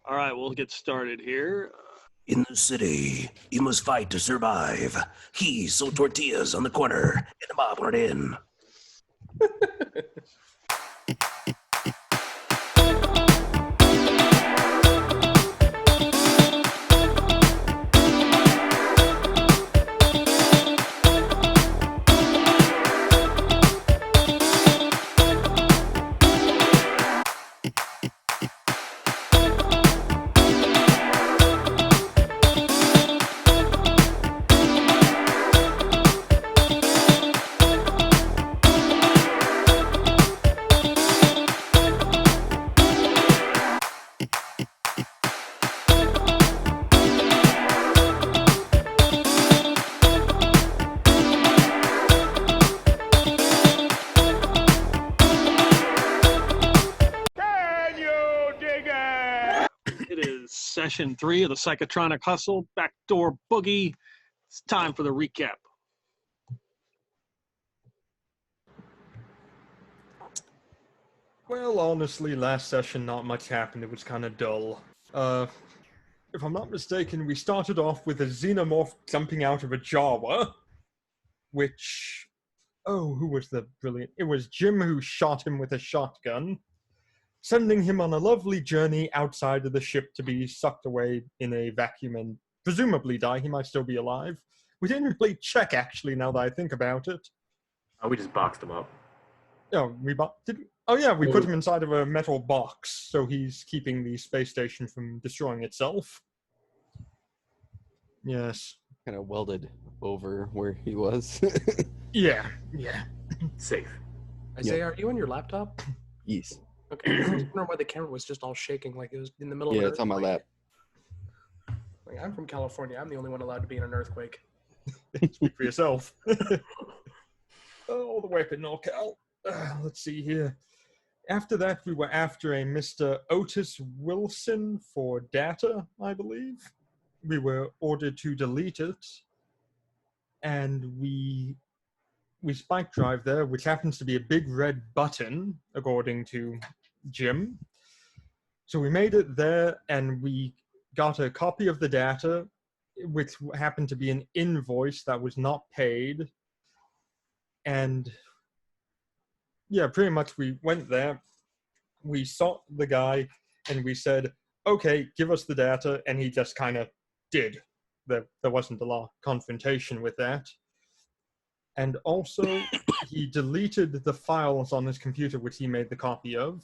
All right, we'll get started here. In the city, you must fight to survive. He sold tortillas on the corner, and the mob went in. It is session 3 of the Psychotronic Hustle, Backdoor Boogie. It's time for the recap. Well, honestly, last session not much happened. It was kind of dull. If I'm not mistaken, we started off with a xenomorph jumping out of a Jawa, which... Oh, who was the brilliant... It was Jim who shot him with a shotgun, sending him on a lovely journey outside of the ship to be sucked away in a vacuum and presumably die. He might still be alive. We didn't really check, actually, now that I think about it. Oh, we just boxed him up. Oh, we put him inside of a metal box, so he's keeping the space station from destroying itself. Yes. Kind of welded over where he was. Yeah. Safe. Isaiah, are you on your laptop? Yes. Okay. I was wondering why the camera was just all shaking like it was in the middle of Yeah, an it's on my earthquake. lap. Like, I'm from California. I'm the only one allowed to be in an earthquake. Speak for yourself. All the way up in NorCal. Let's see here. After that, we were after a Mr. Otis Wilson for data, I believe. We were ordered to delete it. And we spike drive there, which happens to be a big red button, according to Jim. So we made it there, and we got a copy of the data, which happened to be an invoice that was not paid. And yeah, pretty much we went there, we saw the guy, and we said, okay, give us the data, and he just kind of did. There wasn't a lot of confrontation with that. And also, he deleted the files on his computer, which he made the copy of.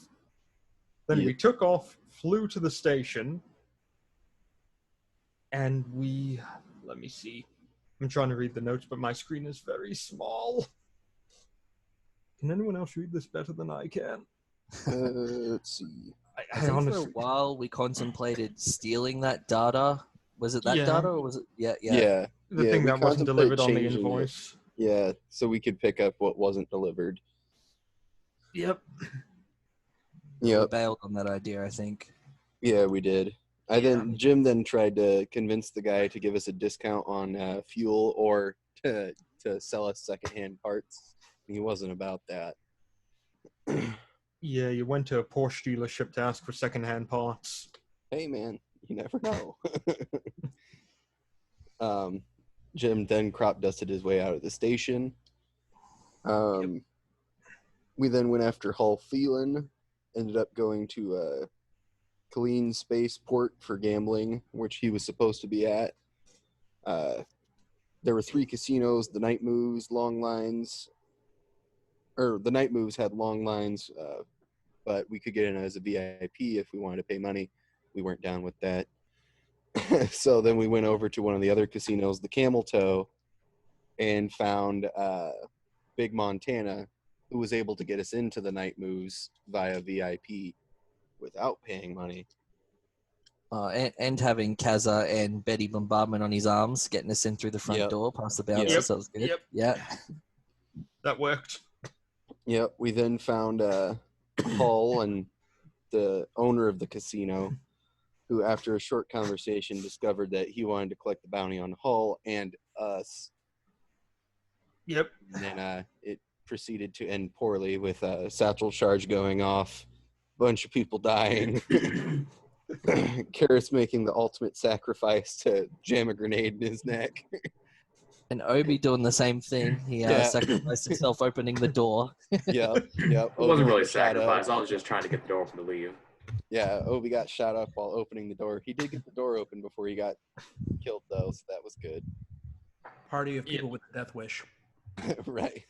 Then we took off, flew to the station, and let me see. I'm trying to read the notes, but my screen is very small. Can anyone else read this better than I can? Let's see. I think honestly, for a while we contemplated stealing that data. Was it that Yeah. data or was it? Yeah. the Yeah, thing we that wasn't delivered on the changing it. invoice. Yeah, so we could pick up what wasn't delivered. Yep. We Yep. bailed on that idea, I think. Yeah, we did. Jim then tried to convince the guy to give us a discount on fuel or to sell us secondhand parts. He wasn't about that. Yeah, you went to a Porsche dealership to ask for secondhand parts. Hey, man, you never know. Jim then crop dusted his way out of the station. We then went after Hull Phelan, ended up going to Killeen Spaceport for gambling, which he was supposed to be at. There were 3 casinos, the Night Moves, long lines, or the Night Moves had long lines, but we could get in as a VIP if we wanted to pay money. We weren't down with that. So then we went over to one of the other casinos, the Camel Toe, and found Big Montana, who was able to get us into the Night Moves via VIP without paying money. And having Kaza and Betty Bombardment on his arms, getting us in through the front door past the bouncers. Yep. That was good. Yep. Yeah. That worked. Yep, we then found Paul and the owner of the casino, who after a short conversation discovered that he wanted to collect the bounty on Hull and us. Yep. And then it proceeded to end poorly with a satchel charge going off, bunch of people dying. Karis making the ultimate sacrifice to jam a grenade in his neck. And Obie doing the same thing. He Yeah. sacrificed himself opening the door. Yep. It wasn't really shot up. sacrifice. I was just trying to get the door open to leave. Yeah, Obie got shot up while opening the door. He did get the door open before he got killed, though, so that was good. Party of people with a death wish. Right.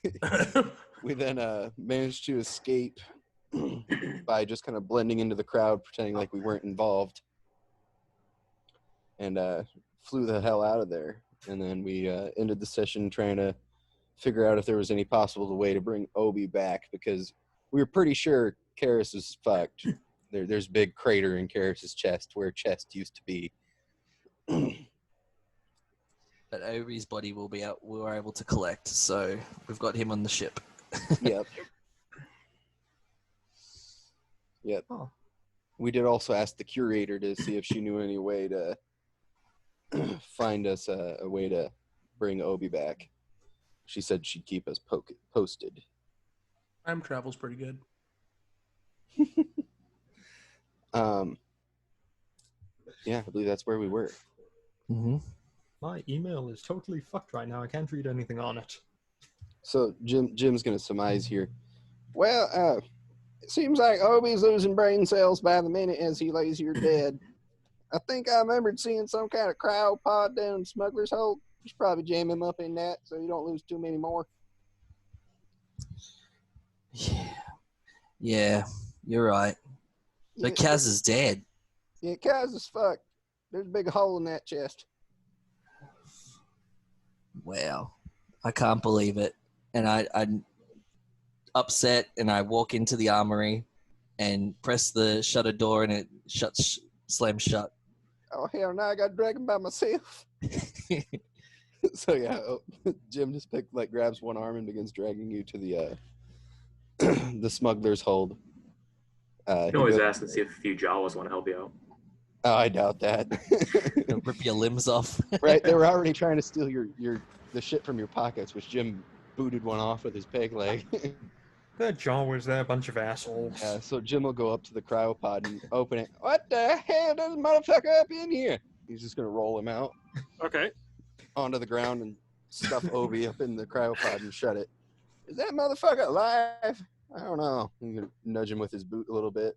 We then managed to escape by just kind of blending into the crowd, pretending like we weren't involved, and flew the hell out of there. And then we ended the session trying to figure out if there was any possible way to bring Obie back, because we were pretty sure Karis was fucked. There's a big crater in Karis's chest where chest used to be. But Obie's body we were able to collect, so we've got him on the ship. Yep. Yep. Oh. We did also ask the curator to see if she knew any way to find us a way to bring Obie back. She said she'd keep us posted. Time travel's pretty good. Yeah, I believe that's where we were. Mm-hmm. My email is totally fucked right now. I can't read anything on it. So Jim's gonna surmise here. Well, it seems like Obie's losing brain cells by the minute as he lays here dead. I think I remembered seeing some kind of cryopod down in Smuggler's Hold. You should probably jam him up in that so you don't lose too many more. Yeah, you're right. But Kaz is dead. Yeah, Kaz is fucked. There's a big hole in that chest. Wow. I can't believe it. And I'm upset, and I walk into the armory and press the shutter door, and it slams shut. Oh, hell, now I got to drag him by myself. So, yeah, Jim just grabs one arm and begins dragging you to the the Smuggler's Hold. You can always ask and see if a few Jawas want to help you out. Oh, I doubt that. Rip your limbs off. Right, they were already trying to steal the shit from your pockets, which Jim booted one off with his peg leg. That John was there, a bunch of assholes. Yeah, so Jim will go up to the cryopod and open it. What the hell does motherfucker up in here? He's just gonna roll him out Okay. onto the ground and stuff Obie up in the cryopod and shut it. Is that motherfucker alive? I don't know. I'm gonna nudge him with his boot a little bit.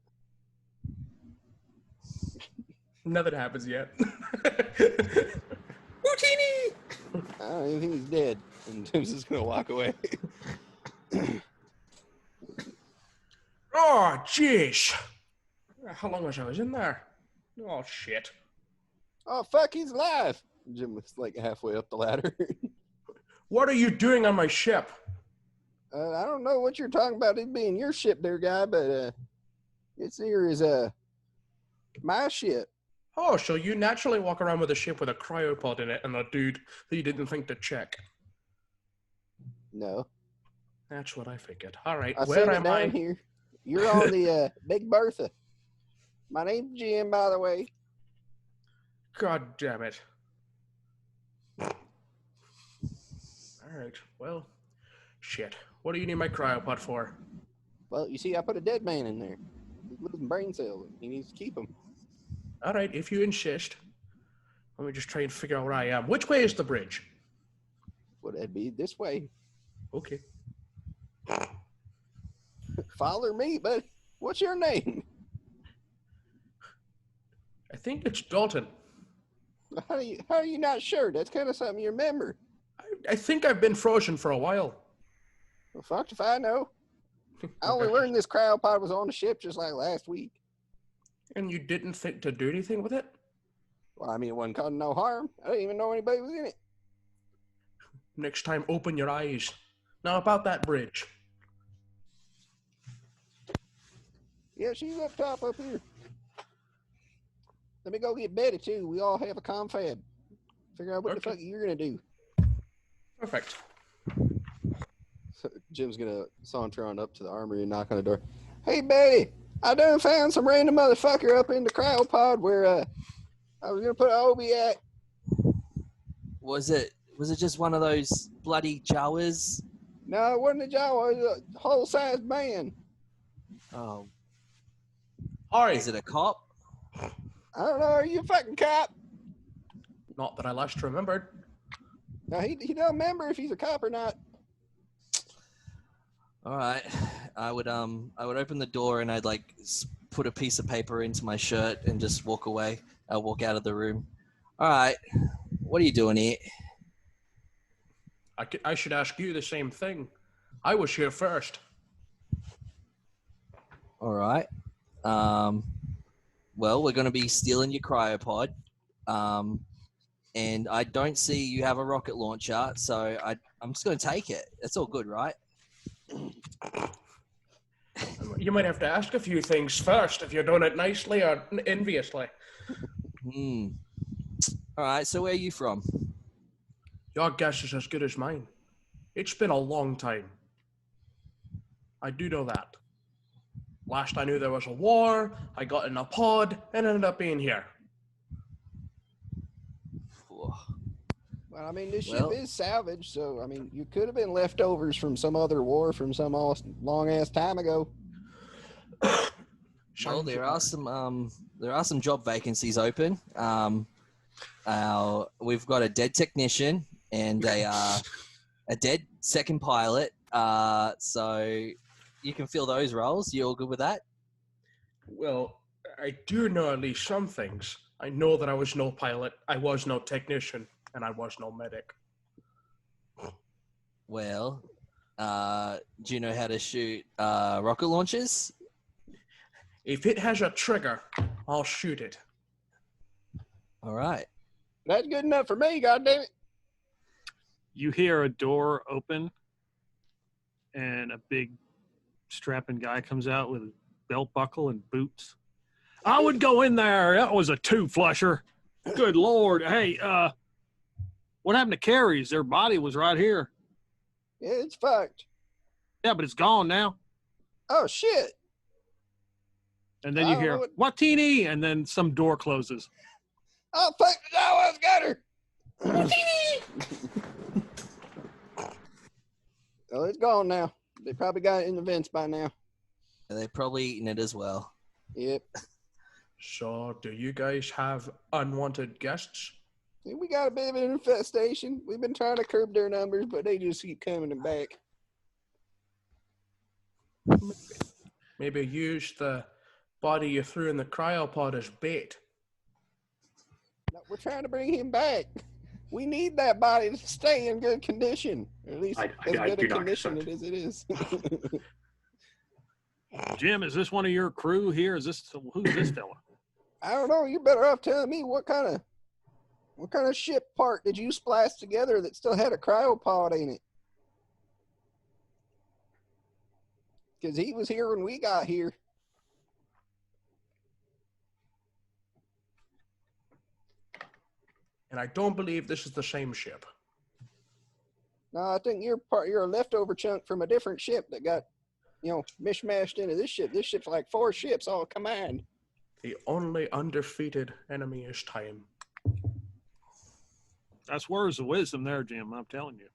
Nothing happens yet. Houdini! I don't even think he's dead. And Jim's just gonna walk away. Oh, jeez. How long was I in there? Oh, shit. Oh, fuck, he's alive! Jim was halfway up the ladder. What are you doing on my ship? I don't know what you're talking about it being your ship there, guy, but it's here is my ship. Oh, so you naturally walk around with a ship with a cryopod in it and a dude that you didn't think to check. No. That's what I figured. All right, I where sent it am down I? here. You're on the Big Bertha. My name's Jim, by the way. God damn it. All right, well, shit. What do you need my cryopod for? Well, you see, I put a dead man in there. He's losing brain cells. He needs to keep them. All right, if you insist. Let me just try and figure out where I am. Which way is the bridge? Would that be this way? Okay. Follow me, buddy. What's your name? I think it's Dalton. How are you not sure? That's kind of something you remember. I think I've been frozen for a while. Well, fuck if I know. I only learned this cryopod was on the ship just like last week. And you didn't think to do anything with it? Well, I mean, it wasn't causing no harm. I didn't even know anybody was in it. Next time, open your eyes. Now, about that bridge. Yeah, she's up top up here. Let me go get Betty, too. We all have a confab. Figure out what the fuck you're going to do. Perfect. So Jim's going to saunter on up to the armory and knock on the door. Hey, Betty, I done found some random motherfucker up in the cryopod where I was going to put Obie at. Was it just one of those bloody Jawas? No, it wasn't a Jawa. It was a whole-sized man. Oh, All right. is it a cop? I don't know. Are you a fucking cop? Not that I last remembered. No, he don't remember if he's a cop or not. All right. I would open the door and I'd like put a piece of paper into my shirt and just walk away. I'll walk out of the room. All right. What are you doing here? I should ask you the same thing. I was here first. All right. Well, we're going to be stealing your cryopod. And I don't see you have a rocket launcher, so I'm just going to take it. It's all good, right? You might have to ask a few things first if you're doing it nicely or enviously. All right, so where are you from? Your guess is as good as mine. It's been a long time. I do know that. Last I knew there was a war, I got in a pod, and ended up being here. Well, I mean, this ship is salvaged, so, I mean, you could have been leftovers from some other war from some long-ass time ago. Well, there are some job vacancies open. We've got a dead technician and a dead second pilot. So you can fill those roles. You all good with that? Well, I do know at least some things. I know that I was no pilot, I was no technician, and I was no medic. Well, do you know how to shoot rocket launchers? If it has a trigger, I'll shoot it. All right. That's good enough for me, goddammit. You hear a door open, and a big strapping guy comes out with a belt buckle and boots. I would go in there. That was a two-flusher. Good Lord. Hey, what happened to Carrie's? Their body was right here. Yeah, it's fucked. Yeah, but it's gone now. Oh, shit. And then you hear, Watini, and then some door closes. Oh, fuck, I almost got her. Oh, it's gone now. They probably got it in the vents by now. They've probably eaten it as well. Yep. So, do you guys have unwanted guests? Yeah, we got a bit of an infestation. We've been trying to curb their numbers, but they just keep coming back. Maybe use the body you threw in the cryopod as bait. No, we're trying to bring him back. We need that body to stay in good condition. Or at least as good a condition as it is. Jim, is this one of your crew here? Who's this fella? I don't know. You're better off telling me what kind of ship part did you splice together that still had a cryopod in it? Because he was here when we got here. And I don't believe this is the same ship. No, I think you're a leftover chunk from a different ship that got, mishmashed into this ship. This ship's like 4 ships all combined. The only undefeated enemy is time. That's words of wisdom there, Jim. I'm telling you.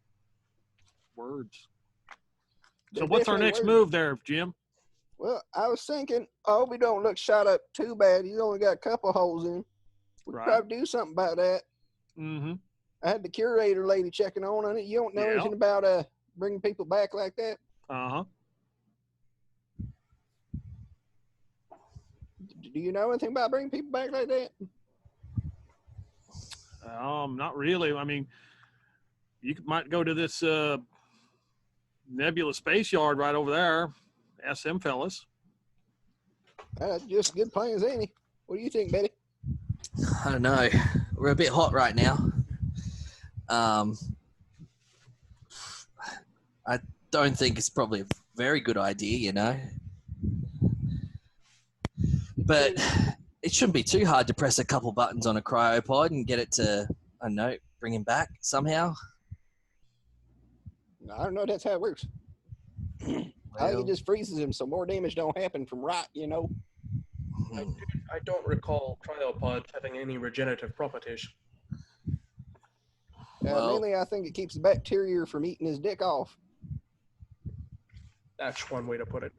Words. So what's our next move there, Jim? Well, I was thinking, Obie don't look shot up too bad. He's only got a couple holes in him. We could probably do something about that. Mm-hmm. I had the curator lady checking on it. You don't know anything about bringing people back like that? Uh-huh. Do you know anything about bringing people back like that? Not really. I mean, you might go to this Nebula Space Yard right over there. Ask them fellas. That's just good plan as any. What do you think, Betty? I don't know. We're a bit hot right now. I don't think it's probably a very good idea, But it shouldn't be too hard to press a couple buttons on a cryopod and get it to, I don't know, bring him back somehow. I don't know if that's how it works. I think it just freezes him so more damage don't happen from rot, I don't recall cryopods having any regenerative properties. Mainly, I think it keeps the bacteria from eating his dick off. That's one way to put it.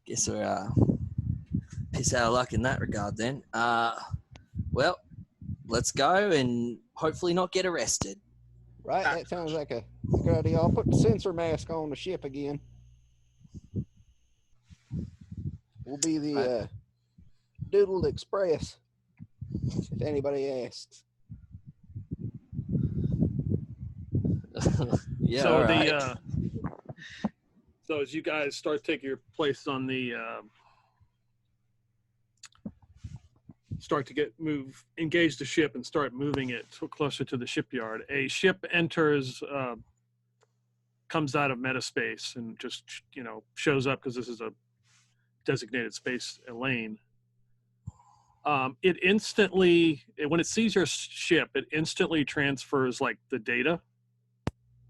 Guess we're piss out of luck in that regard then. Well, let's go and hopefully not get arrested. Right, that sounds like a good idea. I'll put the sensor mask on the ship again. We'll be the Doodle Express, if anybody asks. Yeah. So right. So as you guys start taking your place on the start to engage the ship and start moving it closer to the shipyard, a ship enters, comes out of metaspace and just, shows up because this is a designated space lane. It instantly, when it sees your ship, it instantly transfers like the data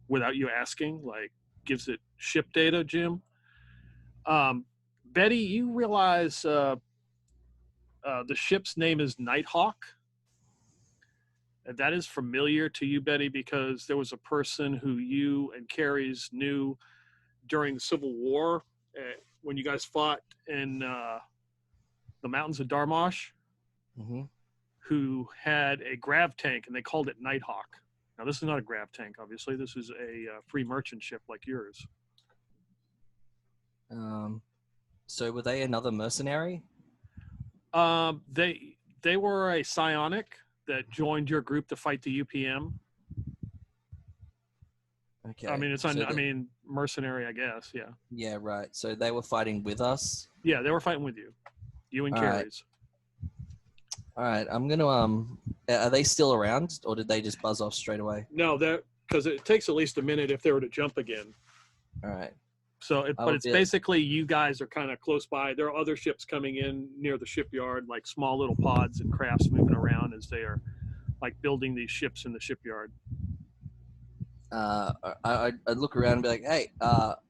without you asking, like gives it ship data, Jim. Betty, you realize the ship's name is Nighthawk. And that is familiar to you, Betty, because there was a person who you and Carrie's knew during the Civil War when you guys fought in the mountains of Darmosh, who had a grav tank, and they called it Nighthawk. Now, this is not a grav tank, obviously. This is a free merchant ship like yours. So were they another mercenary? They were a psionic that joined your group to fight the UPM. Okay. I mean, mercenary, I guess. Yeah. Yeah, right. So they were fighting with us. Yeah, they were fighting with you. You and Carrie's. All right. I'm gonna. Are they still around, or did they just buzz off straight away? No, because it takes at least a minute if they were to jump again. All right. So, it's basically you guys are kind of close by. There are other ships coming in near the shipyard, like small little pods and crafts moving around as they are, like building these ships in the shipyard. I'd look around and be like, "Hey,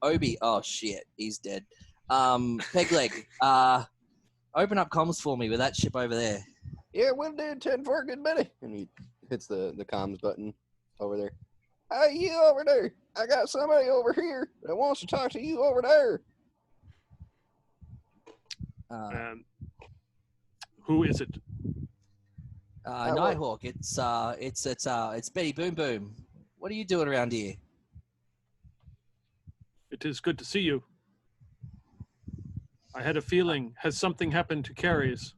Obie, oh shit, he's dead. Pegleg, open up comms for me with that ship over there." Yeah, we'll do 10 for good, Betty. And he hits the comms button over there. Hey, you over there. I got somebody over here that wants to talk to you over there. Who is it? Nighthawk. It's Betty Boom Boom. What are you doing around here? It is good to see you. I had a feeling. Has something happened to Carrie's?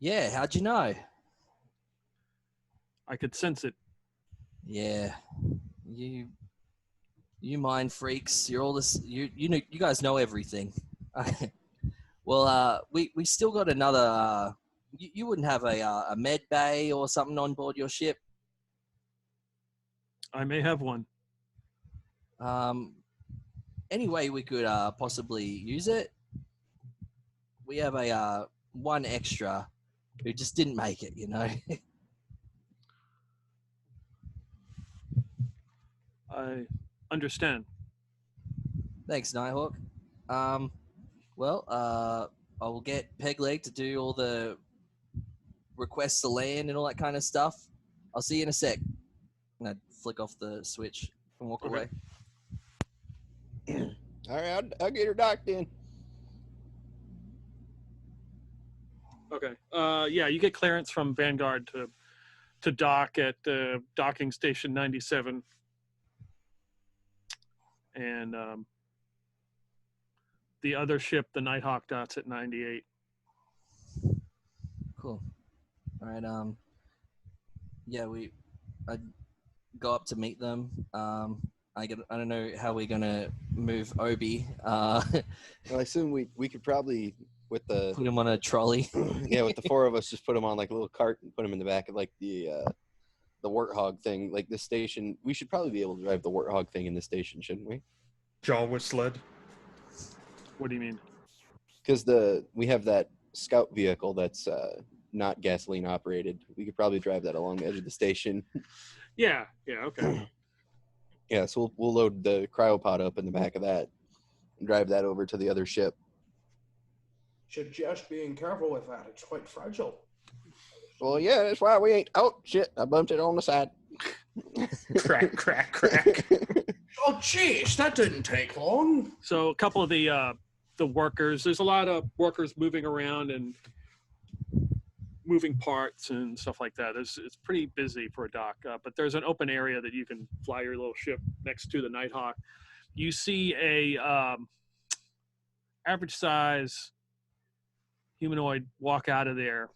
Yeah, how'd you know? I could sense it. Yeah, you mind freaks. You're all this. You know. You guys know everything. Well, we still got another. You wouldn't have a med bay or something on board your ship? I may have one. Any way we could possibly use it? We have a one extra who just didn't make it, I understand. Thanks, Nighthawk. Well, I will get Pegleg to do all the requests to land and all that kind of stuff. I'll see you in a sec. And I'd flick off the switch and walk away. All right, I'll get her docked in. Okay. Yeah, you get clearance from Vanguard to dock at docking station 97. And the other ship, the Nighthawk, docks at 98. Cool. All right. Yeah, I'd go up to meet them. I don't know how we're gonna move Obie. Well, I assume we could probably put him on a trolley. Yeah, with the four of us, just put him on like a little cart and put him in the back of like the Warthog thing, like this station. We should probably be able to drive the Warthog thing in this station, shouldn't we? Jawa sled. What do you mean? Because we have that scout vehicle that's not gasoline operated. We could probably drive that along the edge of the station. Yeah. Okay. Yeah, so we'll load the cryopod up in the back of that and drive that over to the other ship. Suggest being careful with that. It's quite fragile. Well, yeah, that's why we ain't. Oh, shit, I bumped it on the side. Crack, crack, crack. Oh, jeez, that didn't take long. So a couple of the the workers. There's a lot of workers moving around and moving parts and stuff like that. It's pretty busy for a dock, but there's an open area that you can fly your little ship next to the Nighthawk. You see a average size humanoid walk out of there.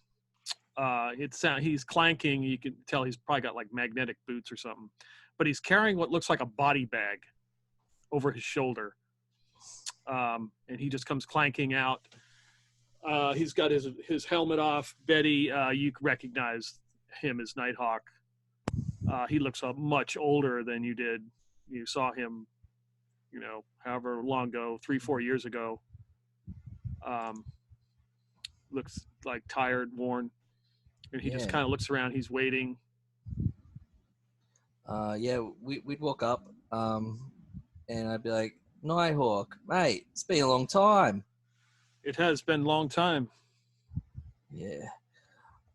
He's clanking. You can tell he's probably got like magnetic boots or something, but he's carrying what looks like a body bag over his shoulder. And he just comes clanking out. He's got his helmet off. Betty, you recognize him as Nighthawk. He looks much older than you did. You saw him, however long ago, 3-4 years ago. Looks like tired, worn. And he just kind of looks around. He's waiting. We'd walk up, and I'd be like, Nighthawk, mate, it's been a long time. It has been a long time. Yeah.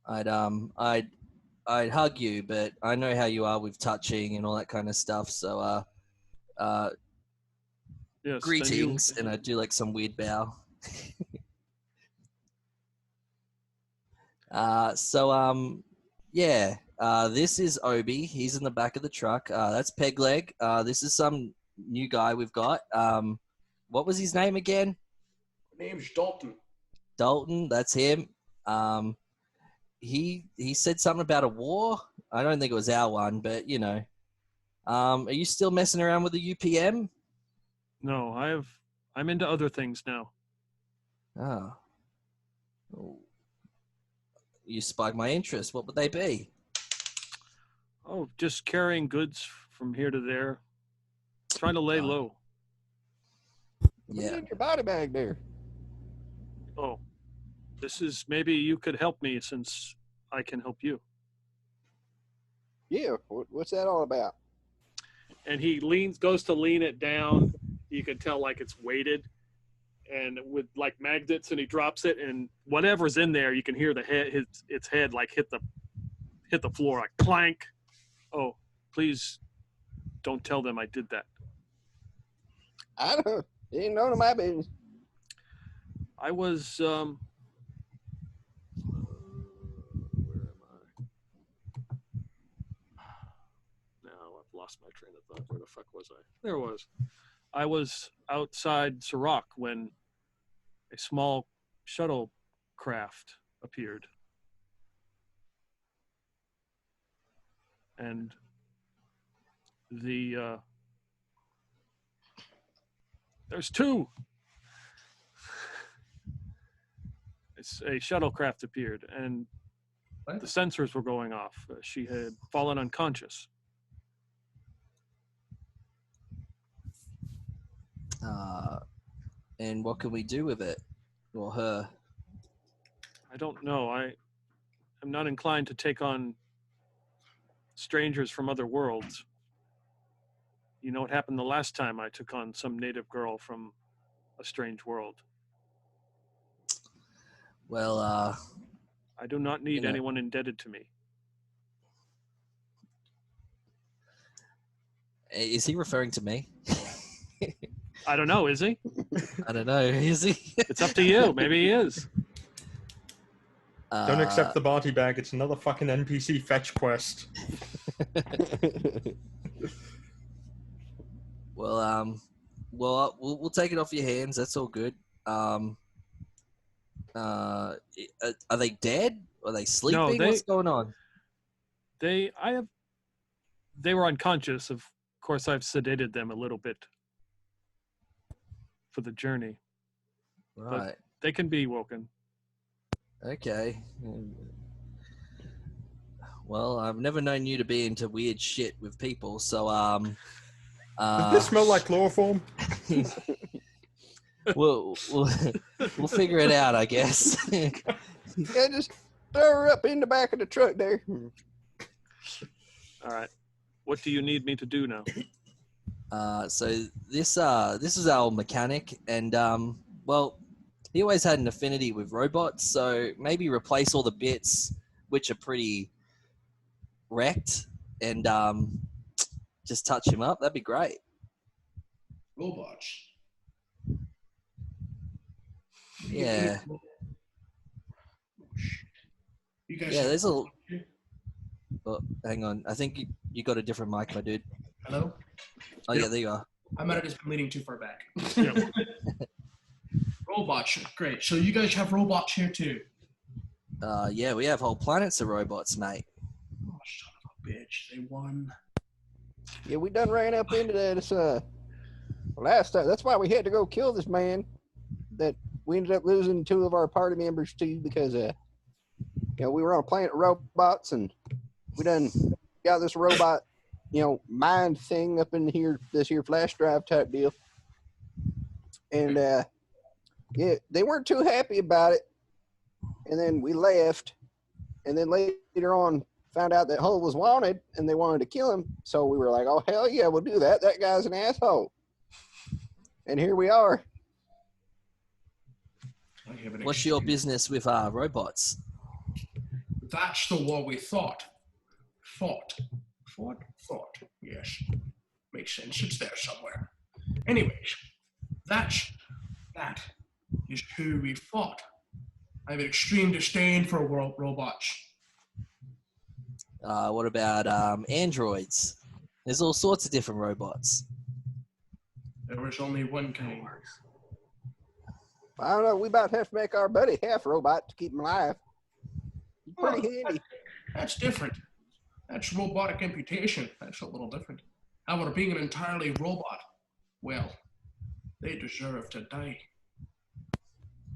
I'd hug you, but I know how you are with touching and all that kind of stuff, so yes, greetings, and I'd do like some weird bow. This is Obie. He's in the back of the truck. That's Pegleg. This is some new guy we've got. What was his name again? Name's Dalton. Dalton, that's him. He said something about a war. I don't think it was our one, but are you still messing around with the UPM? No, I'm into other things now. Oh. You spiked my interest. What would they be? Oh, just carrying goods from here to there. Trying to lay low. What's in your body bag there? Oh, maybe you could help me since I can help you. Yeah, what's that all about? And he goes to lean it down. You can tell like it's weighted and with like magnets, and he drops it, and whatever's in there, you can hear its head like hit the floor, like clank. Oh, please don't tell them I did that. I don't. It ain't none of my business. I was where am I? Now I've lost my train of thought. Where the fuck was I? There it was. I was outside Sirach when a small shuttle craft appeared. And there's two. It's a shuttlecraft appeared, and the sensors were going off. She had fallen unconscious. And what can we do with it or her? I don't know. I'm not inclined to take on strangers from other worlds. You know what happened the last time I took on some native girl from a strange world? Well, I do not need anyone indebted to me. Is he referring to me? I don't know. Is he? I don't know. Is he? It's up to you. Maybe he is. Don't accept the body bag. It's another fucking NPC fetch quest. Well, we'll take it off your hands. That's all good. Are they dead? Are they sleeping? What's going on? They were unconscious. Of course, I've sedated them a little bit for the journey. Right. But they can be woken. Okay. Well, I've never known you to be into weird shit with people, so Does this smell like chloroform? we'll figure it out, I guess. Yeah, just throw her up in the back of the truck there. All right. What do you need me to do now? So this is our mechanic, and he always had an affinity with robots, so maybe replace all the bits which are pretty wrecked, and just touch him up. That'd be great. Robots. Yeah. You guys. Yeah, there's a. Oh, hang on. I think you got a different mic, my dude. Hello? Oh, yeah, there you are. I might have just been leaning too far back. Yep. Robots, great. So you guys have robots here too? Yeah, we have whole planets of robots, mate. Oh, son of a bitch. They won. Yeah, we done ran up into that last time. That's why we had to go kill this man that we ended up losing 2 of our party members to because we were on a planet of robots and we done got this robot, mind thing up in here, this here flash drive type deal. And yeah, they weren't too happy about it. And then we left. And then later on found out that Hull was wanted and they wanted to kill him. So we were like, oh, hell yeah, we'll do that. That guy's an asshole. And here we are. What's your business with robots? That's the war we thought. Thought. Yes. Makes sense. It's there somewhere. Anyways, that is who we fought. I have an extreme disdain for robots. What about androids? There's all sorts of different robots. There was only one kind. I don't know. We about to have to make our buddy half robot to keep him alive. He's pretty handy. That's different. That's robotic amputation. That's a little different. How about being an entirely robot? Well, they deserve to die.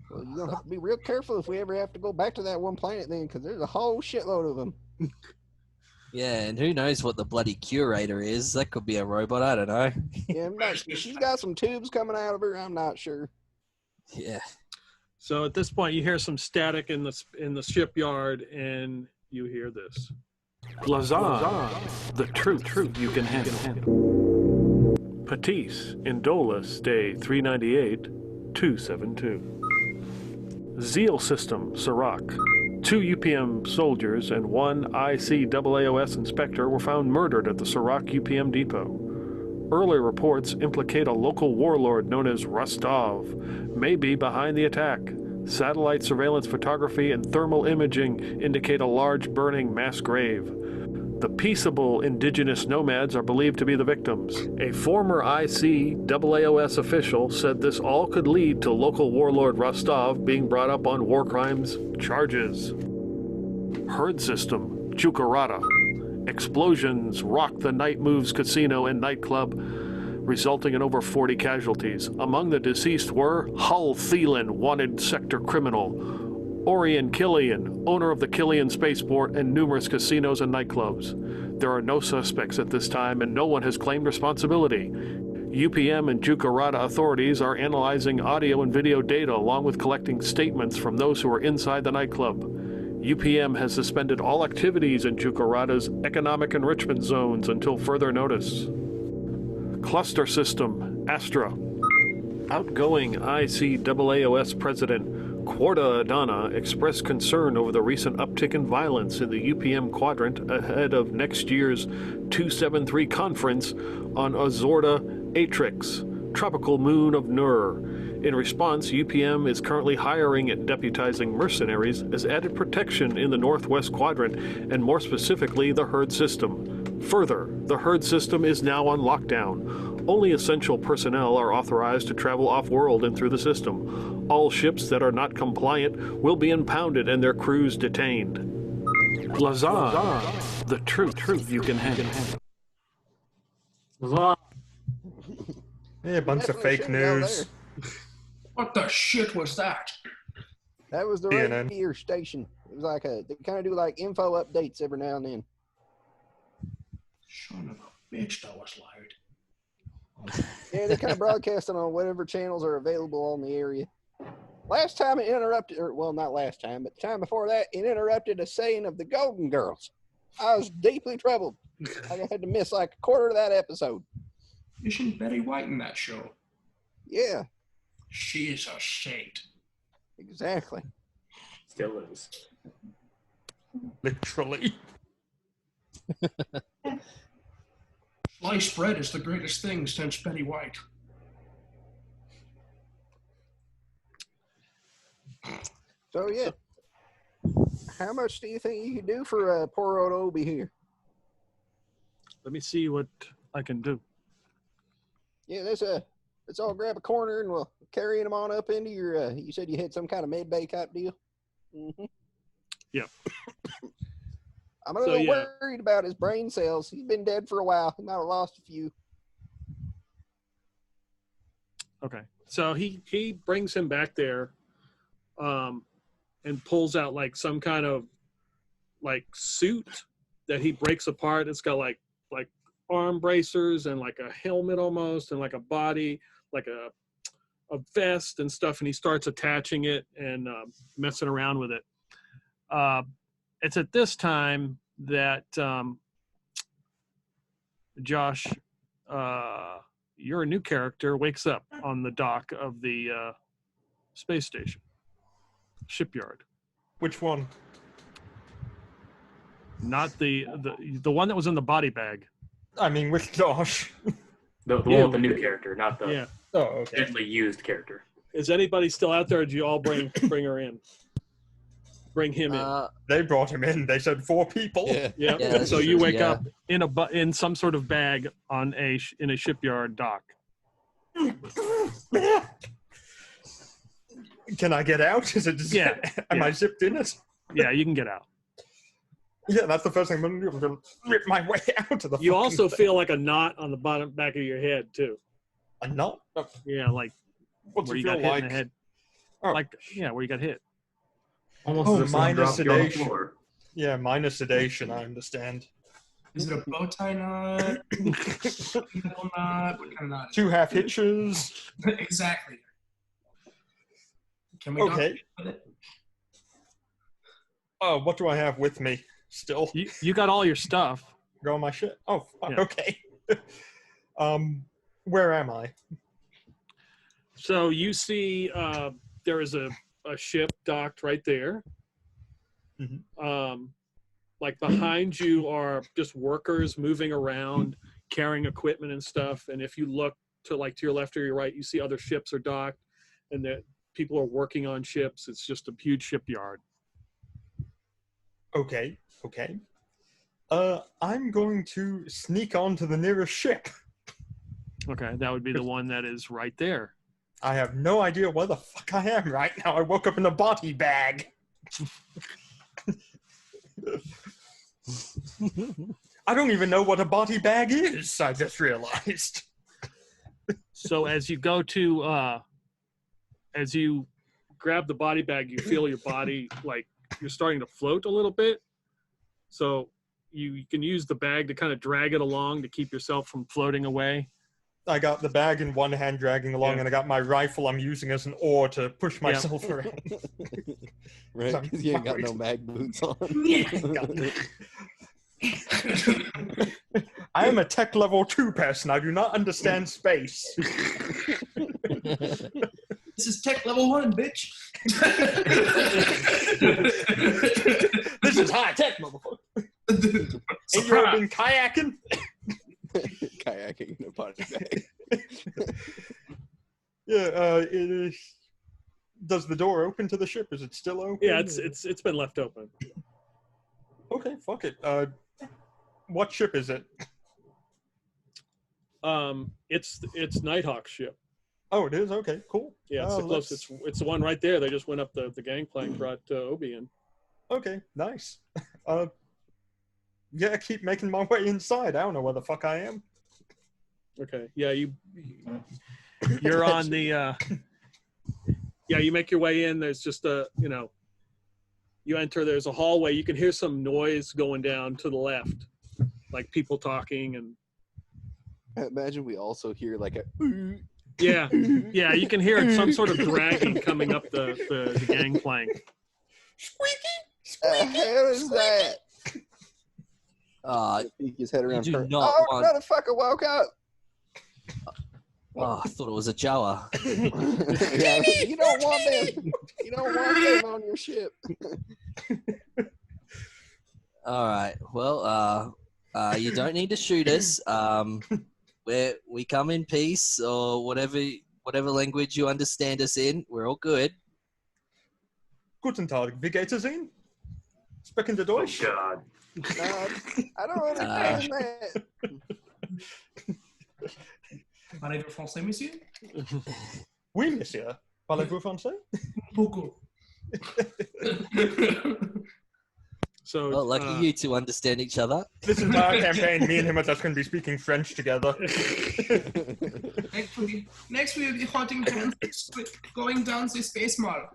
Well, you're going to have to be real careful if we ever have to go back to that one planet then, because there's a whole shitload of them. Yeah, and who knows what the bloody curator is? That could be a robot. I don't know. Yeah, she's got some tubes coming out of her. I'm not sure. Yeah. So at this point, you hear some static in the shipyard, and you hear this. Lazan, the truth you can handle. Patisse, Indolus, day 398, 272. Zeal System, Serac. 2 UPM soldiers and 1 ICAAOS inspector were found murdered at the Serac UPM depot. Early reports implicate a local warlord known as Rostov, may be behind the attack. Satellite surveillance photography and thermal imaging indicate a large burning mass grave. The peaceable indigenous nomads are believed to be the victims. A former ICAAOS official said this all could lead to local warlord Rostov being brought up on war crimes charges. Herd system, Chukarada. Explosions rocked the Night Moves casino and nightclub, resulting in over 40 casualties. Among the deceased were Hull Thielen, wanted sector criminal, Orion Killian, owner of the Killian Spaceport and numerous casinos and nightclubs. There are no suspects at this time and no one has claimed responsibility. UPM and Jukarata authorities are analyzing audio and video data along with collecting statements from those who are inside the nightclub. UPM has suspended all activities in Jukarata's economic enrichment zones until further notice. Cluster System, Astra. Outgoing ICAAOS President Quarta Adana expressed concern over the recent uptick in violence in the UPM quadrant ahead of next year's 273 conference on Azorda Atrix, tropical moon of Nur. In response, UPM is currently hiring and deputizing mercenaries as added protection in the northwest quadrant, and more specifically, the herd system. Further, the herd system is now on lockdown. Only essential personnel are authorized to travel off-world and through the system. All ships that are not compliant will be impounded and their crews detained. Lazan, the truth you can handle. Yeah, a bunch of fake news. What the shit was that? That was the CNN. radio station. It was like they kind of do like info updates every now and then. Son of a bitch, that was loud. Yeah, they kind of broadcast it on whatever channels are available on the area. Last time it interrupted, or well, not last time, but the time before that, it interrupted a saying of the Golden Girls. I was deeply troubled. I had to miss like a quarter of that episode. Isn't Betty White in that show? Yeah, She is a saint. exactly. Still is. Literally. Sliced bread is the greatest thing since Betty White. So yeah, how much do you think you could do for poor old Obie here? Let me see what I can do. Yeah, let's all grab a corner and we'll carry him on up into your. You said you had some kind of med bay type deal. Mm-hmm. Yeah. I'm a little worried about his brain cells. He's been dead for a while. He might have lost a few. Okay. So he brings him back there, and pulls out like some kind of like suit that he breaks apart. It's got like arm bracers and like a helmet almost, and like a body, like a vest and stuff. And he starts attaching it and messing around with it. It's at this time that Josh, you're a new character, wakes up on the dock of the space station shipyard. Which one? Not the one that was in the body bag. I mean, with Josh. The one with the new character, not the Yeah. Oh, okay. definitely used character. Is anybody still out there? Or did you all bring her in? Bring him in. They brought him in. They said 4 people. Yeah. Yeah, So you wake yeah. up in some sort of bag on in a shipyard dock. Can I get out? Is it just, Yeah. Am I zipped in it? Yeah, you can get out. Yeah, that's the first thing I'm going to do. I'm going to rip my way out of the You fucking also thing. feel like a knot on the back of your head too. A knot? Oh, Yeah, like what's where it you got feel hit like? in the head. Oh. Like where you got hit. Almost Oh, as if someone minus dropped you on the sedation. floor. Yeah, minus sedation, I understand. Is it a bow tie knot? Knuckle knot? What kind of knot? 2 half hitches. Exactly. Can we Okay. with it? Oh, what do I have with me still? You got all your stuff. Got all my shit? Oh, fuck, Yeah. okay. Where am I? So you see there is a ship docked right there. Mhm. Like behind you are just workers moving around, carrying equipment and stuff. And if you look to your left or your right, you see other ships are docked and that people are working on ships. It's just a huge shipyard. Okay. I'm going to sneak onto the nearest ship. Okay, that would be the one that is right there. I have no idea where the fuck I am right now. I woke up in a body bag. I don't even know what a body bag is, I just realized. So as you go to, as you grab the body bag, you feel your body like you're starting to float a little bit. So you can use the bag to kind of drag it along to keep yourself from floating away. I got the bag in one hand dragging along, Yeah. and I got my rifle I'm using as an oar to push myself around. Right? Because you ain't got no mag boots on. I am a tech level 2 person. I do not understand space. This is tech level 1, bitch. This is high tech, motherfucker. Ain't you ever been kayaking? Kayaking in a body bag. Yeah, it is. Does the door open to the ship? Is it still open? Yeah, it's been left open. Okay, fuck it. What ship is it? It's Nighthawk's ship. Oh, it is? Okay, cool. Yeah, it's the closest. It's the one right there. They just went up the gangplank, brought Obie in. Okay, nice. Yeah, keep making my way inside. I don't know where the fuck I am. Okay. Yeah, you're on the. Yeah, you make your way in. There's just you enter. There's a hallway. You can hear some noise going down to the left, like people talking and. I imagine we also hear like a. Yeah, you can hear some sort of dragging coming up the gangplank. The hell is that? Peek his head around. do her. not Oh, want- motherfucker woke up. Oh, I thought it was a Jawa. Yeah, you don't want them. You don't want them on your ship. All right. Well, you don't need to shoot us. We come in peace or whatever language you understand us in. We're all good. Guten Tag, wie geht es Ihnen? Sprechen Sie Oh Deutsch? God. I don't understand that. Parlez-vous français, monsieur? Oui, monsieur. Parlez-vous français? Beaucoup. So, Well, lucky you two understand each other. This entire campaign, me and him are just going to be speaking French together. Next we'll be going down the space mall.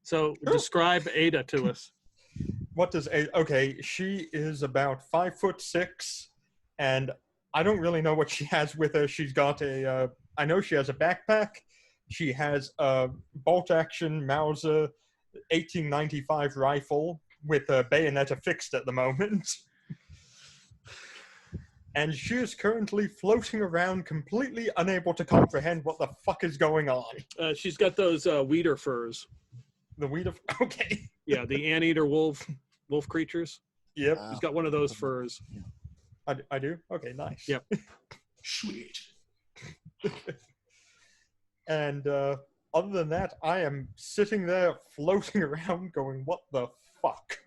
So describe Ada to us. What does okay, she is about 5'6", and I don't really know what she has with her. She's got I know she has a backpack. She has a bolt-action Mauser 1895 rifle with a bayonet affixed at the moment. And she is currently floating around, completely unable to comprehend what the fuck is going on. She's got those Weeder furs. The weed of... Okay. Yeah, the anteater wolf creatures. Yep. She's got one of those furs. I do? Okay, nice. Yep. Sweet. And other than that, I am sitting there floating around going, what the fuck?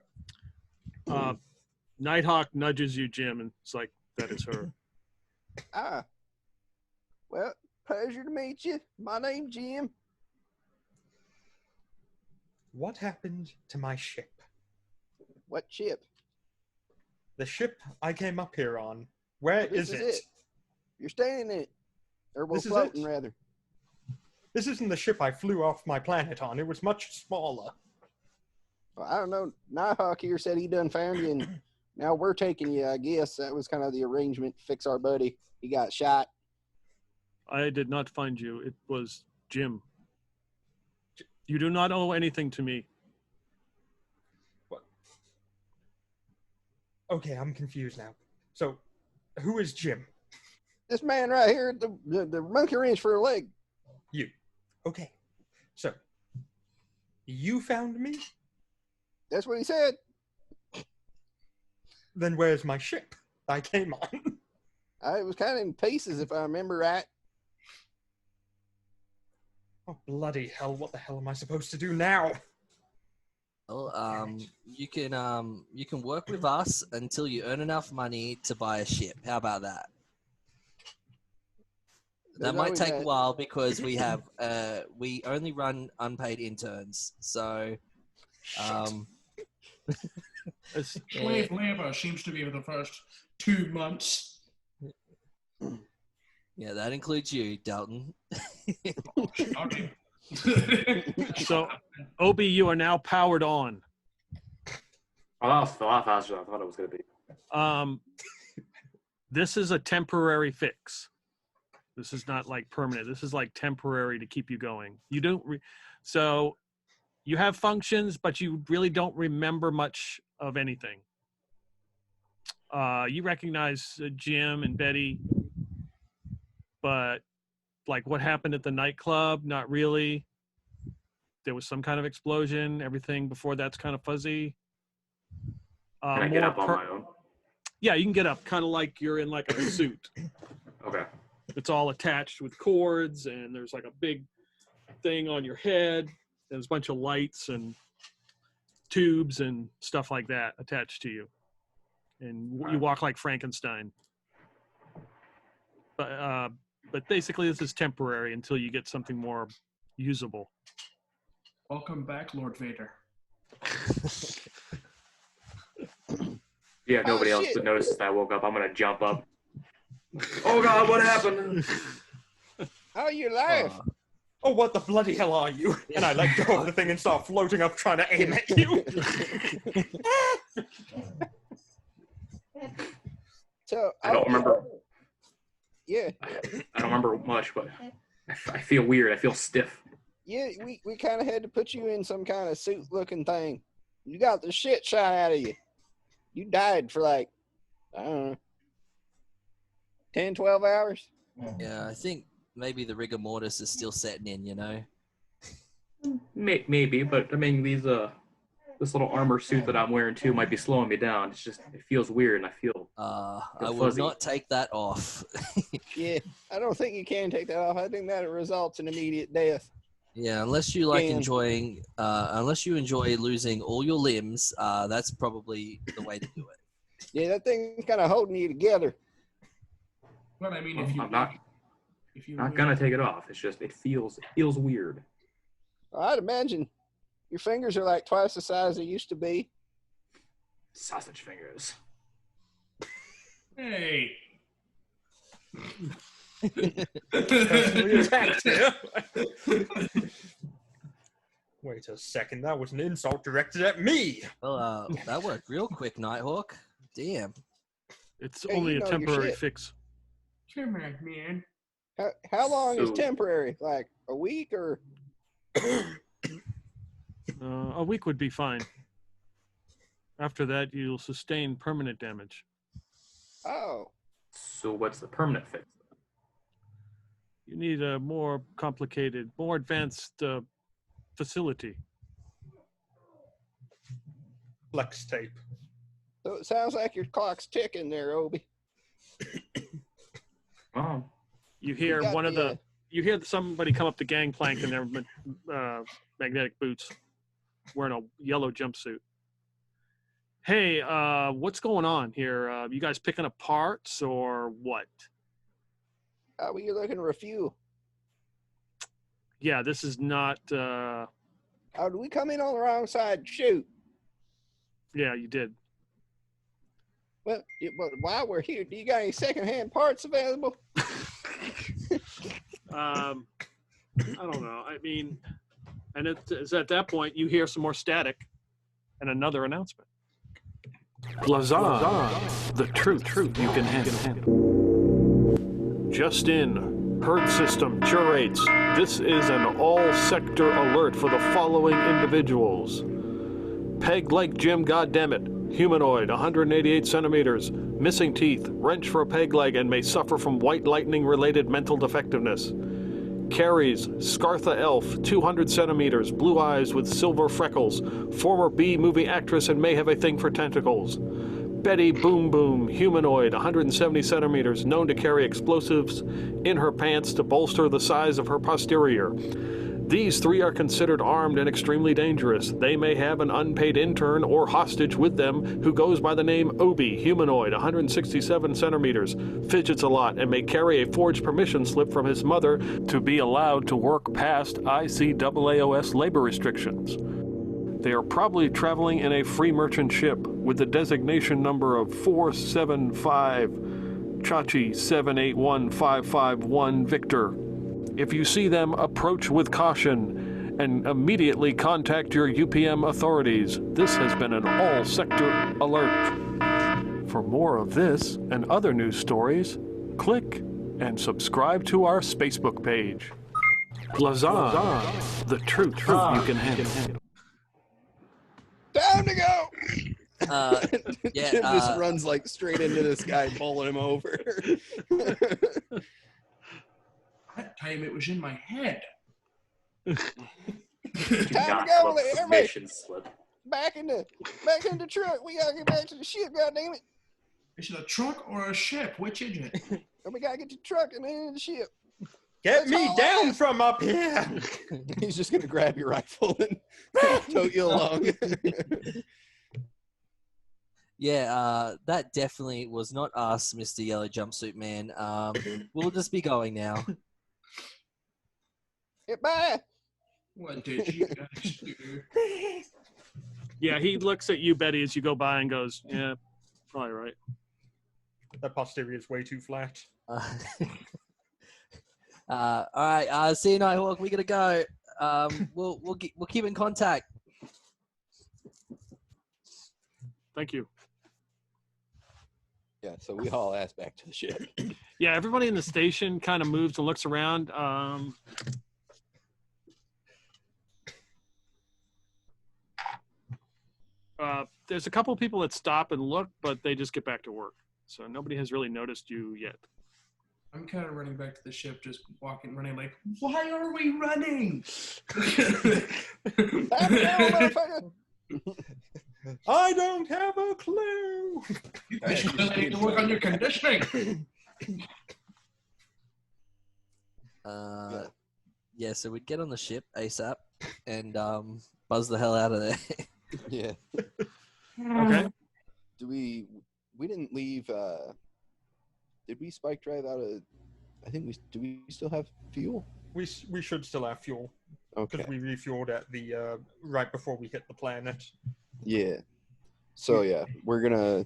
Nighthawk nudges you, Jim, and it's like, that is her. Well, pleasure to meet you. My name's Jim. What happened to my ship? What ship? The ship I came up here on. Where This is is it? it. You're staying in it. Or well, This is floating, it? rather. This isn't the ship I flew off my planet on. It was much smaller. Well, I don't know. Nighthawk here said he done found you, and now we're taking you, I guess. That was kind of the arrangement to fix our buddy. He got shot. I did not find you. It was Jim. You do not owe anything to me. What? Okay, I'm confused now. So, who is Jim? This man right here at the monkey wrench for a leg. You. Okay. So, you found me? That's what he said. Then where's my ship I came on? It was kind of in pieces, if I remember right. Oh, bloody hell. What the hell am I supposed to do now? Well, you can work with us until you earn enough money to buy a ship. How about that? That There's might always take a that. while because we only run unpaid interns. So, It's- Slave labor seems to be for the first 2 months. yeah, that includes you, Dalton. Okay. So, Obie, you are now powered on. Oh, that was a lot faster than I thought it was going to be. This is a temporary fix. This is not like permanent. This is like temporary to keep you going. You don't so you have functions, but you really don't remember much of anything. You recognize Jim and Betty, but like what happened at the nightclub, not really. There was some kind of explosion. Everything before that's kind of fuzzy. Can I get up on my own? Yeah, you can get up, kind of like you're in like a suit. Okay. It's all attached with cords, and there's like a big thing on your head. There's a bunch of lights and tubes and stuff like that attached to you. And you walk like Frankenstein. But basically, this is temporary until you get something more usable. Welcome back, Lord Vader. Yeah, if nobody else shit. notices that I woke up, I'm going to jump up. Oh, God, what happened? Oh, you alive? Oh, what the bloody hell are you? And I let go of the thing and start floating up trying to aim at you. So I don't remember. Yeah, I don't remember much, but I feel weird. I feel stiff. yeah. We kind of had to put you in some kind of suit-looking thing. You got the shit shot out of you. You died for like, I don't know, 10, 12 hours. Yeah, I think maybe the rigor mortis is still setting in, you know? Maybe, but I mean, this little armor suit that I'm wearing too might be slowing me down. It's just, it feels weird, and I feel I Feel will fuzzy. not take that off. Yeah, I don't think you can take that off. I think that results in immediate death. Yeah, unless you like Damn. unless you enjoy losing all your limbs, that's probably the way to do it. Yeah, that thing's kind of holding you together. But I mean, Well, if you I'm not really- gonna take it off. It's just it feels weird. I'd imagine your fingers are like twice the size they used to be. Sausage fingers. Hey. Personally attacked here. Wait a second, that was an insult directed at me. Well, that worked real quick, Nighthawk. Damn. It's Hey, only you a know your temporary shit. fix. Come on, man. How long is So- temporary? Like a week or? A week would be fine. After that, you'll sustain permanent damage. Oh, So what's the permanent fix? You need a more complicated, more advanced facility. Flex tape. so it sounds like your clock's ticking there, Obie. Oh, You hear got one of the, you hear somebody come up the gangplank in their magnetic boots, wearing a yellow jumpsuit. Hey, what's going on here? You guys picking up parts or what? Well, you're looking for a few. Yeah, this is not. Oh, did we come in on the wrong side? Shoot. Yeah, you did. Well, but while we're here, do you got any secondhand parts available? I don't know. I mean, and it's at that point you hear some more static, and another announcement. Blazon, the truth you can handle. Just in, herd system curates. This is an all-sector alert for the following individuals. Peg leg Jim, goddammit. Humanoid, 188 centimeters. Missing teeth, wrench for a peg leg, and may suffer from white lightning-related mental defectiveness. Carries, Scartha Elf, 200 centimeters, blue eyes with silver freckles, former B-movie actress and may have a thing for tentacles. Betty Boom Boom, humanoid, 170 centimeters, known to carry explosives in her pants to bolster the size of her posterior. These three are considered armed and extremely dangerous. They may have an unpaid intern or hostage with them who goes by the name Obie, humanoid, 167 centimeters, fidgets a lot, and may carry a forged permission slip from his mother to be allowed to work past ICAAOS labor restrictions. They are probably traveling in a free merchant ship with the designation number of 475 Chachi 781551 Victor. If you see them, approach with caution and immediately contact your UPM authorities. This has been an all-sector alert. For more of this and other news stories, click and subscribe to our Facebook page. Blazon, the truth you can handle. Time to go. Yeah, Jim just runs like straight into this guy, bowling him over. That time it was in my head. Time to not go, book everybody. permission slip. back in the truck. We gotta get back to the ship. God damn it! Is it a truck or a ship? Which is it? And we gotta get to the truck and then the ship. Get That's me all down I- from up here. He's just gonna grab your rifle and tote you along. Yeah, that definitely was not us, Mr. Yellow Jumpsuit Man. We'll just be going now. Goodbye. What did you guys do? Yeah, he looks at you, Betty, as you go by and goes, "Yeah, probably right." That posterior is way too flat. All right. See you, Nighthawk. We gotta go. We'll keep in contact. Thank you. Yeah, so we haul ass back to the ship. Yeah, everybody in the station kind of moves and looks around. There's a couple people that stop and look, but they just get back to work. So nobody has really noticed you yet. I'm kind of running back to the ship, just running like, why are we running? Time to go, motherfucker. I don't have a clue. You guys should just need to work on your conditioning. Yeah, so we'd get on the ship ASAP and buzz the hell out of there. Yeah. Okay. Do we didn't leave did we spike drive out of I think do we still have fuel? We should still have fuel Okay. because we refueled at the right before we hit the planet. Yeah. So yeah, we're gonna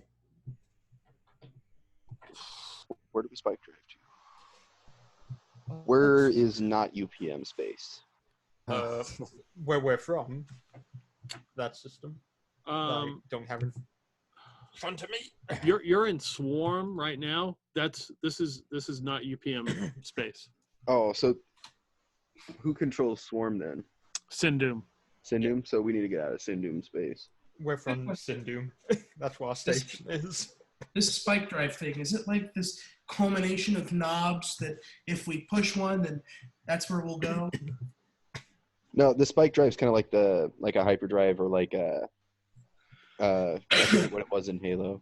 where do we spike drive to? Where is not UPM space? Where we're from, that system. I don't have in front of me. You're in Swarm right now. This is not UPM space. Oh, so who controls Swarm then? Sindum. Sindum? So we need to get out of Sindum space. We're from Sindum. That's where our station is. This spike drive thing, is it like this culmination of knobs that if we push one, then that's where we'll go? No, the spike drive is kind of like a hyperdrive or like a I forget what it was in Halo.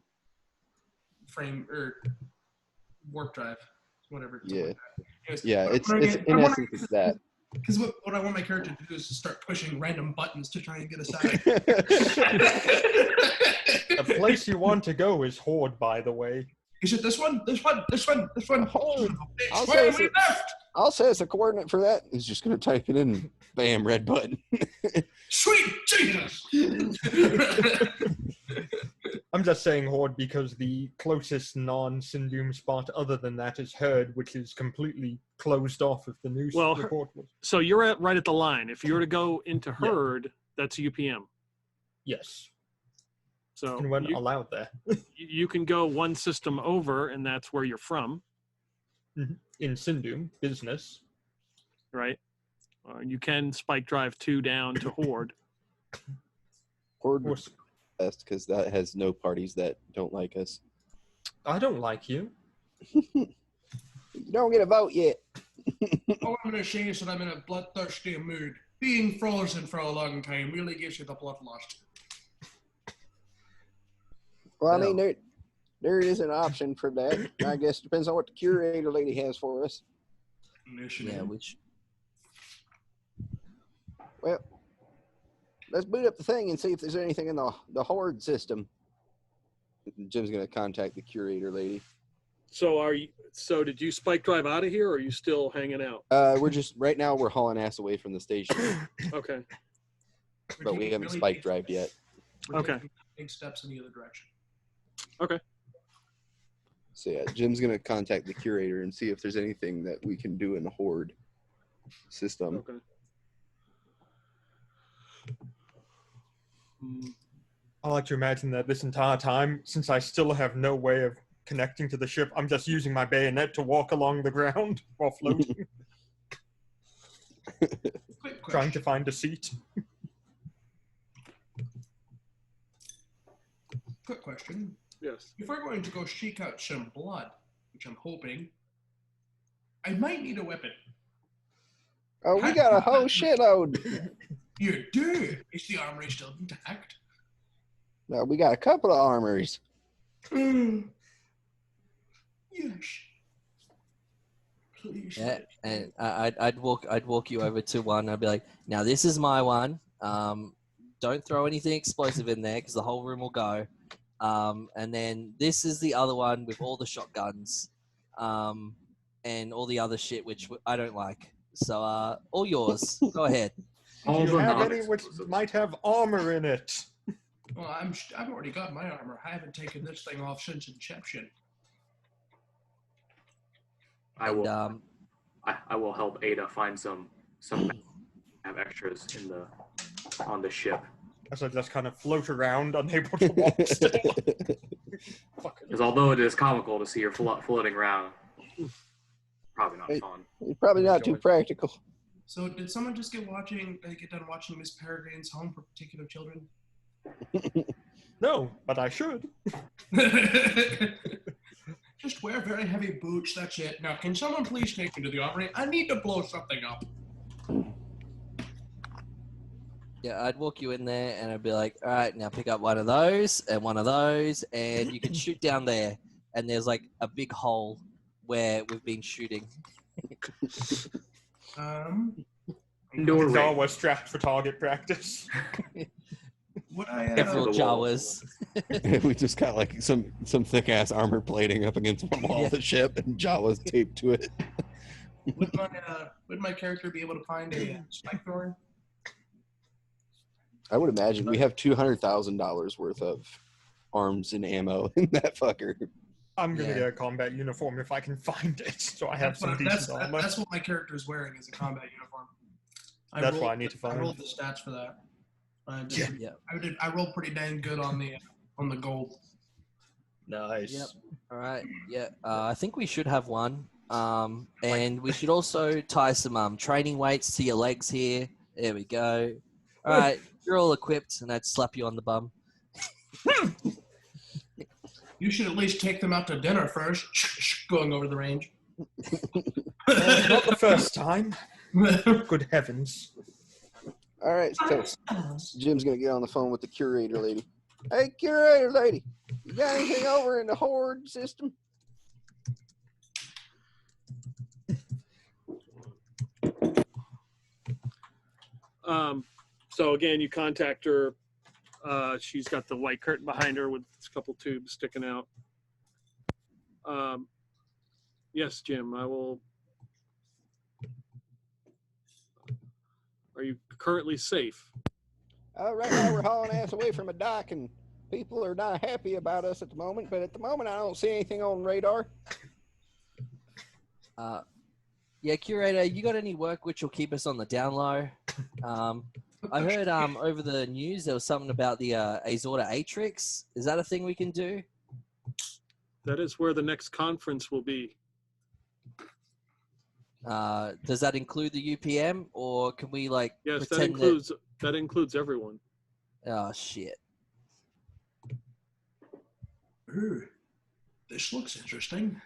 Frame or warp drive, whatever. Yeah. Anyways, Yeah, it's in essence it's that. Because what I want my character to do is to start pushing random buttons to try and get us out. The place you want to go is Horde, by the way. Is it this one? This one? This one? This one? Horde. Bitch, where we left? I'll say it's a coordinate for that. He's just gonna type it in. Bam, red button. Sweet Jesus! I'm just saying Horde because the closest non-Sindum spot other than that is Herd, which is completely closed off if the news report was. So you're right at the line. If you were to go into Herd, that's UPM. Yes. So And we're not allowed there. You can go one system over, and that's where you're from. In Sindum, business. Right? You can spike drive 2 down to Horde. Horde was best because that has no parties that don't like us. I don't like you. You don't get a vote yet. All I'm going to say is that I'm in a bloodthirsty mood. Being frozen for a long time really gives you the bloodlust. Well, I mean, there is an option for that. I guess it depends on what the curator lady has for us. Yeah, which... Well, let's boot up the thing and see if there's anything in the Horde system. Jim's going to contact the curator lady. So did you spike drive out of here, or are you still hanging out? We're just, right now, we're hauling ass away from the station. Okay. But we haven't spike drived yet. Okay. Big steps in the other direction. Okay. So yeah, Jim's going to contact the curator and see if there's anything that we can do in the Horde system. Okay. I like to imagine that this entire time, since I still have no way of connecting to the ship, I'm just using my bayonet to walk along the ground while floating. Trying to find a seat. Quick question. Yes. If we're going to go seek out some blood, which I'm hoping, I might need a weapon. Oh, we got a whole shitload. You do? Is the armory still intact? No, we got a couple of armories. Yes. Please. Yeah, and I'd walk you over to one. I'd be like, now this is my one. Don't throw anything explosive in there because the whole room will go. And then this is the other one with all the shotguns, and all the other shit which I don't like. So all yours. Go ahead. Do you have any which might have armor in it? Well, I've already got my armor. I haven't taken this thing off since Inception. I will help Ada find some have extras on the ship. As I just kind of float around, unable to walk still. Because although it is comical to see her floating around, probably not fun. It's probably not too practical. So did someone just get done watching Miss Peregrine's Home for Particular Children? No, but I should. Just wear very heavy boots, that's it. Now, can someone please take me to the armory? I need to blow something up. Yeah, I'd walk you in there and I'd be like, all right, now pick up one of those, and you can shoot down there. And there's like a big hole where we've been shooting. Indoor ring. Jawa strapped for target practice. Would I? Several the wall. Jawas. We just got like some thick ass armor plating up against one wall of the ship, and Jawa's taped to it. Would my character be able to find a spike thorn? I would imagine we have $200,000 worth of arms and ammo in that fucker. I'm gonna Yeah. get a combat uniform if I can find it, so I have That's some what, decent armor. that's what my character is wearing, is a combat uniform. That's what I need to I find. rolled the stats for that. Yeah. Yeah. I rolled pretty dang good on the gold. Nice. Yep. All right. Yeah. I think we should have one. And we should also tie some training weights to your legs here. There we go. All right. You're all equipped, and I'd slap you on the bum. You should at least take them out to dinner first. Going over the range. Not the first time. Good heavens. All right, so Jim's gonna get on the phone with the curator lady. Hey, curator lady, you got anything over in the horde system? So again, you contact her. She's got the white curtain behind her with a couple tubes sticking out. Yes, Jim, I will. Are you currently safe? Right now we're hauling ass away from a dock, and people are not happy about us at the moment. But at the moment, I don't see anything on radar. Yeah, curator, you got any work which will keep us on the down low? I heard over the news there was something about the Azorta Atrix. Is that a thing we can do? That is where the next conference will be. Does that include the UPM, or can we like Yes, that pretend includes everyone. Oh shit! Ooh, this looks interesting.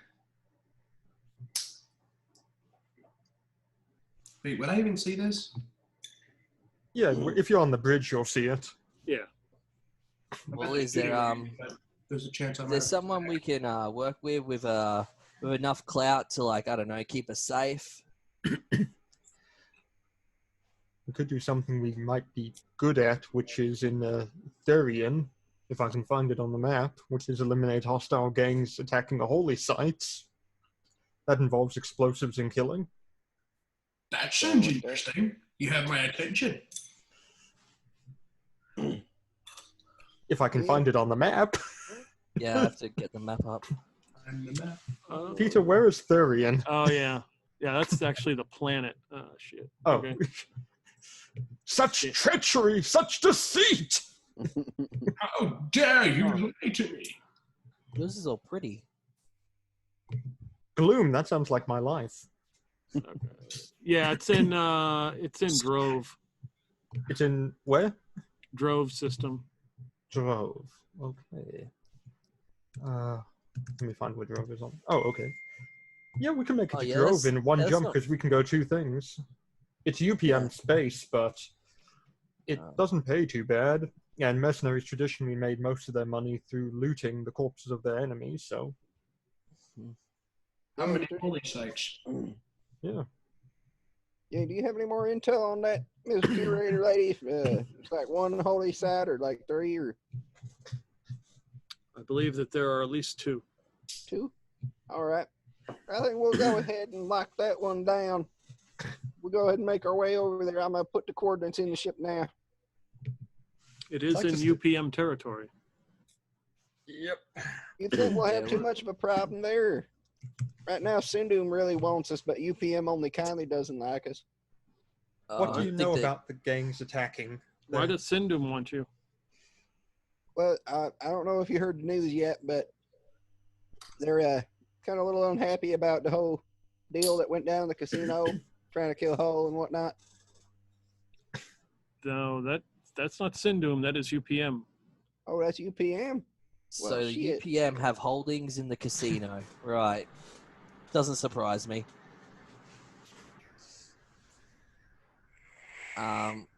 Wait, would I even see this? Yeah, if you're on the bridge, you'll see it. Yeah. Well, is there There's a chance I'm. is there someone we can work with enough clout to, like, I don't know, keep us safe? We could do something we might be good at, which is in Therian, if I can find it on the map, which is eliminate hostile gangs attacking the holy sites. That involves explosives and killing. That sounds interesting. You have my attention. If I can find it on the map. Yeah, I have to get the map up. I'm the map. Peter, where is Therian? Oh yeah, yeah. That's actually the planet. Oh shit. Oh. Okay. Such treachery, such deceit! How dare you lie to me? This is all pretty. Gloom, that sounds like my life. Okay. Yeah, it's in Drove. It's in where? Drove system. Drove. Okay. Let me find where Drove is on. Oh, okay. Yeah, we can make it to Drove in one jump because we can go two things. It's UPM space, but it doesn't pay too bad. And mercenaries traditionally made most of their money through looting the corpses of their enemies, so. How many holy sites? Yeah. Yeah, do you have any more intel on that, Miss Curator lady? It's like one holy site or like three or I believe that there are at least two. two? All right. I think we'll go ahead and lock that one down. We'll go ahead and make our way over there. I'm going to put the coordinates in the ship now. It is Like in to see- UPM territory. Yep. You think we'll have too much of a problem there? Right now, Sindum really wants us, but UPM only kindly doesn't like us. What do I you think know that- about the gangs attacking? Why does Sindum want you? Well, I don't know if you heard the news yet, but they're kind of a little unhappy about the whole deal that went down in the casino, trying to kill Hull and whatnot. No, that's not Sindum. That is UPM. Oh, that's UPM? So Well, the shit. UPM have holdings in the casino, right? Doesn't surprise me.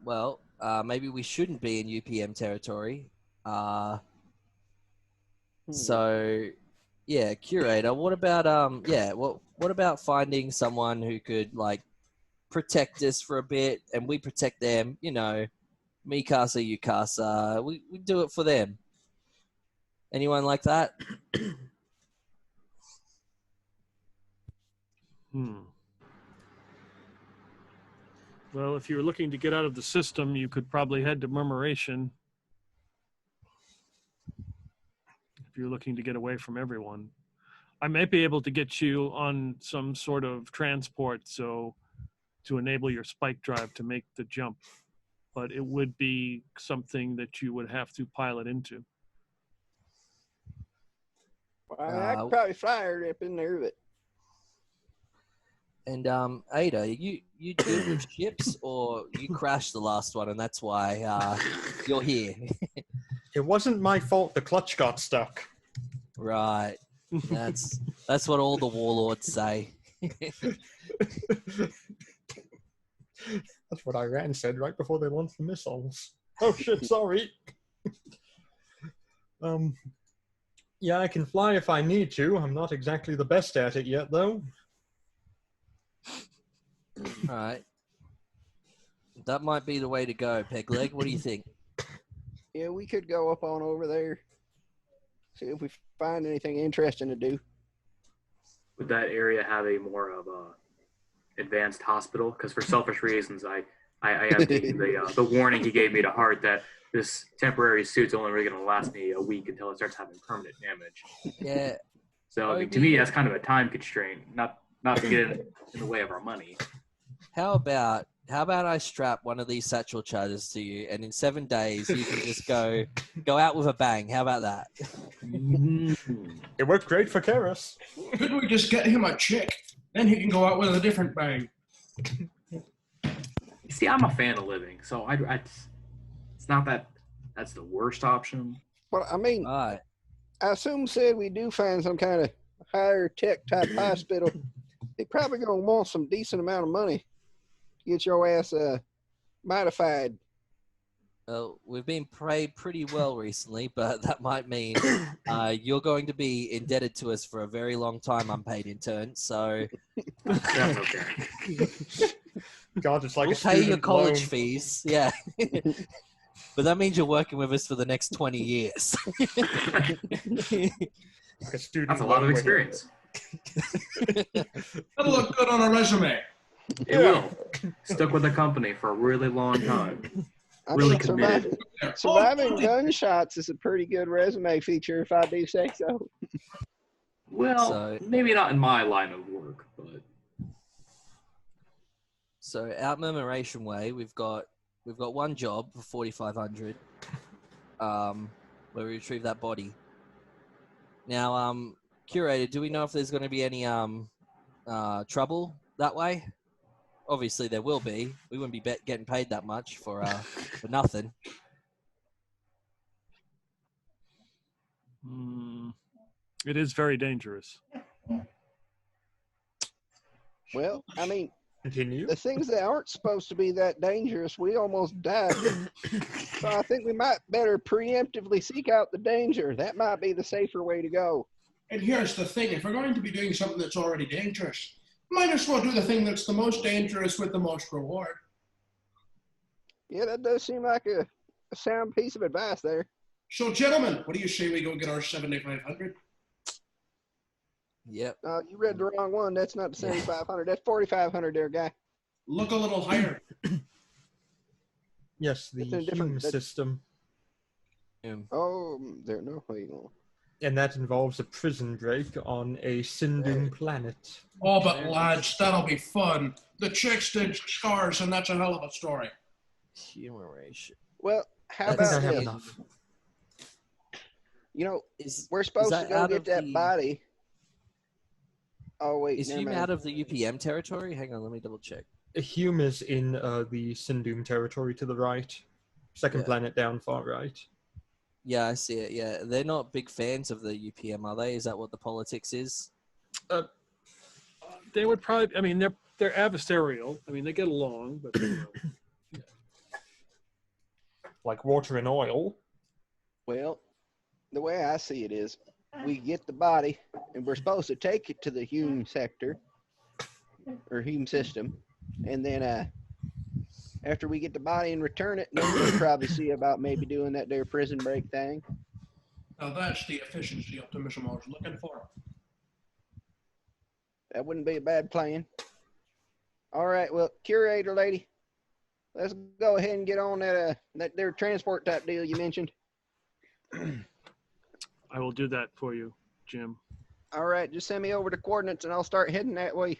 Well, maybe we shouldn't be in UPM territory. So, yeah, curator. What about what about finding someone who could, like, protect us for a bit, and we protect them. You know, me casa, you casa. We do it for them. Anyone like that? Well, if you're looking to get out of the system, you could probably head to Murmuration. If you're looking to get away from everyone, I may be able to get you on some sort of transport to enable your spike drive to make the jump, but it would be something that you would have to pilot into. Well, I could probably fly her up in there, but And Ada, you good with ships, or you crashed the last one, and that's why you're here? It wasn't my fault the clutch got stuck. Right. That's what all the warlords say. That's what Iran said right before they launched the missiles. Oh shit, sorry. Yeah, I can fly if I need to. I'm not exactly the best at it yet, though. All right. That might be the way to go, Pegleg. What do you think? yeah, we could go up on over there. See if we find anything interesting to do. Would that area have a more of a advanced hospital? Because for selfish reasons, I am taking the warning he gave me to heart that this temporary suit's only really going to last me a week until it starts having permanent damage. Yeah. So I mean, to me, that's kind of a time constraint, not to get in the way of our money. How about I strap one of these satchel charges to you, and in 7 days you can just go out with a bang? How about that? It worked great for Karis. Couldn't we just get him a chick? Then he can go out with a different bang. See, I'm a fan of living, so it's not that that's the worst option. Well, I mean, All right. I assume said we do find some kind of higher tech type hospital. They probably gonna want some decent amount of money to get your ass modified. Well, we've been paid pretty well recently, but that might mean you're going to be indebted to us for a very long time, unpaid intern. So That's okay. God, it's like we'll a pay your student college loan. fees. Yeah. But that means you're working with us for the next 20 years. Like a student That's a lot of loan with- experience. That'll look good on a resume. It will. Stuck with the company for a really long time. I Really think committed. surviving gunshots is a pretty good resume feature, if I do say so. Well, So- maybe not in my line of work, but So out Murmuration Way, we've got one job for 4,500, where we retrieve that body. Now, curator, do we know if there's going to be any trouble that way? Obviously, there will be. We wouldn't be getting paid that much for nothing. It is very dangerous. Well, I mean, Continue. the things that aren't supposed to be that dangerous, we almost died. So I think we might better preemptively seek out the danger. That might be the safer way to go. And here's the thing, if we're going to be doing something that's already dangerous, might as well do the thing that's the most dangerous with the most reward. Yeah, that does seem like a sound piece of advice there. So, gentlemen, what do you say we go get our 7,500? Yep. You read the wrong one. That's not the 7,500. That's 4,500 there, guy. Look a little higher. Yes, the It's a different- Hume system. Oh, there, no, hang on. And that involves a prison break on a Sindung planet. Oh, but lads, that'll be fun. The chicks did scars, and that's a hell of a story. Humoration. Well, how I think I about have this? enough. You know, Is we're supposed that to go out get of that the- body. Oh, wait, Is never Hume mind. out of the UPM territory? Hang on, let me double check. Hume is in the Sindung territory to the right. Second Yeah. planet down far right. Yeah, I see it. Yeah, they're not big fans of the UPM, are they? Is that what the politics is? They would probably. I mean, they're adversarial. I mean, they get along, but Like water and oil. Well, the way I see it is, we get the body, and we're supposed to take it to the Hume sector, or Hume system. And then after we get the body and return it, then we'll probably see about maybe doing that there prison break thing. Now that's the efficiency optimism I was looking for. That wouldn't be a bad plan. All right, well, curator lady, let's go ahead and get on that there transport type deal you mentioned. I will do that for you, Jim. All right, just send me over the coordinates and I'll start heading that way.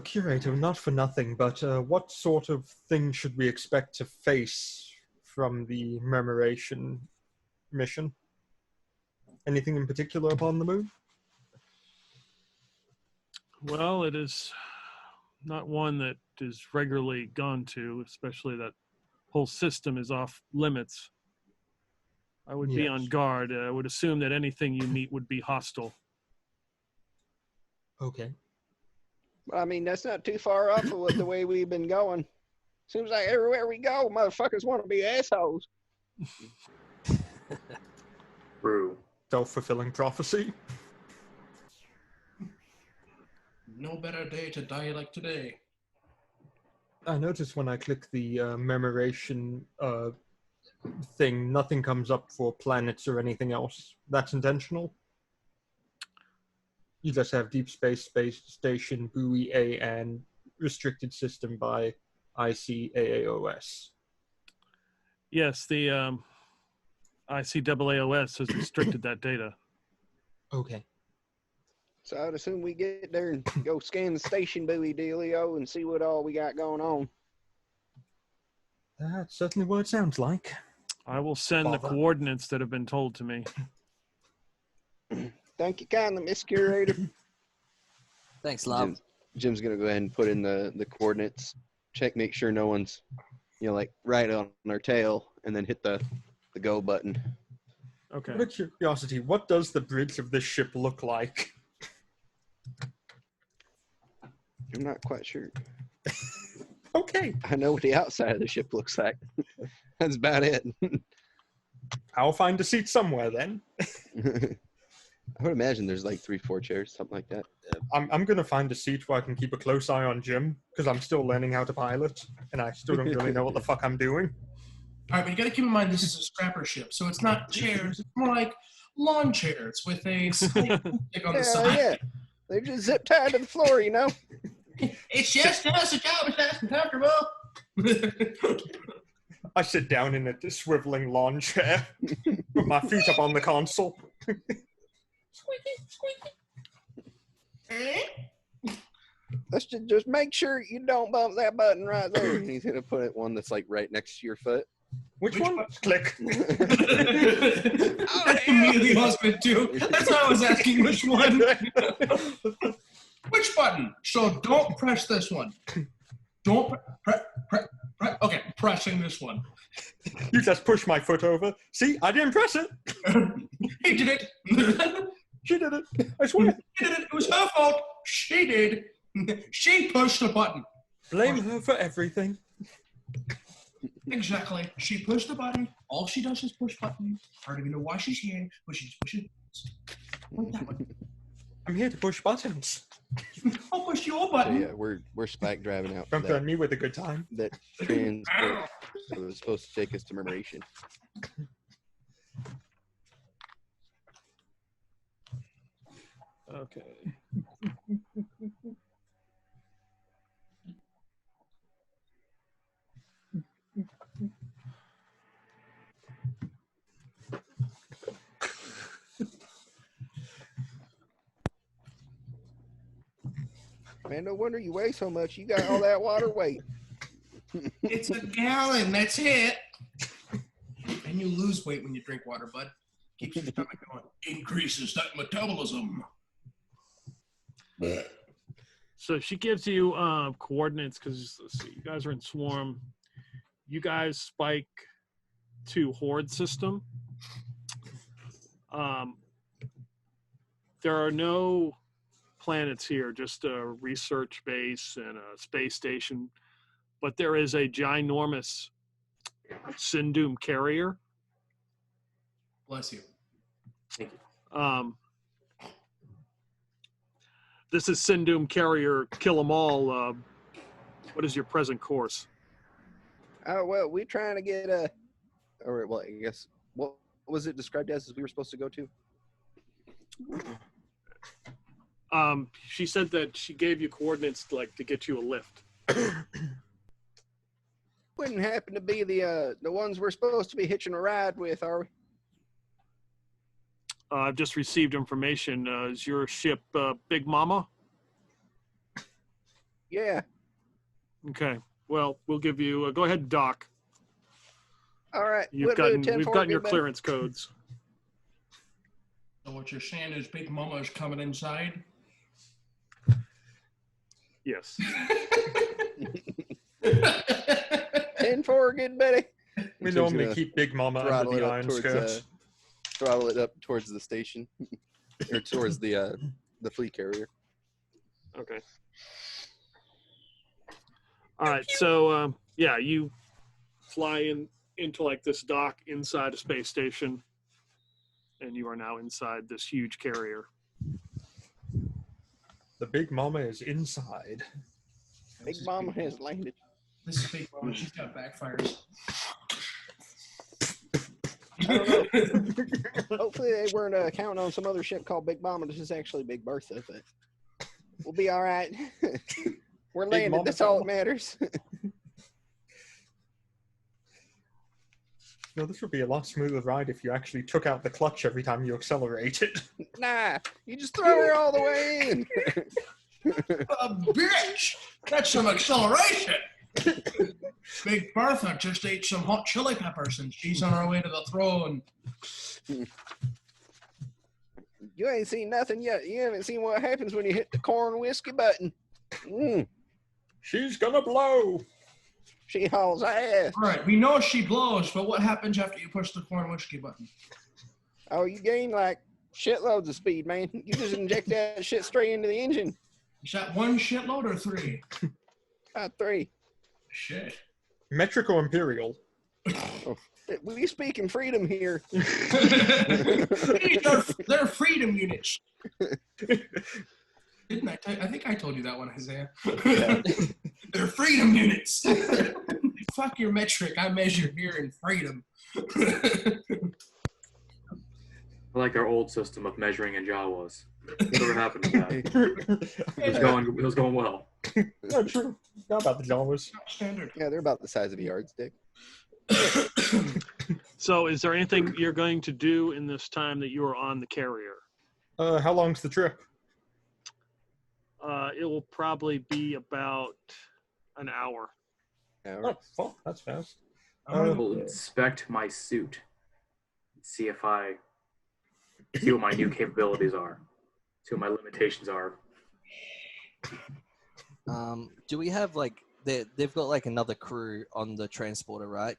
Curator, not for nothing, but what sort of thing should we expect to face from the Memoration mission? Anything in particular upon the move? Well, it is not one that is regularly gone to, especially that whole system is off limits. I would be on guard. I would assume that anything you meet would be hostile. Okay. Well, I mean, that's not too far off of the way we've been going. Seems like everywhere we go, motherfuckers want to be assholes. True. Self-fulfilling prophecy. No better day to die like today. I noticed when I click the Memoration thing, nothing comes up for planets or anything else. That's intentional? You just have Deep Space Station, Buoy A, and Restricted System by ICAAOS. Yes, the ICAAOS has restricted that data. Okay. So I'd assume we get there and go scan the station buoy dealio and see what all we got going on. That's certainly what it sounds like. I will send the coordinates that have been told to me. Thank you kindly, Miss Curator. Thanks, love. Jim's going to go ahead and put in the coordinates, make sure no one's, like right on our tail, and then hit the go button. Okay. Out of curiosity, what does the bridge of this ship look like? I'm not quite sure. Okay. I know what the outside of the ship looks like. That's about it. I'll find a seat somewhere then. I would imagine there's like 3-4 chairs, something like that. I'm going to find a seat where I can keep a close eye on Jim, because I'm still learning how to pilot, and I still don't really know what the fuck I'm doing. All right, but you got to keep in mind this is a scrapper ship, so it's not chairs. It's more like lawn chairs with a slight stick on the side. Yeah, they're just zip tied to the floor, you know. It's just us. The job is nice and comfortable. I sit down in a swiveling lawn chair, with my feet up on the console. Squeaky, squeaky. Let's just make sure you don't bump that button right there. And he's going to put it one that's like right next to your foot. Which one? Click. That's immediately husband too. That's why I was asking which one. Which button? So don't press this one. Don't okay, pressing this one. You just push my foot over. See, I didn't press it. He did it. She did it. I swear. She did it. It was her fault. She did. She pushed the button. Blame her for everything. Exactly. She pushed the button. All she does is push buttons. I don't even know why she's here, but she's pushing buttons. Like that one. I'm here to push buttons. I'll push your So button. yeah, we're spike driving out. Don't threaten me with a good time. That transport was supposed to take us to Memoration. Okay. Man, no wonder you weigh so much. You got all that water weight. It's a gallon. That's it. And you lose weight when you drink water, bud. Keeps your stomach going. Increases that metabolism. So she gives you coordinates because you guys are in swarm. You guys spike to horde system. There are no planets here, just a research base and a space station. But there is a ginormous Sindum carrier. Bless you. Thank you. The This is Sindum Carrier Kill 'Em All. What is your present course? Oh, well, we're trying to get a... Or, well, I guess... What was it described as we were supposed to go to? She said that she gave you coordinates to get you a lift. Wouldn't happen to be the ones we're supposed to be hitching a ride with, are we? I've just received information. Is your ship Big Mama? Yeah. Okay. Well, we'll give you. Go ahead, dock. All right. We've gotten your better. clearance codes. So what you're saying is Big Mama is coming inside? Yes. 10-4, good Betty. We Tim's normally gonna keep Big Mama throttle under it the up iron towards, skirts. throttle it up towards the station, or towards the fleet carrier. Okay. All right. So yeah, you fly into this dock inside a space station, and you are now inside this huge carrier. The Big Mama is inside. Big Mama has landed. This is Big Mama. She's got backfires. I don't know. Hopefully they weren't counting on some other ship called Big Mama. This is actually Big Bertha, but we'll be all right. We're Big landed. Mama That's all that matters. No, this would be a lot smoother ride if you actually took out the clutch every time you accelerated. Nah, you just throw her all the way in. Bitch! That's some acceleration! Big Bertha just ate some hot chili peppers and she's on her way to the throne. You ain't seen nothing yet. You haven't seen what happens when you hit the corn whiskey button. She's gonna blow. She hauls ass. All right, we know she blows, but what happens after you push the corn whiskey button? Oh, you gain shitloads of speed, man. You just inject that shit straight into the engine. Is that one shitload or three? 3. Shit. Metric or imperial? We speak in freedom here. They're freedom units. Didn't I? I think I told you that one, Isaiah. They're freedom units. Fuck your metric. I measure here in freedom. I like our old system of measuring in Jawas. Whatever happened to that? It was going well. No, true. Not about the Jawas. Standard. Yeah, they're about the size of a yardstick. So, is there anything you're going to do in this time that you are on the carrier? How long's the trip? It will probably be about an hour. Oh, fuck, that's fast. I will inspect my suit. See what my new capabilities are. See what my limitations are. Do we have they've got another crew on the transporter, right?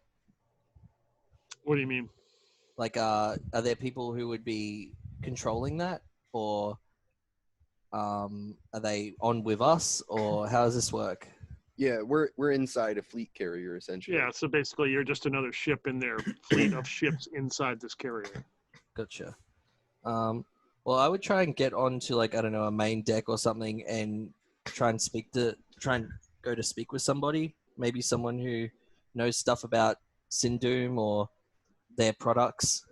What do you mean? Are there people who would be controlling that, or are they on with us, or how does this work? Yeah, we're inside a fleet carrier essentially. Yeah, so basically you're just another ship in their fleet of ships inside this carrier. Gotcha. Well, I would try and get onto I don't know, a main deck or something, and try and go to speak with somebody, maybe someone who knows stuff about Sindum or their products.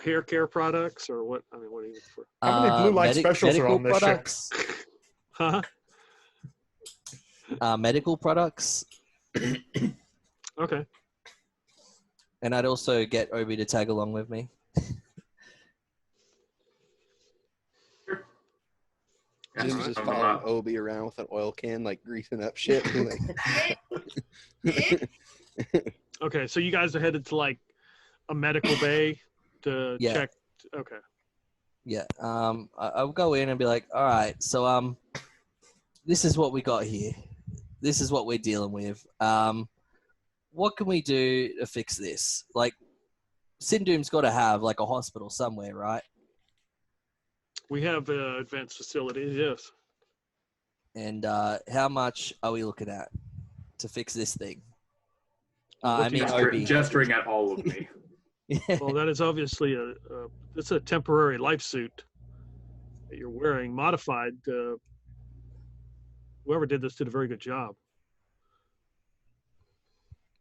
Hair care products or what? I mean, what are you looking for? How many blue light specials are on this products? Huh? Medical products. Okay. And I'd also get Obie to tag along with me. Jim's just following Obie around with an oil can, greasing up shit. Okay, so you guys are headed to a medical bay to check. Okay. Yeah. I'll go in and be like, all right, so this is what we got here. This is what we're dealing with. What can we do to fix this? Sindum's got to have a hospital somewhere, right? We have advanced facilities, yes. And how much are we looking at to fix this thing? Gesturing at all of me. Well, that is obviously it's a temporary life suit. that you're wearing, modified. Whoever did this did a very good job.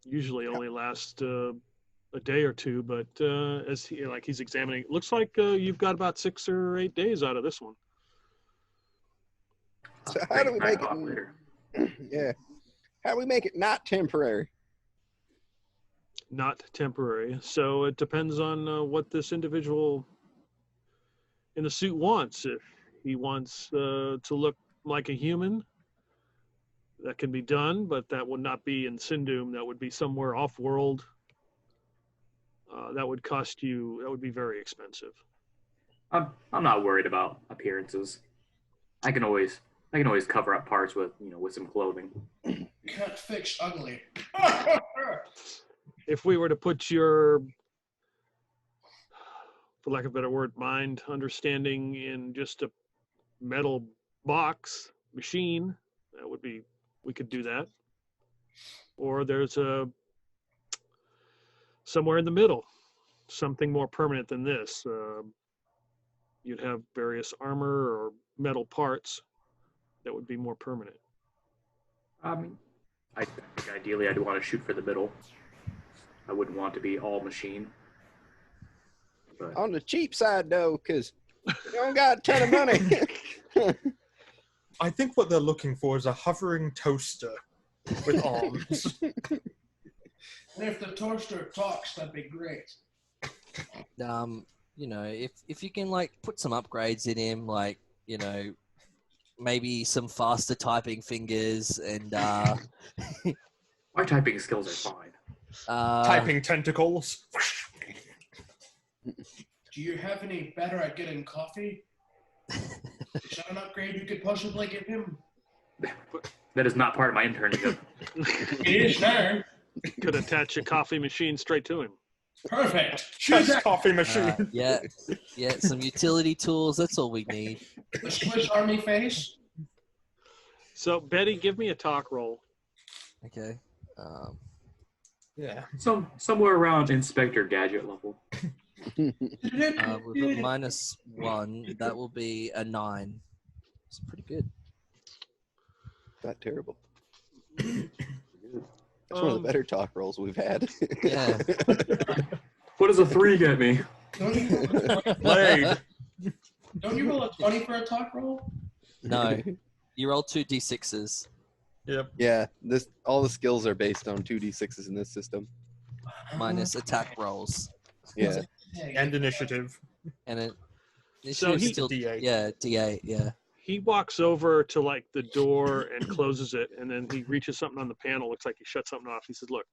Usually only lasts a day or two, but as he's examining, it looks like you've got about 6 or 8 days out of this one. So how do we make it? Later. Yeah. How do we make it not temporary? Not temporary. So it depends on what this individual in the suit wants. If he wants to look like a human, that can be done, but that would not be in Sindum. That would be somewhere off-world. That would cost you. That would be very expensive. I'm not worried about appearances. I can always cover up parts with some clothing. You can't fix ugly. If we were to put your, for lack of a better word, mind understanding in just a metal box machine, that would be, we could do that. Or there's somewhere in the middle, something more permanent than this. You'd have various armor or metal parts that would be more permanent. I think ideally I'd want to shoot for the middle. I wouldn't want to be all machine. But On the cheap side, though, because you don't got a ton of money. I think what they're looking for is a hovering toaster with arms. And if the toaster talks, that'd be great. If you can put some upgrades in him, maybe some faster typing fingers and my typing skills are fine. Typing tentacles. Do you have any better at getting coffee? Is that an upgrade you could possibly give him? That is not part of my internship. It is now. Could attach a coffee machine straight to him. Perfect. Just coffee machine. yeah, some utility tools. That's all we need. The Swiss Army face. So Betty, give me a talk roll. Okay. Yeah. Somewhere around Inspector Gadget level. With a -1, that will be a 9. It's pretty good. Not terrible. That's one of the better talk rolls we've had. Yeah. What does a 3 get me? Don't you Blade. roll a 20 for a talk roll? No. You roll 2 d6s. Yep. Yeah, all the skills are based on 2d6s in this system. Minus attack rolls. Yeah. And initiative. And it So should he- still D8. Yeah, D8, yeah. He walks over to the door and closes it, and then he reaches something on the panel. Looks like he shut something off. He says, "Look,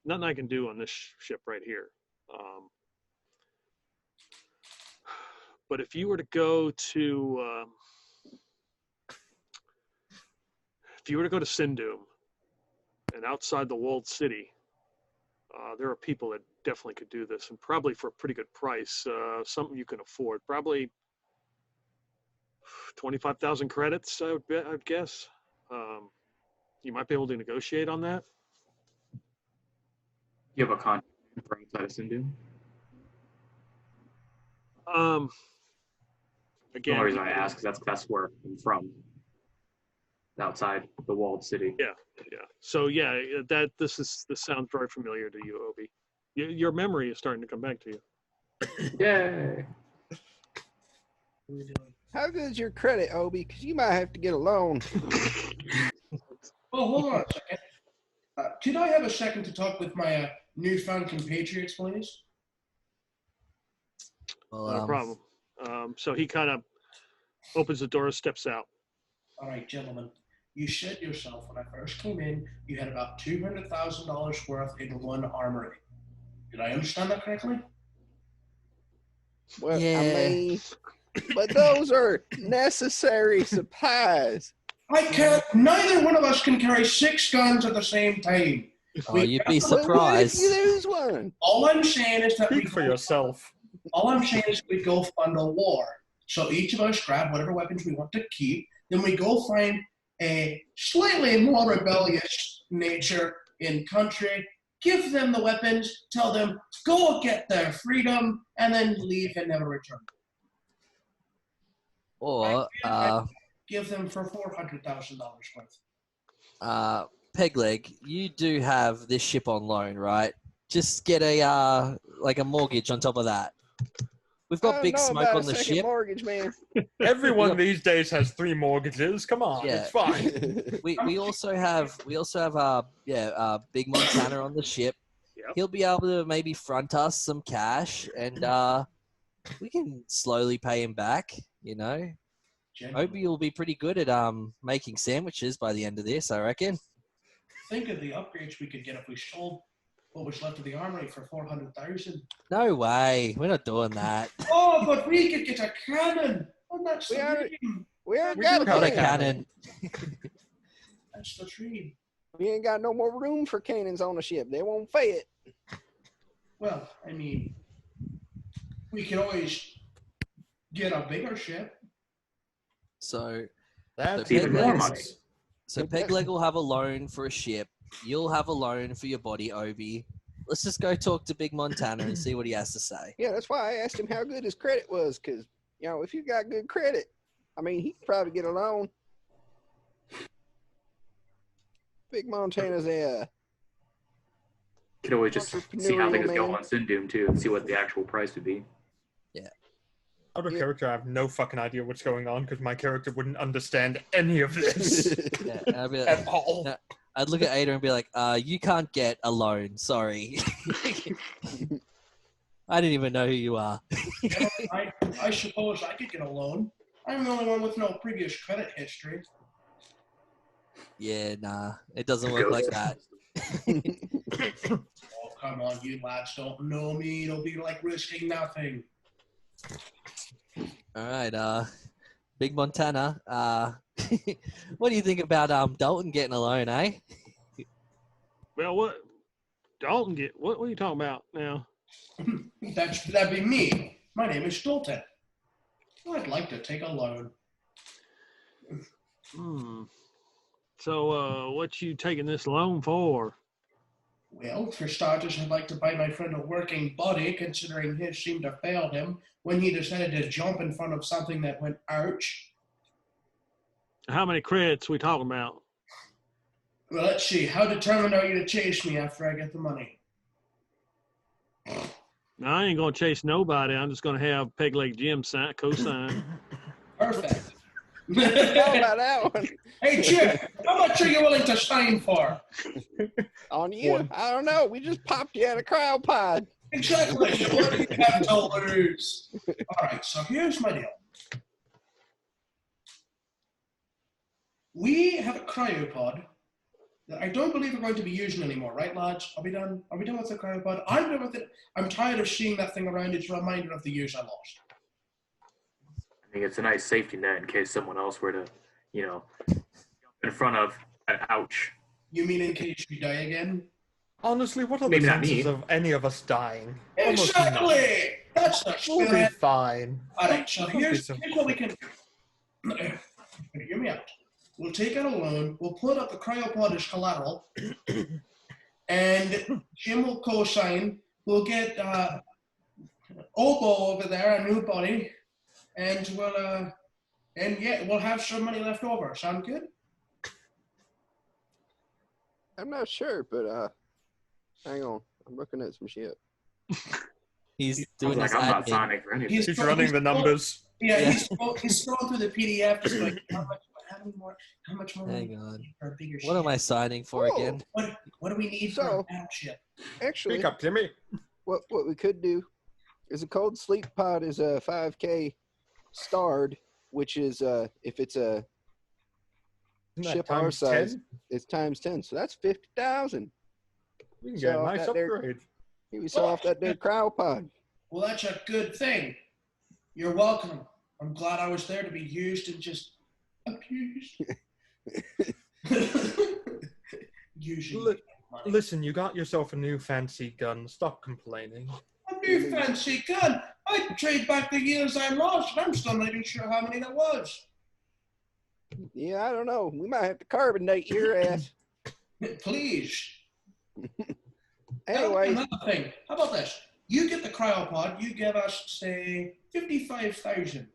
nothing I can do on this ship right here. But if you were to go to Sindum and outside the walled city, there are people that definitely could do this, and probably for a pretty good price. Something you can afford. Probably 25,000 credits, I'd guess. You might be able to negotiate on that. You have a contact for outside of Sindhu? The Again, only reason I ask is that's where I'm from. Outside the walled city. yeah. So yeah, this sounds very familiar to you, Obie. Your memory is starting to come back to you. Yay! How good's your credit, Obie? Because you might have to get a loan. Oh, hold on a second. Could I have a second to talk with my newfound compatriots, please? Well, Not a problem. So he kind of opens the door, steps out. All right, gentlemen. You said yourself when I first came in, you had about $200,000 worth in one armory. Did I understand that correctly? Well, Yeah. I mean, but those are necessary supplies. I can't. Neither one of us can carry 6 guns at the same time. Oh, you'd be But what if surprised. you lose one? All I'm saying is that Speak for yourself. All I'm saying is we go fund a war. So each of us grab whatever weapons we want to keep. Then we go find a slightly more rebellious nature in country, give them the weapons, tell them, go get their freedom, and then leave and never return. Or give them for $400,000 worth. Pegleg, you do have this ship on loan, right? Just get a like a mortgage on top of that. We've got big smoke on the ship. Mortgage, man. Everyone these days has 3 mortgages. Come on, Yeah. it's fine. We also have Big Montana on the ship. Yep. He'll be able to maybe front us some cash, and we can slowly pay him back. You know, Obie will be pretty good at making sandwiches by the end of this, I reckon. Think of the upgrades we could get if we sold what was left of the armory for $400,000. No way, we're not doing that. Oh, but we could get a cannon. Oh, that's the dream. We already We got do have a a cannon. Cannon. That's the dream. We ain't got no more room for cannons on the ship. They won't fit. Well, I mean, we can always get a bigger ship. So That's Even more money. Pegleg will have a loan for a ship. You'll have a loan for your body, Obie. Let's just go talk to Big Montana and see what he has to say. Yeah, that's why I asked him how good his credit was, because, you know, if you got good credit, I mean, he could probably get a loan. Big Montana's a Could always just see how things go man. on Syndoom too, and see what the actual price would be. Out of character, I have no fucking idea what's going on because my character wouldn't understand any of this Yeah, and I'd be like, at all. no, I'd look at Ada and be like, you can't get a loan, sorry. I didn't even know who you are. I suppose I could get a loan. I'm the only one with no previous credit history. Yeah, nah, it doesn't work like that. Oh, come on, you lads don't know me. It'll be like risking nothing. All right, Big Montana, what do you think about Dalton getting a loan, eh? Well, what Dalton get? What are you talking about now? That'd be me. My name is Dalton. I'd like to take a loan. So, what you taking this loan for? Well, for starters, I'd like to buy my friend a working body, considering his seemed to fail him when he decided to jump in front of something that went ouch. How many credits we talking about? Well, let's see. How determined are you to chase me after I get the money? Now, I ain't gonna chase nobody. I'm just gonna have Pegleg Jim co-sign. Perfect. How about that one? Hey, Chip, how much are you willing to sign for? On you? I don't know. We just popped you out of cryopod. Exactly. What do you have to lose? All right, so here's my deal. We have a cryopod that I don't believe we're going to be using anymore, right, lads? Are we done? Are we done with the cryopod? I'm done with it. I'm tired of seeing that thing around. It's a reminder of the years I lost. I think it's a nice safety net in case someone else were to, jump in front of an ouch. You mean in case we die again? Honestly, what are Maybe the not me. chances of any of us dying? Almost none. Exactly! That's the We'll be spirit. fine. All right, so here's Don't be what we can do. Hear me out. We'll take out a loan. We'll put up the cryopod as collateral, and Jim will co-sign. We'll get Obo over there, a new body, and we'll have some money left over. Sound good? I'm not sure, but hang on. I'm looking at some shit. He's I was doing like, his I'm not admin. signing for anything. He's running the numbers. Yeah, Yeah. he's scrolling through the PDF, just like how much more? Hang on. For a bigger What am ship? I signing for again? What do we need for a So- battleship? Actually, Speak up, Jimmy. what we could do is a cold sleep pod is a 5K starred, which is if it's a Isn't that ship our times size, 10? it's times 10, so that's 50,000. We can So get a if nice that there- upgrade. Here we saw off that dead cryopod. Well, that's a good thing. You're welcome. I'm glad I was there to be used and just abused. Using Look, money. Listen, you got yourself a new fancy gun. Stop complaining. A new fancy gun. I'd trade back the years I lost, and I'm still not even sure how many that was. Yeah, I don't know. We might have to carbonate your ass. Please. Anyway, Another thing. How about this? You get the cryopod. You give us, say, 55,000,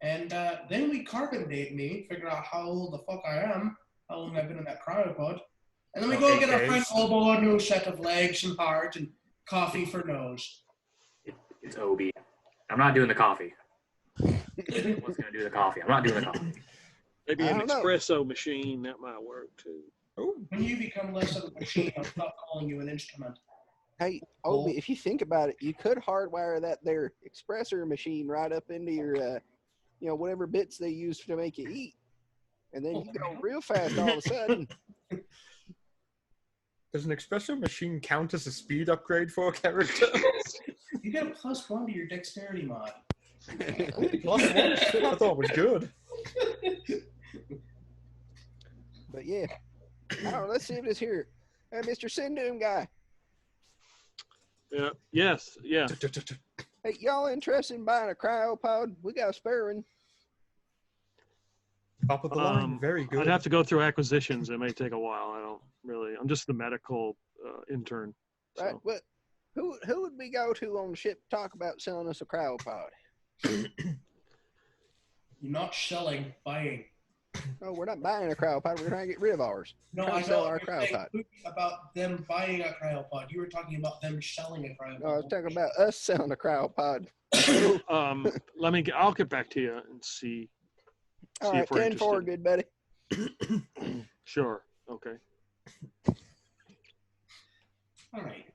And then we carbon date me, figure out how old the fuck I am, how long I've been in that cryopod. And then we go get our friend Obo a new set of legs and heart and coffee for nose. It's Obie. I'm not doing the coffee. What's going to do the coffee? I'm not doing the coffee. Maybe an espresso machine, that might work too. When you become less of a machine, I'll stop calling you an instrument. Hey, Obie, if you think about it, you could hardwire that there espresso machine right up into your, whatever bits they use to make you eat. And then you go real fast all of a sudden. Does an espresso machine count as a speed upgrade for a character? You get a +1 to your dexterity mod. +1? Shit, I thought it was good. But yeah. I don't know, let's see if it's here. Hey, Mr. Sindoom guy. Yeah. Yes. Yeah. Hey, y'all interested in buying a cryopod? We got a spare one. Top of the line, very good. I'd have to go through acquisitions. It may take a while. I'm just the medical intern. So. Right. Well, who would we go to on the ship to talk about selling us a cryopod? You're not selling, buying. No, we're not buying a cryopod. We're trying to get rid of ours. No, I know. Our cryopod. About them buying a cryopod. You were talking about them selling a cryopod. No, I was talking about us selling a cryopod. I'll get back to you and see. All right, 10-4, good buddy. Sure. Okay. All right.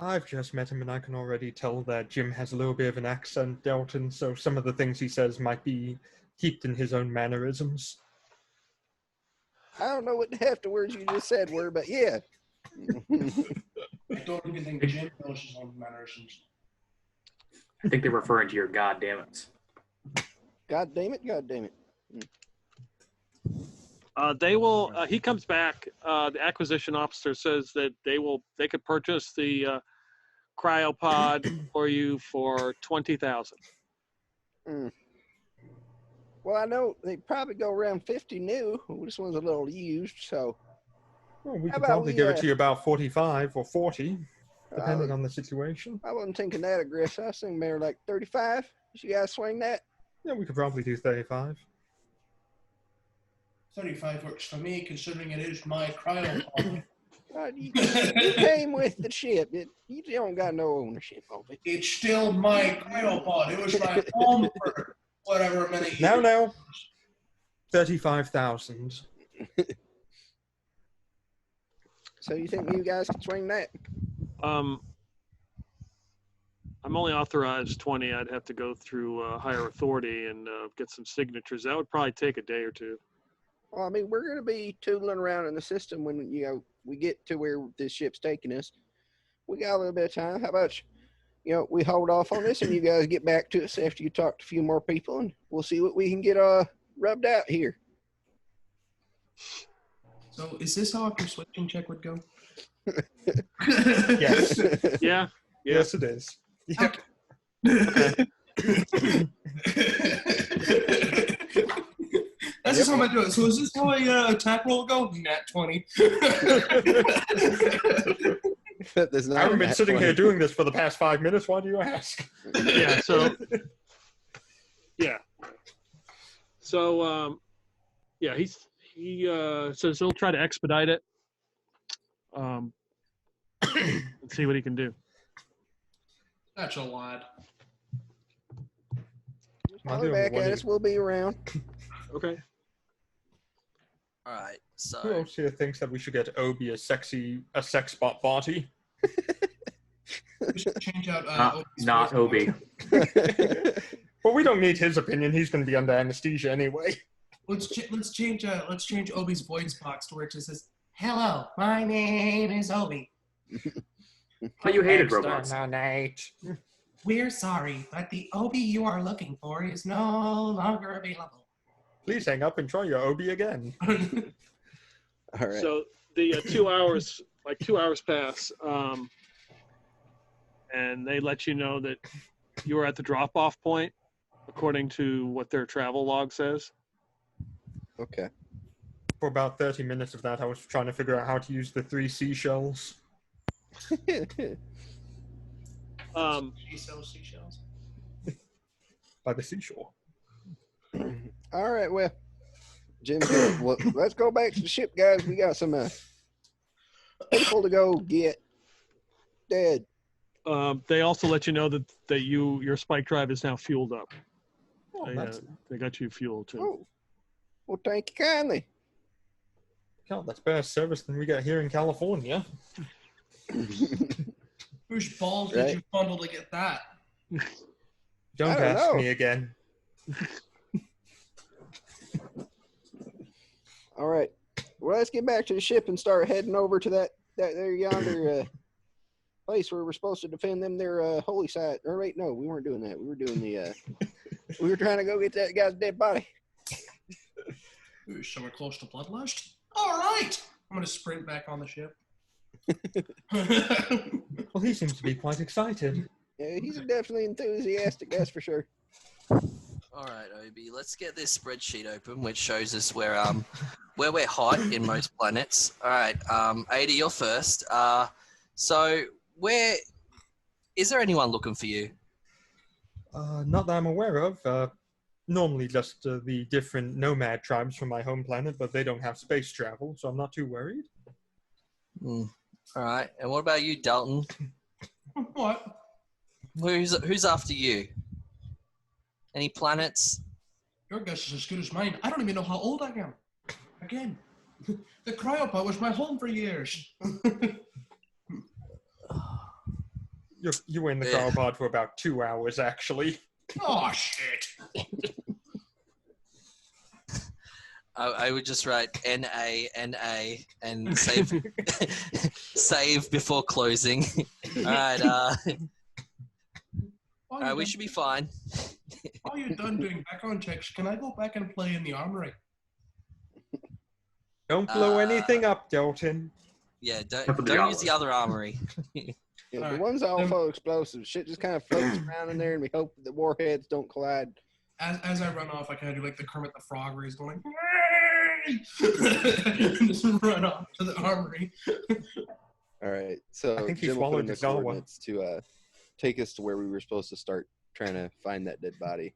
I've just met him and I can already tell that Jim has a little bit of an accent, Delton, so some of the things he says might be kept in his own mannerisms. I don't know what half the words you just said were, but yeah. I don't even think Jim knows his own mannerisms. I think they're referring to your goddammits. God damn it, God damn it. They will. He comes back. The acquisition officer says that they could purchase the cryopod for you for $20,000. Well, I know they probably go around 50 new. This one's a little used, so. Well, we could probably give it to you about 45 or 40, depending on the situation. I wasn't thinking that aggressive. I was thinking maybe like 35. You guys swing that? Yeah, we could probably do 35. 35 works for me, considering it is my cryopod. You came with the ship. You don't got no ownership of it. It's still my cryopod. It was my home for whatever many years. Now, 35,000. So you think you guys can swing that? I'm only authorized 20. I'd have to go through higher authority and get some signatures. That would probably take a day or two. Well, I mean, we're going to be tootling around in the system when, we get to where this ship's taking us. We got a little bit of time. How about, we hold off on this and you guys get back to us after you talk to a few more people and we'll see what we can get rubbed out here. So is this how a persuasion check would go? Yes. Yeah. Yes, it is. Yep. Okay. That's just how I'm doing it. So is this how a attack roll go? Nat 20. I haven't been sitting here doing this for the past 5 minutes. Why do you ask? Yeah. So. Yeah. So. Yeah. He says he'll try to expedite it. And see what he can do. That's a lot. Holler back at us. We'll be around. Okay. All right. So Who else here thinks that we should get Obie a sex bot body? We should change out not Obie. Well, we don't need his opinion. He's going to be under anesthesia anyway. Let's change Obie's voice box to where it just says, "Hello, my name is Obie. Oh, you hated robots. We're sorry, but the Obie you are looking for is no longer available." Please hang up and try your Obie again. All right. So the 2 hours, 2 hours pass, and they let you know that you were at the drop-off point, according to what their travel log says. Okay. For about 30 minutes of that, I was trying to figure out how to use the 3 seashells. She sells seashells. By the seashore. All right, well, Jim's good. Well, let's go back to the ship, guys. We got some people to go get. Dead. They also let you know that your spike drive is now fueled up. Oh, They got you fuel too. Oh, well, thank you kindly. God, that's better service than we got here in California. Whose balls Right. did you bundle to get that? Don't I don't ask know. me again. All right. Well, let's get back to the ship and start heading over to that there yonder place where we're supposed to defend them their holy site. Or wait, no, we weren't doing that. We were doing the we were trying to go get that guy's dead body. Ooh, so we're close to Bloodlust? All right! I'm going to sprint back on the ship. Well, he seems to be quite excited. Yeah, he's definitely enthusiastic, that's for sure. All right, Obie, let's get this spreadsheet open, which shows us where we're hot in most planets. All right, Ada, you're first. So where is there anyone looking for you? Not that I'm aware of. Normally just the different nomad tribes from my home planet, but they don't have space travel, so I'm not too worried. All right, and what about you, Dalton? What? Who's after you? Any planets? Your guess is as good as mine. I don't even know how old I am. Again, the cryopod was my home for years. You were in the Yeah. cryopod for about 2 hours, actually. Oh, shit. I would just write NA and save save before closing. All right, all right, we should be fine. While you're done doing background checks, can I go back and play in the armory? Don't blow anything up, Dalton. Yeah, Except don't for the use the other armory. Yeah, All the right. one's all full of explosives. Shit just kind of floats around in there, and we hope the warheads don't collide. As I run off, I kind of do like the Kermit the Frog where he's going, and just run off to the armory. All right, so I think he Jim will put swallowed in the his Zawa. coordinates to take us to where we were supposed to start trying to find that dead body.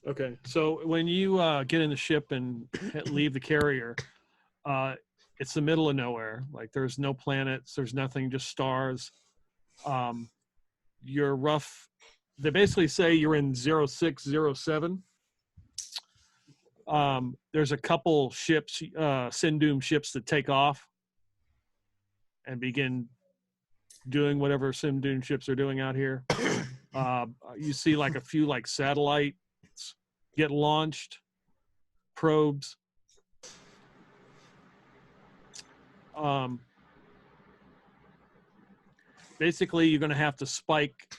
Okay, so when you get in the ship and leave the carrier, it's the middle of nowhere. Like there's no planets, there's nothing, just stars. You're rough. They basically say you're in 0607. There's a couple ships, Sindum ships, that take off and begin doing whatever Sindum ships are doing out here. You see like a few like satellites get launched, probes. Basically, you're going to have to spike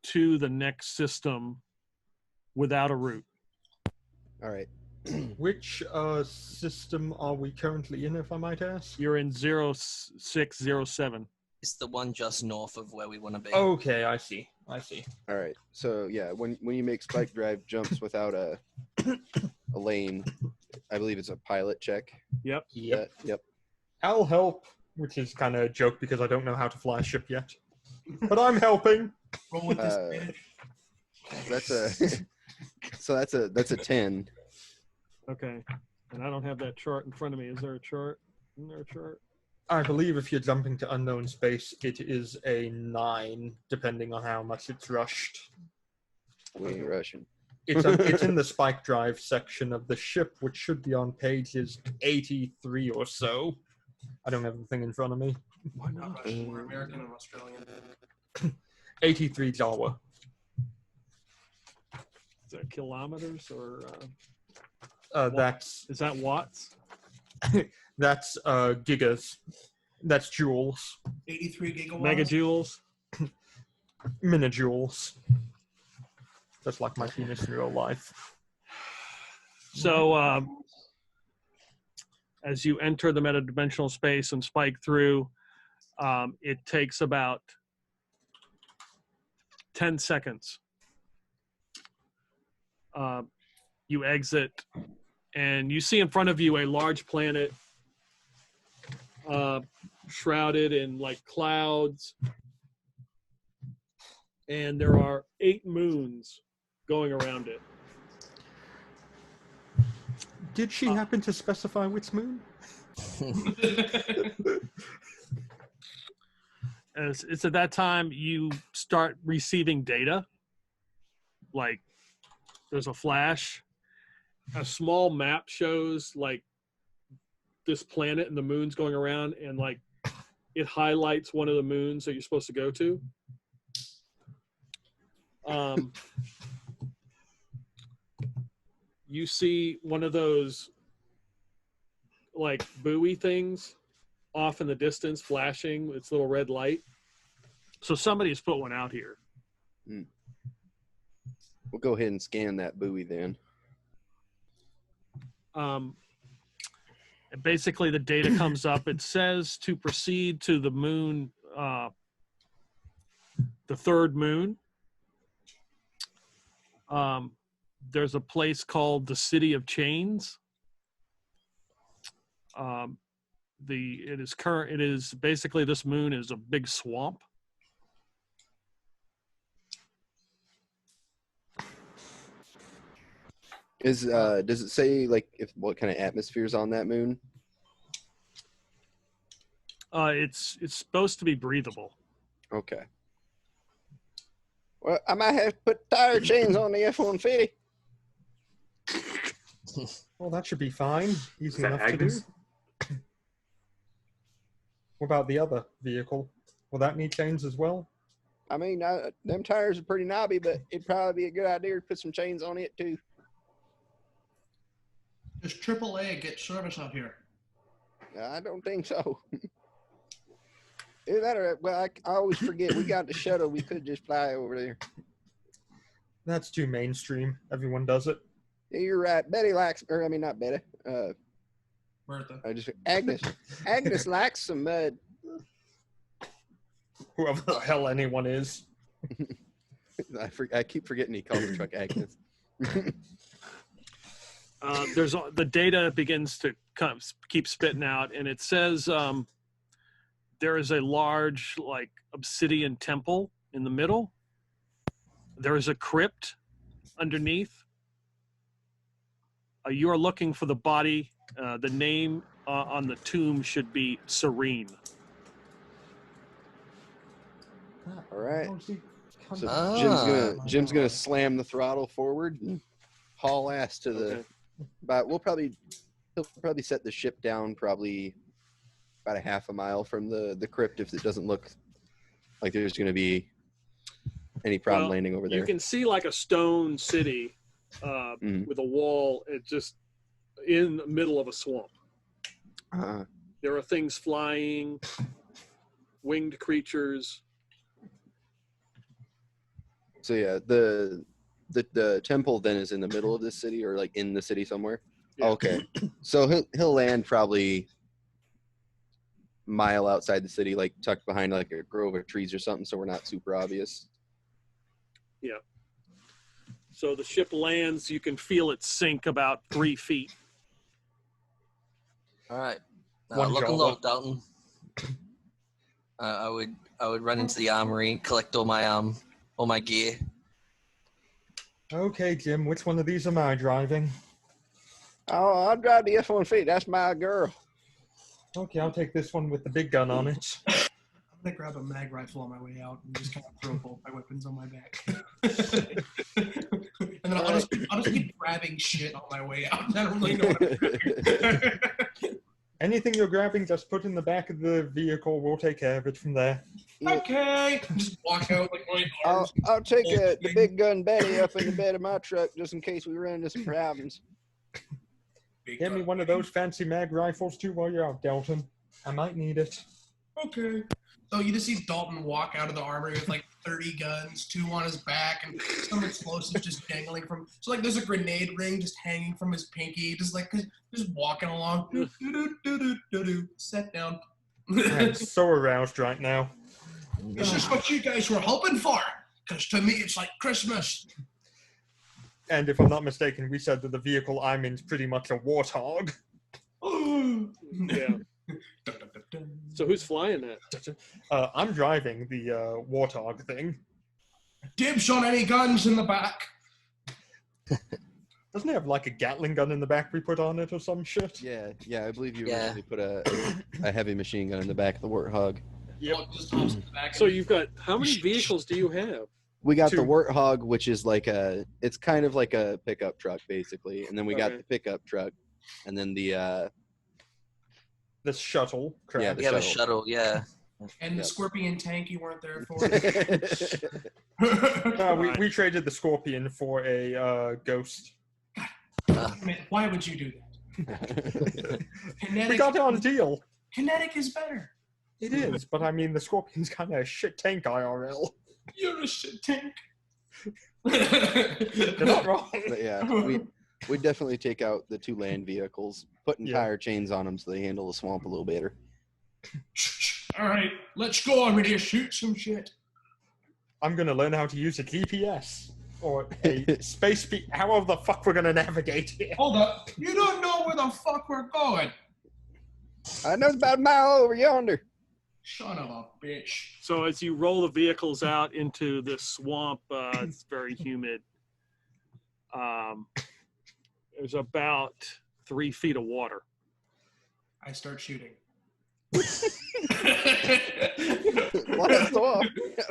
to the next system without a route. All right. Which system are we currently in, if I might ask? You're in 0607. It's the one just north of where we want to be. Okay, I see. All right. So yeah, when you make spike drive jumps without a lane, I believe it's a pilot check. Yep. Yep. Yep. I'll help, which is kind of a joke because I don't know how to fly a ship yet. But I'm helping. Roll with this bitch. That's a that's a 10. Okay. And I don't have that chart in front of me. Is there a chart? Isn't there a chart? I believe if you're jumping to unknown space, it is a 9, depending on how much it's rushed. We ain't rushing. It's in the spike drive section of the ship, which should be on pages 83 or so. I don't have the thing in front of me. Why Not not? Russian, we're American and Australian. 83 Jawa. Is that kilometers or That's is that watts? that's gigas. That's joules. 83 gigawatts. Megajoules? Minijoules. Just like my penis in real life. So as you enter the metadimensional space and spike through, it takes about 10 seconds. You exit, and you see in front of you a large planet shrouded in like clouds, and there are 8 moons going around it. Did she happen to specify which moon? It's at that time you start receiving data. Like, there's a flash. A small map shows, like, this planet and the moon's going around, and, like, it highlights one of the moons that you're supposed to go to. You see one of those, like, buoy things off in the distance flashing its little red light. So somebody's put one out here. We'll go ahead and scan that buoy then. Basically, the data comes up. It says to proceed to the moon, the third moon. There's a place called the City of Chains. It is basically, this moon is a big swamp. Does it say like what kind of atmosphere's on that moon? It's supposed to be breathable. Okay. Well, I might have to put tire chains on the F-150. Well, that should be fine. Easy that enough to do. Agnes? What about the other vehicle? Will that need chains as well? I mean, them tires are pretty knobby, but it'd probably be a good idea to put some chains on it too. Does AAA get service out here? I don't think so. Either that or, well, I always forget we got the shuttle. We could just fly over there. That's too mainstream. Everyone does it. Yeah, you're right. Betty likes, or I mean, not Betty. Bertha. Agnes likes some mud. Whoever the hell anyone is. I keep forgetting he calls the truck Agnes. There's the data begins to keep spitting out, and it says there is a large, like, obsidian temple in the middle. There is a crypt underneath. You are looking for the body. The name on the tomb should be Serene. All right. So Jim's gonna slam the throttle forward and haul ass to the. Okay. But he'll probably set the ship down probably about a half a mile from the crypt if it doesn't look like there's going to be any problem landing over there. You can see like a stone city with a wall. It's just in the middle of a swamp. There are things flying, winged creatures. So yeah, the temple then is in the middle of this city, or like in the city somewhere. Yeah. Okay, so he'll land probably a mile outside the city, like tucked behind like a grove of trees or something, so we're not super obvious. Yeah. So the ship lands. You can feel it sink about 3 feet. All right. One Look job. along, Dalton. I would run into the armory, collect all my gear. Okay, Jim, which one of these am I driving? Oh, I'll drive the F-150. That's my girl. Okay, I'll take this one with the big gun on it. I'm gonna grab a mag rifle on my way out and just kind of throw both my weapons on my back. And then I'll just keep grabbing shit on my way out. I don't really know what I'm grabbing. Anything you're grabbing, just put in the back of the vehicle. We'll take care of it from there. Okay. Just walk out like my arms. I'll take the big gun Betty up in the bed of my truck just in case we run into some problems. Get me one of those fancy mag rifles too while you're out, Dalton. I might need it. Okay. So you just see Dalton walk out of the armory with like 30 guns, 2 on his back, and some explosives just dangling from. So like there's a grenade ring just hanging from his pinky, just walking along. Set down. I'm so aroused right now. This is what you guys were hoping for, because to me it's like Christmas. And if I'm not mistaken, we said that the vehicle I'm in is pretty much a warthog. Yeah. So who's flying that? I'm driving the warthog thing. Dibs on any guns in the back. Doesn't it have like a Gatling gun in the back we put on it or some shit? Yeah, I believe you Yeah. originally put a heavy machine gun in the back of the Warthog. Yep. Just hops in the back So and- you've got how many vehicles do you have? We got the Two. Warthog, which is like it's kind of like a pickup truck basically, and then we got Okay. the pickup truck, and then the The shuttle. Crap. Yeah, We have a shuttle, yeah. And the Yep. Scorpion tank you weren't there for. We traded the Scorpion for a Ghost. Man, why would you do that? We got it on a deal. Kinetic is better. It is, but I mean, the Scorpion's kind of a shit tank IRL. You're a shit tank. You're not wrong. But yeah, we definitely take out the 2 land vehicles, putting Yeah. tire chains on them so they handle the swamp a little better. All right, let's go. I'm ready to shoot some shit. I'm gonna learn how to use a GPS or a space speed. However the fuck we're gonna navigate here. Hold up. You don't know where the fuck we're going. I know it's about a mile over yonder. Son of a bitch. So as you roll the vehicles out into the swamp, it's very humid. There's about 3 feet of water. I start shooting. Blast off.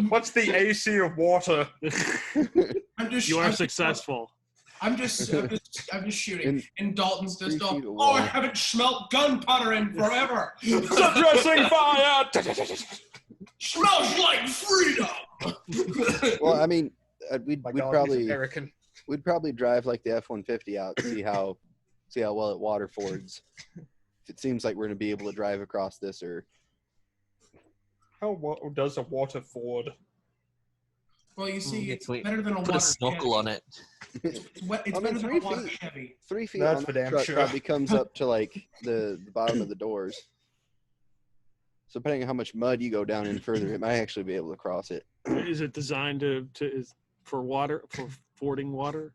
What's the AC of water? I'm just. You are I'm successful. I'm just shooting. In And Dalton's just 3 all, feet of oh, I water. haven't smelt gunpowder in forever. Suppressing fire! Smells like freedom. Well, I mean, we'd My God, he's probably American. we'd probably drive like the F-150 out to see how well it water fords. If it seems like we're gonna be able to drive across this, or How does a water ford? Well, you see, it's Wait, better than a Put water a snorkel on it. It's I mean, better than 3 a water feet. Chevy. 3 feet That's on for that damn truck sure. probably comes up to like the bottom of the doors. So depending on how much mud you go down in further, it might actually be able to cross it. Is it designed for fording water?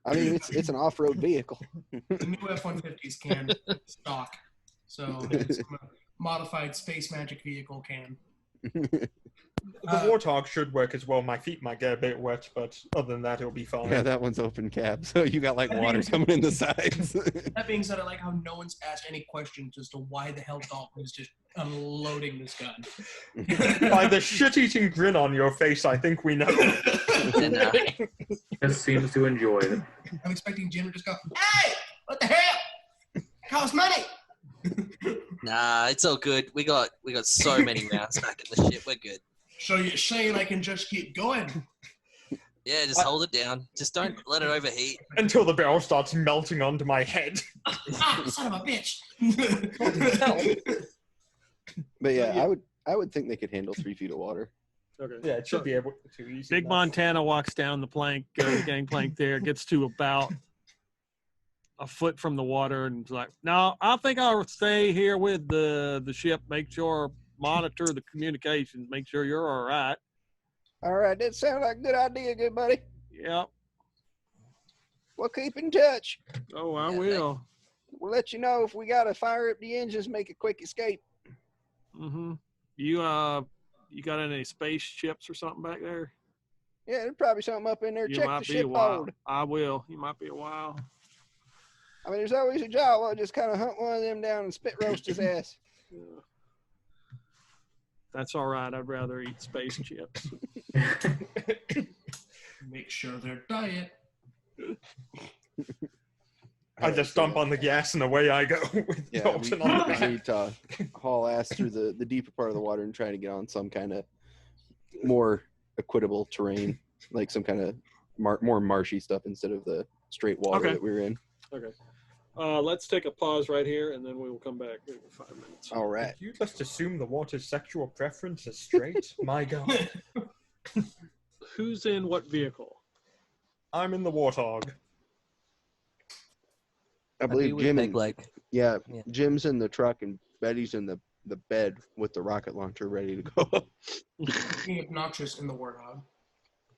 I mean, it's an off-road vehicle. The new F-150s can stock. So it's a modified space magic vehicle can. The Warthog should work as well. My feet might get a bit wet, but other than that, it'll be fine. Yeah, that one's open cab, so you got like water coming in the sides. That being said, I like how no one's asked any questions as to why the hell Dalton is just unloading this gun. By the shit-eating grin on your face, I think we know. And, Just seems to enjoy it. I'm expecting Jim to just go, hey, what the hell? It costs money. nah, it's all good. We got so many rounds back in the ship. We're good. So you're saying I can just keep going? Yeah, just hold it down. Just don't let it overheat. Until the barrel starts melting onto my head. Ah, son of a bitch. But yeah, I would think they could handle 3 feet of water. Okay. Yeah, it should be able to easy Big enough. Montana walks down the plank, gangplank there, gets to about a foot from the water, and is like, "No, I think I'll stay here with the ship. Make sure, monitor the communications. Make sure you're all right." All right, that sounds like a good idea, good buddy. Yep. We'll keep in touch. Oh, I Yeah, will. We'll let you know if we got to fire up the engines, make a quick escape. Mm-hmm. You got any spaceships or something back there? Yeah, there's probably something up in there. You Check might the be a ship while. hold. I will. You might be a while. I mean, there's always a job. I'll just kind of hunt one of them down and spit roast his ass. Yeah. That's all right. I'd rather eat space chips. Make sure their diet. I just dump on the gas and away I go with Yeah, Dalton on the we back. need to haul ass through the deeper part of the water and try to get on some kind of more equitable terrain, like some kind of more marshy stuff instead of the straight water Okay. that we were in. Okay. Let's take a pause right here, and then we will come back in 5 minutes. All right. You just assume the water's sexual preference is straight? My God. Who's in what vehicle? I'm in the Warthog. I believe Jim and, leg. yeah, Yeah. Jim's in the truck and Betty's in the bed with the rocket launcher ready to go. Being obnoxious in the Warthog.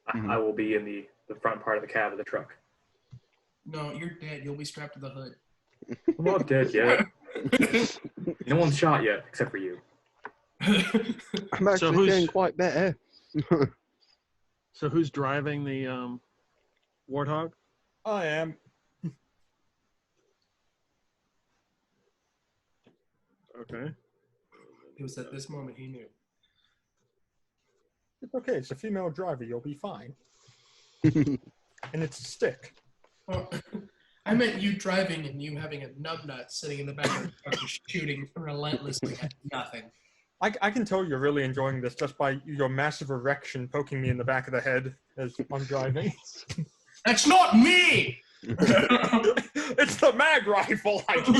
I will be in the front part of the cab of the truck. No, you're dead. You'll be strapped to the hood. I'm not dead yet. No one's shot yet, except for you. I'm actually who's- doing quite better. So who's driving the Warthog? I am. Okay. It was at this moment he knew. It's okay. It's a female driver. You'll be fine. And it's a stick. Oh, I meant you driving and you having a numbnut sitting in the back of the truck and shooting relentlessly at nothing. I can tell you're really enjoying this just by your massive erection poking me in the back of the head as I'm driving. That's not me! It's the mag rifle I keep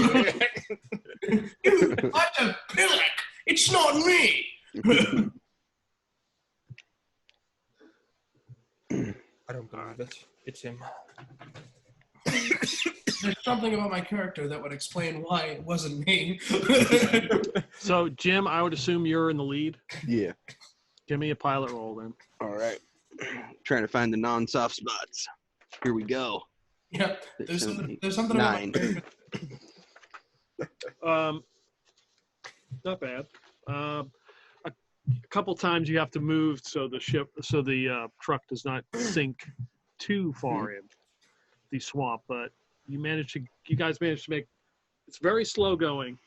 You utter pillock! It's not me! I don't believe it. It's him. There's something about my character that would explain why it wasn't me. So, Jim, I would assume you're in the lead. Yeah. Give me a pilot roll then. All right. Trying to find the non-soft spots. Here we go. Yeah, there's something about 9. Not bad. A couple times you have to move so the truck does not sink too far in the swamp, but you guys managed to make. It's very slow going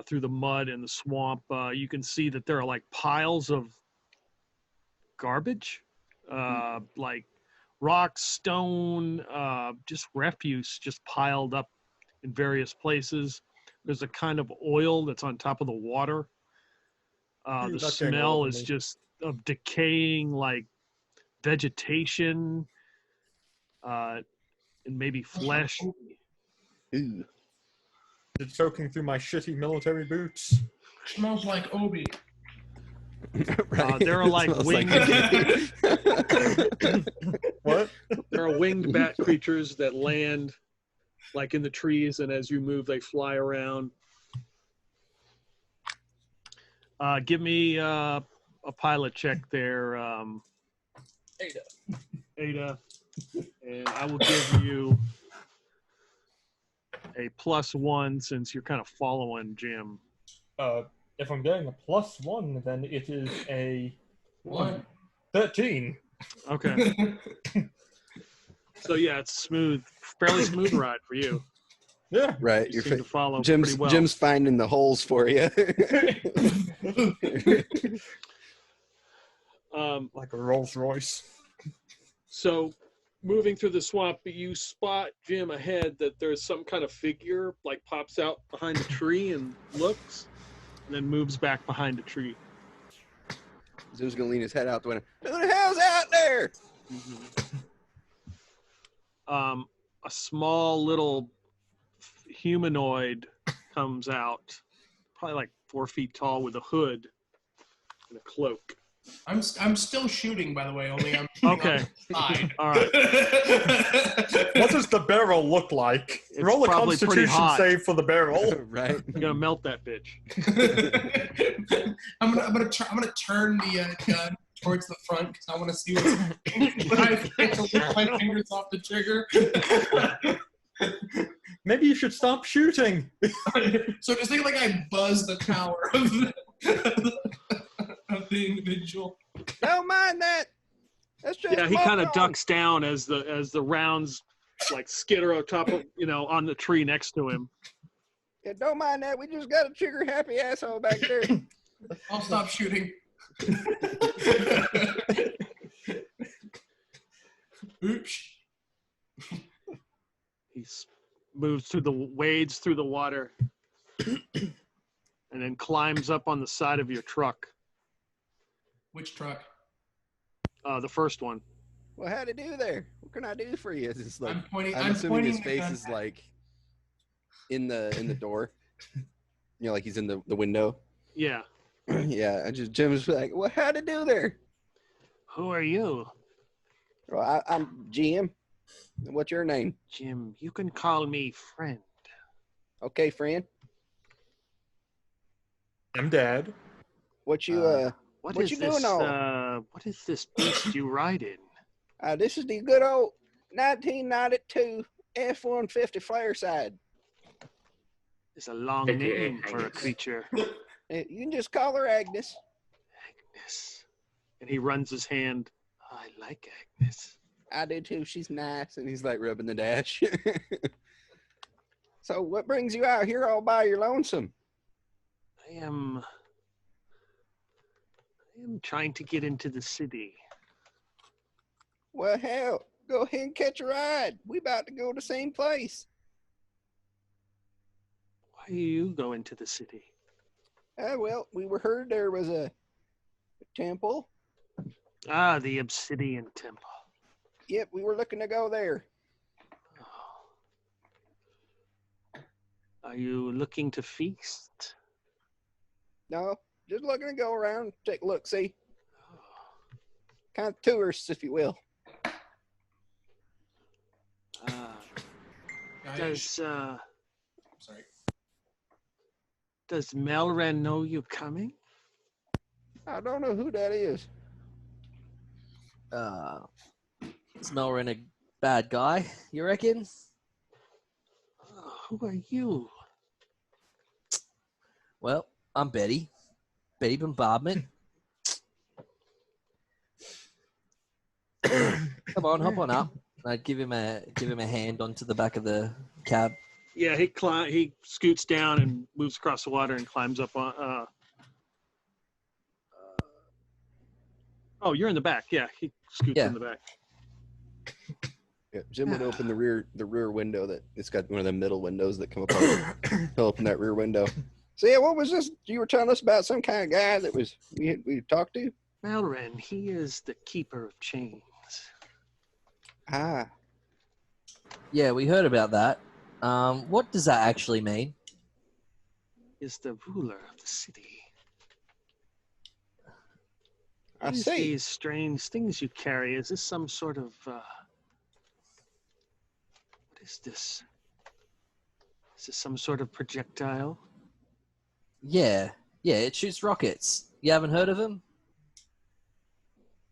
through the mud and the swamp. You can see that there are like piles of garbage, like rocks, stone, just refuse, just piled up in various places. There's a kind of oil that's on top of the water. The smell is just of decaying, like vegetation, and maybe flesh. Ooh. It's soaking through my shitty military boots. smells like Obie. Right. There are like Smells winged. What? There are winged bat creatures that land like in the trees, and as you move, they fly around. Give me a pilot check there, Ada, and I will give you a +1 since you're kind of following Jim. If I'm getting a +1, then it is a 1. 13. Okay. So yeah, it's smooth, fairly smooth ride for you. Yeah. Right. You seem to follow Jim's pretty well. Jim's finding the holes for you. Like a Rolls Royce. So, moving through the swamp, you spot, Jim, ahead that there's some kind of figure, like pops out behind a tree and looks, and then moves back behind a tree. Zoo's gonna lean his head out the window. Who the hell's out there? A small little humanoid comes out, probably like 4 feet tall, with a hood and a cloak. I'm still shooting, by the way. Only I'm Okay. on the side. All right. What does the barrel look like? It's Roll a probably pretty Constitution hot. save for the barrel. Right. I'm gonna melt that bitch. I'm gonna turn the gun towards the front because I want to see what's but I can't lift my fingers off the trigger. Maybe you should stop shooting. So just think like I buzz the tower of the individual. Don't mind that. That's just Yeah, he kind of walk on. ducks down as the rounds like skitter on top of, on the tree next to him. Yeah, don't mind that. We just got a trigger happy asshole back there. I'll stop shooting. Oops. He wades through the water, and then climbs up on the side of your truck. Which truck? The first one. Well, how'd it do there? What can I do for you? It's like, I'm pointing. I'm I'm assuming his pointing the face gun is at- like in the door. Like he's in the window. Yeah. Yeah, Jim's like, well, how'd it do there? Who are you? Well, I'm Jim. What's your name? Jim, you can call me friend. Okay, friend. I'm Dad. What you What What is you this? doing all? What is this beast you ride in? this is the good old 1992 F-150 Fireside. It's a long Okay, name for a Agnes. creature. You can just call her Agnes. Agnes. And he runs his hand. I like Agnes. I do too. She's nice. And he's like rubbing the dash. So what brings you out here all by your lonesome? I am trying to get into the city. Well, hell, go ahead and catch a ride. We about to go to the same place. Why do you go into the city? Well, we were heard there was a temple. Ah, the Obsidian Temple. Yep, we were looking to go there. Oh. Are you looking to feast? No, just looking to go around, take a look, see. Oh. Kind of tourists, if you will. Does Sorry. does Melren know you're coming? I don't know who that is. Is Melrin a bad guy, you reckon? Who are you? Well, I'm Betty. Betty Bombardment. Come on, hop on up. I'd give him a hand onto the back of the cab. Yeah, he scoots down and moves across the water and climbs up on. Oh, you're in the back. Yeah, he scoots in the back. Yeah, Jim would open the rear window that it's got one of the middle windows that come apart. He'll open that rear window. So yeah, what was this? You were telling us about some kind of guy that was we talked to? Malren, he is the keeper of chains. Ah. Yeah, we heard about that. What does that actually mean? Is the ruler of the city. I What is see. these strange things you carry? Is this some sort of what is this? Is this some sort of projectile? Yeah, it shoots rockets. You haven't heard of him?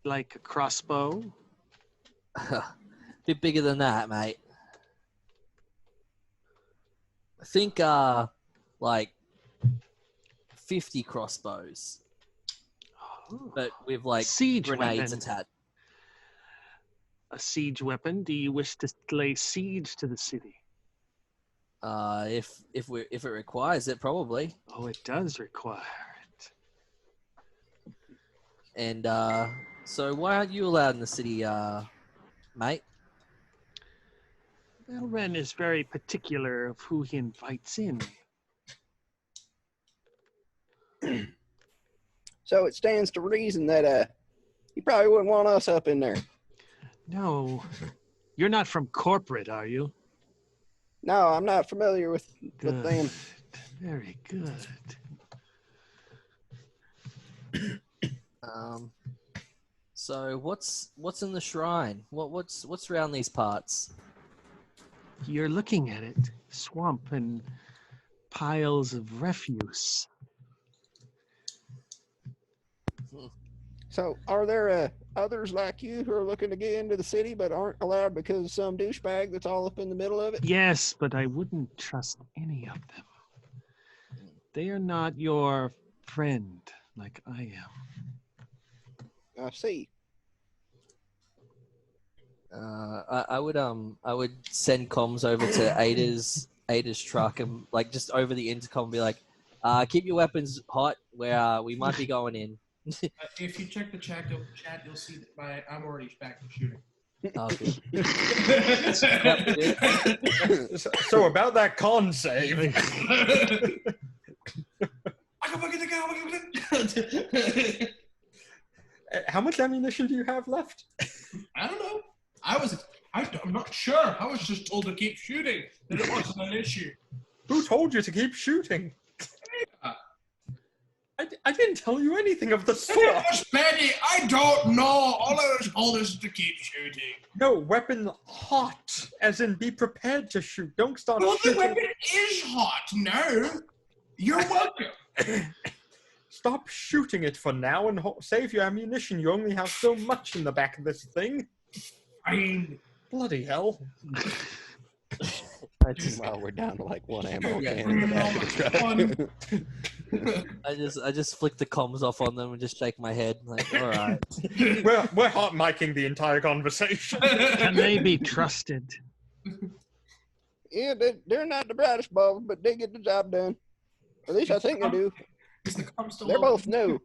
Like a crossbow? Bit bigger than that, mate. I think like 50 crossbows, but with like siege grenades weapon. attached. A siege weapon? Do you wish to lay siege to the city? If it requires it, probably. Oh, it does require it. And so why aren't you allowed in the city, mate? Melren is very particular of who he invites in. So it stands to reason that you probably wouldn't want us up in there. No. You're not from corporate, are you? No, I'm not familiar with them. Very good. So what's in the shrine? What's around these parts? You're looking at it. Swamp and piles of refuse. So are there others like you who are looking to get into the city but aren't allowed because of some douchebag that's all up in the middle of it? Yes, but I wouldn't trust any of them. They are not your friend like I am. I see. I would send comms over to Ada's truck and like just over the intercom be like, keep your weapons hot. We might be going in. If you check the chat, you'll see that I'm already back to shooting. Oh, good. So about that con save. How much ammunition do you have left? I don't know. I'm not sure. I was just told to keep shooting. That it wasn't an issue. Who told you to keep shooting? I didn't tell you anything of the sort. It was Betty. I don't know. All I was told is to keep shooting. No, weapon hot, as in be prepared to shoot. Don't start Well, shooting. the weapon is hot now. You're welcome. Stop shooting it for now and save your ammunition. You only have so much in the back of this thing. Fine. Bloody hell. Well, we're down to like one ammo Yeah. can in the back of the truck. I just flick the comms off on them and just shake my head like, all right. We're hot micing the entire conversation. Can they be trusted? Yeah, they're not the brightest bulbs, but they get the job done. At least I think they do. Is the comm still They're open? both new.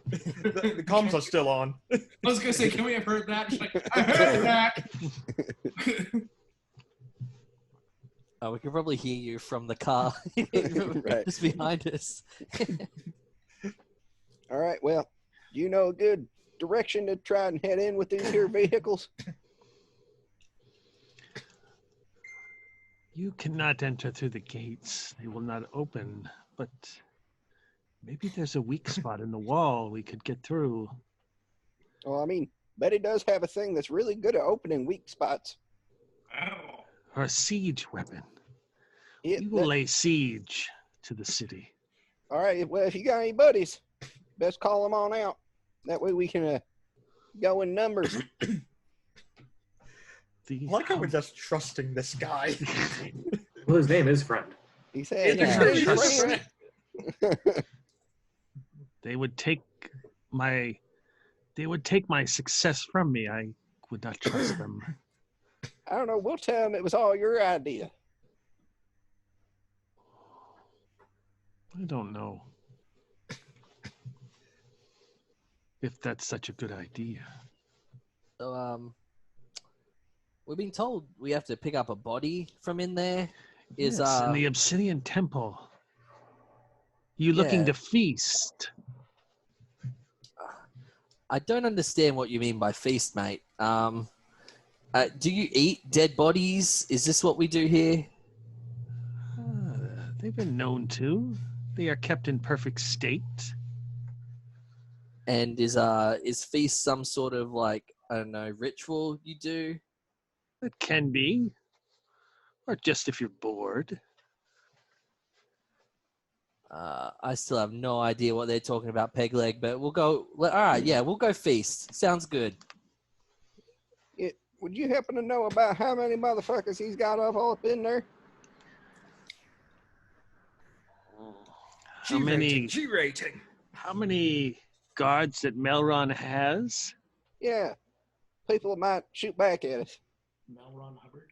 The comms are still on. I was gonna say, can we have heard that? She's like, I heard that. Oh, we can probably hear you from the car Right. just behind us. All right, well, do you know a good direction to try and head in with these here vehicles? You cannot enter through the gates. They will not open. But maybe there's a weak spot in the wall we could get through. Well, I mean, Betty does have a thing that's really good at opening weak spots. Or a siege weapon. Yeah, We will lay siege to the city. all right, well, if you got any buddies, best call them on out. That way we can go in numbers. I like how we're just trusting this guy. Well, his name is Friend. He said, Yeah. "Hey, friend." They would take my success from me. I would not trust them. I don't know. We'll tell them it was all your idea. I don't know if that's such a good idea. So, we've been told we have to pick up a body from in there. Is Yes, in the Obsidian Temple. You looking Yeah. to feast? I don't understand what you mean by feast, mate. Do you eat dead bodies? Is this what we do here? They've been known to. They are kept in perfect state. And is feast some sort of like, I don't know, ritual you do? It can be. Or just if you're bored. I still have no idea what they're talking about, peg leg, but we'll go. All right, yeah, we'll go feast. Sounds good. Would you happen to know about how many motherfuckers he's got all up in there? How many G-rating. how many guards that Melron has? Yeah. People might shoot back at us. Melron Hubbard.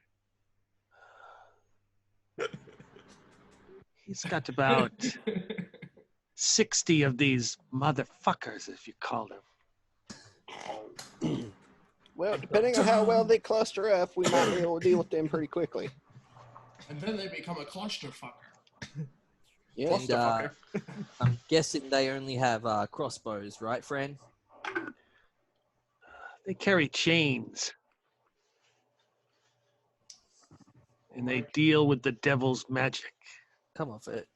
He's got about 60 of these motherfuckers, if you call them. Well, depending on how well they cluster up, we might be able to deal with them pretty quickly. And then they become a clusterfucker. Yeah. And I'm guessing they only have crossbows, right, friend? They carry chains. And they deal with the devil's magic. Come off it.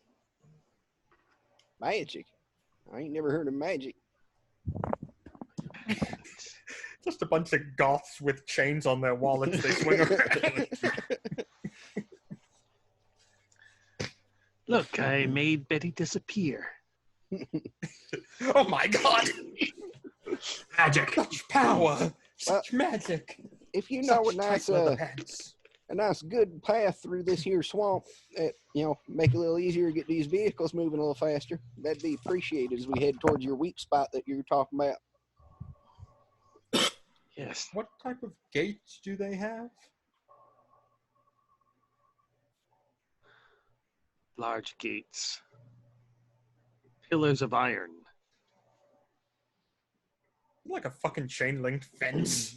Magic. I ain't never heard of magic. Just a bunch of goths with chains on their wallets they swing around. Look, I made Betty disappear. Oh my god! Magic. Such power! Such magic! If you know Such tight leather hands. a nice good path through this here swamp that, make it a little easier to get these vehicles moving a little faster, that'd be appreciated as we head towards your weak spot that you're talking about. Yes. What type of gates do they have? Large gates. Pillars of iron. Like a fucking chain-linked fence.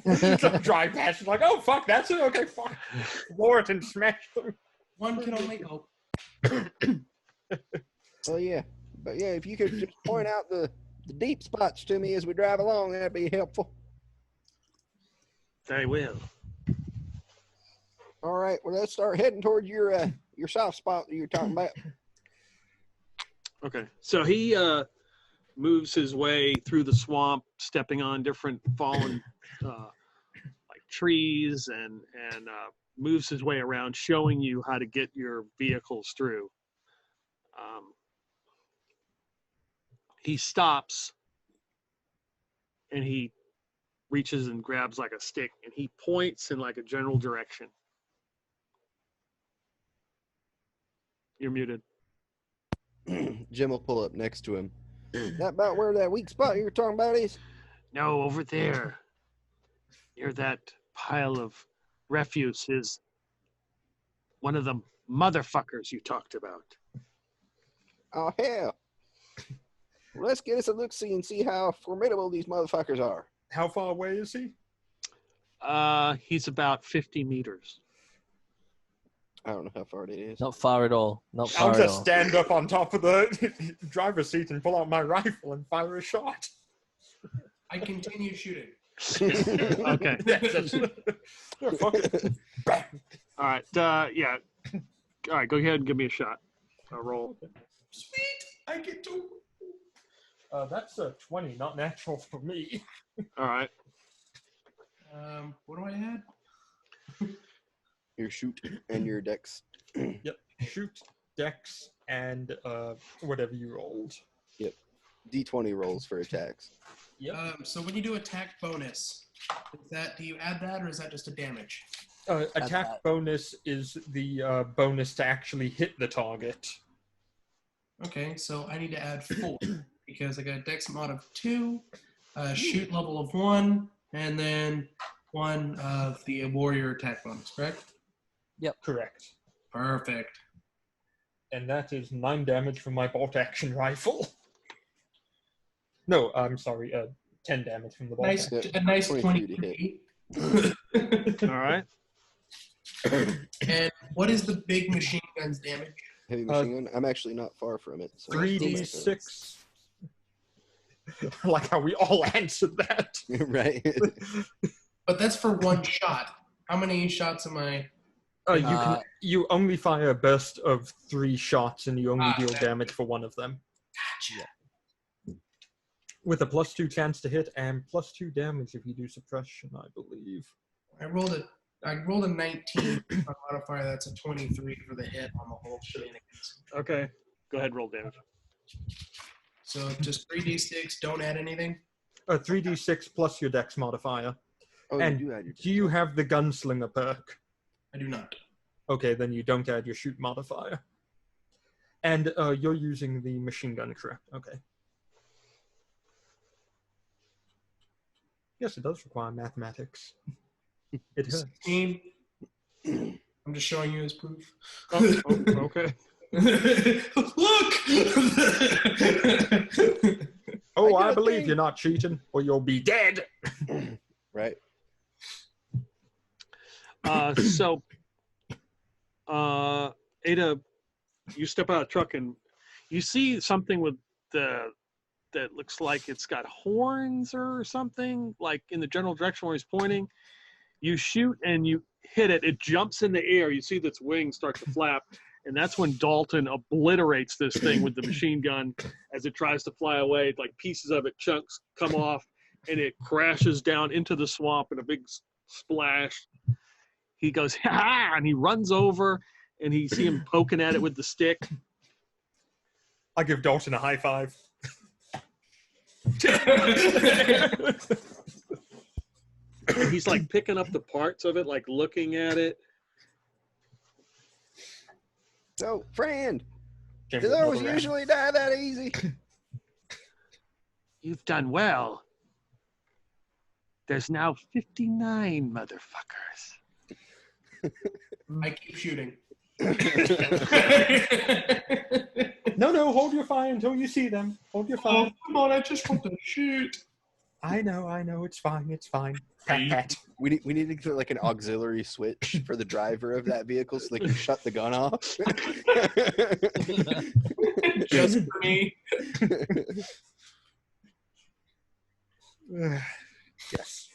Just drive past, it's like, oh fuck, that's it. Okay, fuck. Floor it and smash through. One can only hope. Well, yeah. But yeah, if you could just point out the deep spots to me as we drive along, that'd be helpful. I will. All right. Well, let's start heading toward your soft spot that you're talking about. Okay. So he moves his way through the swamp, stepping on different fallen like trees and moves his way around, showing you how to get your vehicles through. He stops and he reaches and grabs like a stick and he points in like a general direction. You're muted. Jim will pull up next to him. That about where that weak spot you're talking about is? No, over there. Near that pile of refuse is one of the motherfuckers you talked about. Oh, hell. Well, let's get us a look-see and see how formidable these motherfuckers are. How far away is he? He's about 50 meters. I don't know how far it is. Not far at all. Not I'll far at just all. stand up on top of the driver's seat and pull out my rifle and fire a shot. I continue shooting. Okay. Yeah, fuck it. Bang. All right. Yeah. All right. Go ahead and give me a shot. A roll. Sweet. I get to. That's a 20, not natural for me. All right. What do I add? Your shoot and your dex. Yep. Shoot, dex, and whatever you rolled. Yep. D20 rolls for attacks. Yep. So when you do attack bonus, do you add that or is that just a damage? Attack that. bonus is the bonus to actually hit the target. Okay, so I need to add 4 because I got a dex mod of 2, shoot level of 1, and then 1 of the warrior attack bonus, correct? Correct. Perfect. And that is 9 damage from my bolt action rifle. No, I'm sorry, 10 damage from the bolt Nice, action. a nice 23 to hit. 23. All right. And what is the big machine gun's damage? Heavy machine gun? I'm actually not far from it. So 3d6. I like how we all answered that. Right. But that's for 1 shot. How many shots am I? You only fire a burst of 3 shots and you only deal okay. damage for 1 of them. Gotcha. With a +2 chance to hit and +2 damage if you do suppression, I believe. I rolled a 19 on modifier. That's a 23 for the hit on the whole shenanigans. Okay. Go ahead. Roll damage. So just 3d6. Don't add anything. 3d6 plus your dex modifier. Oh, And you do add your Do you have the gunslinger perk? I do not. Okay, then you don't add your shoot modifier. And you're using the machine gun, correct? Okay. Yes, it does require mathematics. It hurts. 16. I'm just showing you as proof. Oh, okay. Look! Oh, I I got believe thing. you're not cheating, or you'll be dead. right. So, Ada, you step out of the truck and you see something with that looks like it's got horns or something, like in the general direction where he's pointing. You shoot and you hit it. It jumps in the air. You see its wings start to flap. And that's when Dalton obliterates this thing with the machine gun as it tries to fly away. Like pieces of it, chunks come off, and it crashes down into the swamp in a big splash. He goes, ha! And he runs over, and you see him poking at it with the stick. I give Dalton a high five. And he's like picking up the parts of it, like looking at it. So, friend, Can't do put those another usually die that easy? You've done well. There's now 59 motherfuckers. I keep shooting. No, hold your fire until you see them. Hold your Oh, fire. come on, I just want to shoot. I know, it's fine. Pat, pat. We need to get like an auxiliary switch for the driver of that vehicle so they can shut the gun off. Just for me. Yes.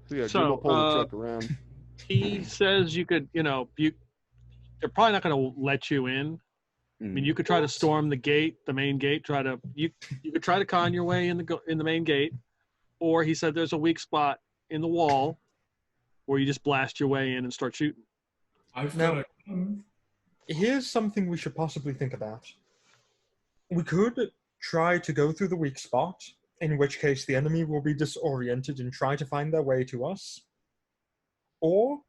So yeah, So, Jim will pull the truck around. He says you could, they're probably not going to let you in. I mean, you could try to storm the gate, the main gate. You could try to con your way in the main gate, or he said there's a weak spot in the wall where you just blast your way in and start shooting. I've No. got a... Here's something we should possibly think about. We could try to go through the weak spot, in which case the enemy will be disoriented and try to find their way to us. Or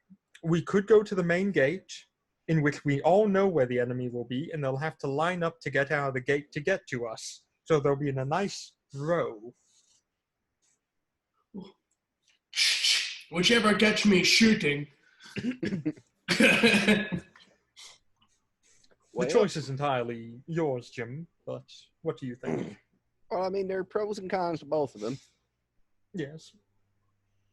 we could go to the main gate, in which we all know where the enemy will be, and they'll have to line up to get out of the gate to get to us. So they'll be in a nice row. Whichever gets me shooting. The choice is entirely yours, Jim, but what do you think? Well, I mean, there are pros and cons to both of them. Yes.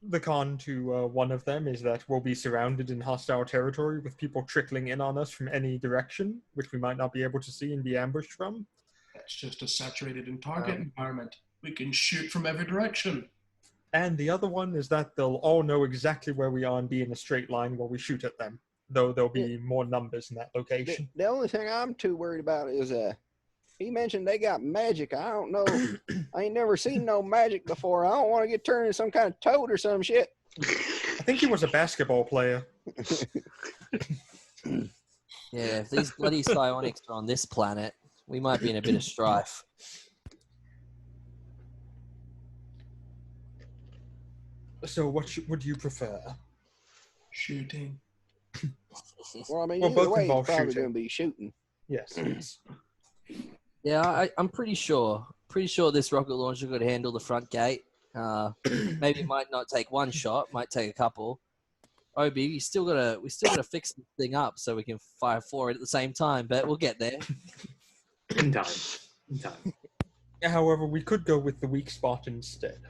The con to one of them is that we'll be surrounded in hostile territory with people trickling in on us from any direction, which we might not be able to see and be ambushed from. That's just a saturated and target environment. We can shoot from every direction. And the other one is that they'll all know exactly where we are and be in a straight line while we shoot at them, though there'll be more numbers in that location. The only thing I'm too worried about is he mentioned they got magic. I don't know. I ain't never seen no magic before. I don't want to get turned into some kind of toad or some shit. I think he was a basketball player. Yeah, if these bloody psionics are on this planet, we might be in a bit of strife. So what would you prefer? Shooting. Well, I mean, Well, either both way, involve he's probably shooting. going to be shooting. Yes. Yeah, I'm pretty sure. Pretty sure this rocket launcher could handle the front gate. Maybe it might not take one shot, might take a couple. Obie, we still gotta fix this thing up so we can fire 4 at the same time, but we'll get there. In time. In time. However, we could go with the weak spot instead.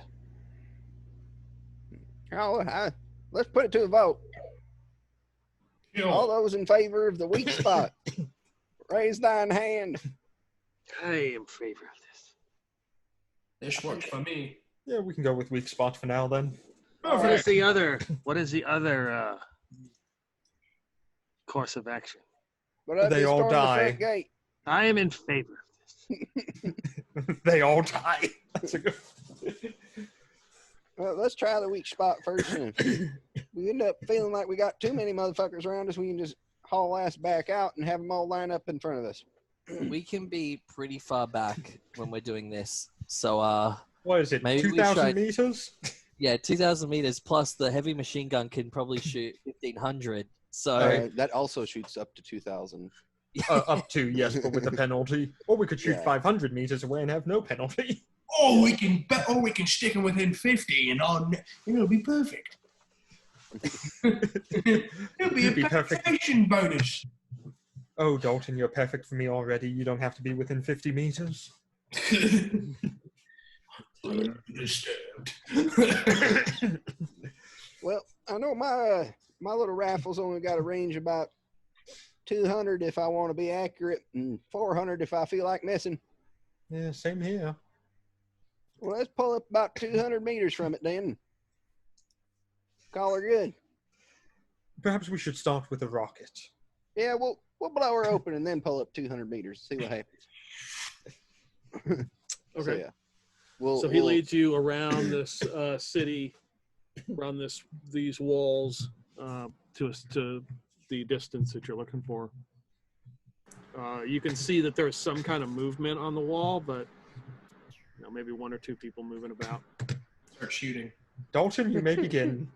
Let's put it to a vote. You know, All those in favor of the weak spot, raise thine hand. I am in favor of this. this works for me. Yeah, we can go with weak spot for now then. What is the other? What is the other course of action? But They all die. The front gate. I am in favor of this. They all die. That's a good. Well, let's try the weak spot first. And if we end up feeling like we got too many motherfuckers around us, we can just haul ass back out and have them all line up in front of us. We can be pretty far back when we're doing this. So, What is it? Maybe we 2,000 should- meters? yeah, 2,000 meters plus the heavy machine gun can probably shoot 1,500. So, That also shoots up to 2,000. Up to, yes, but with a penalty. Or we could shoot Yeah. 500 meters away and have no penalty. Or we can stick them within 50 and it'll be perfect. It'll be You'd be a perfect. penetration bonus. Oh, Dalton, you're perfect for me already. You don't have to be within 50 meters. Disturbed. Well, I know my little rifle's only got a range about 200 if I want to be accurate, and 400 if I feel like messing. Yeah, same here. Well, let's pull up about 200 meters from it then. Call her good. Perhaps we should start with a rocket. Yeah, we'll blow her open and then pull up 200 meters. See what happens. Okay. So, yeah. We'll, So he leads you around this city, around these walls to the distance that you're looking for. You can see that there's some kind of movement on the wall, but maybe 1 or 2 people moving about. Start shooting. Dalton, you may begin.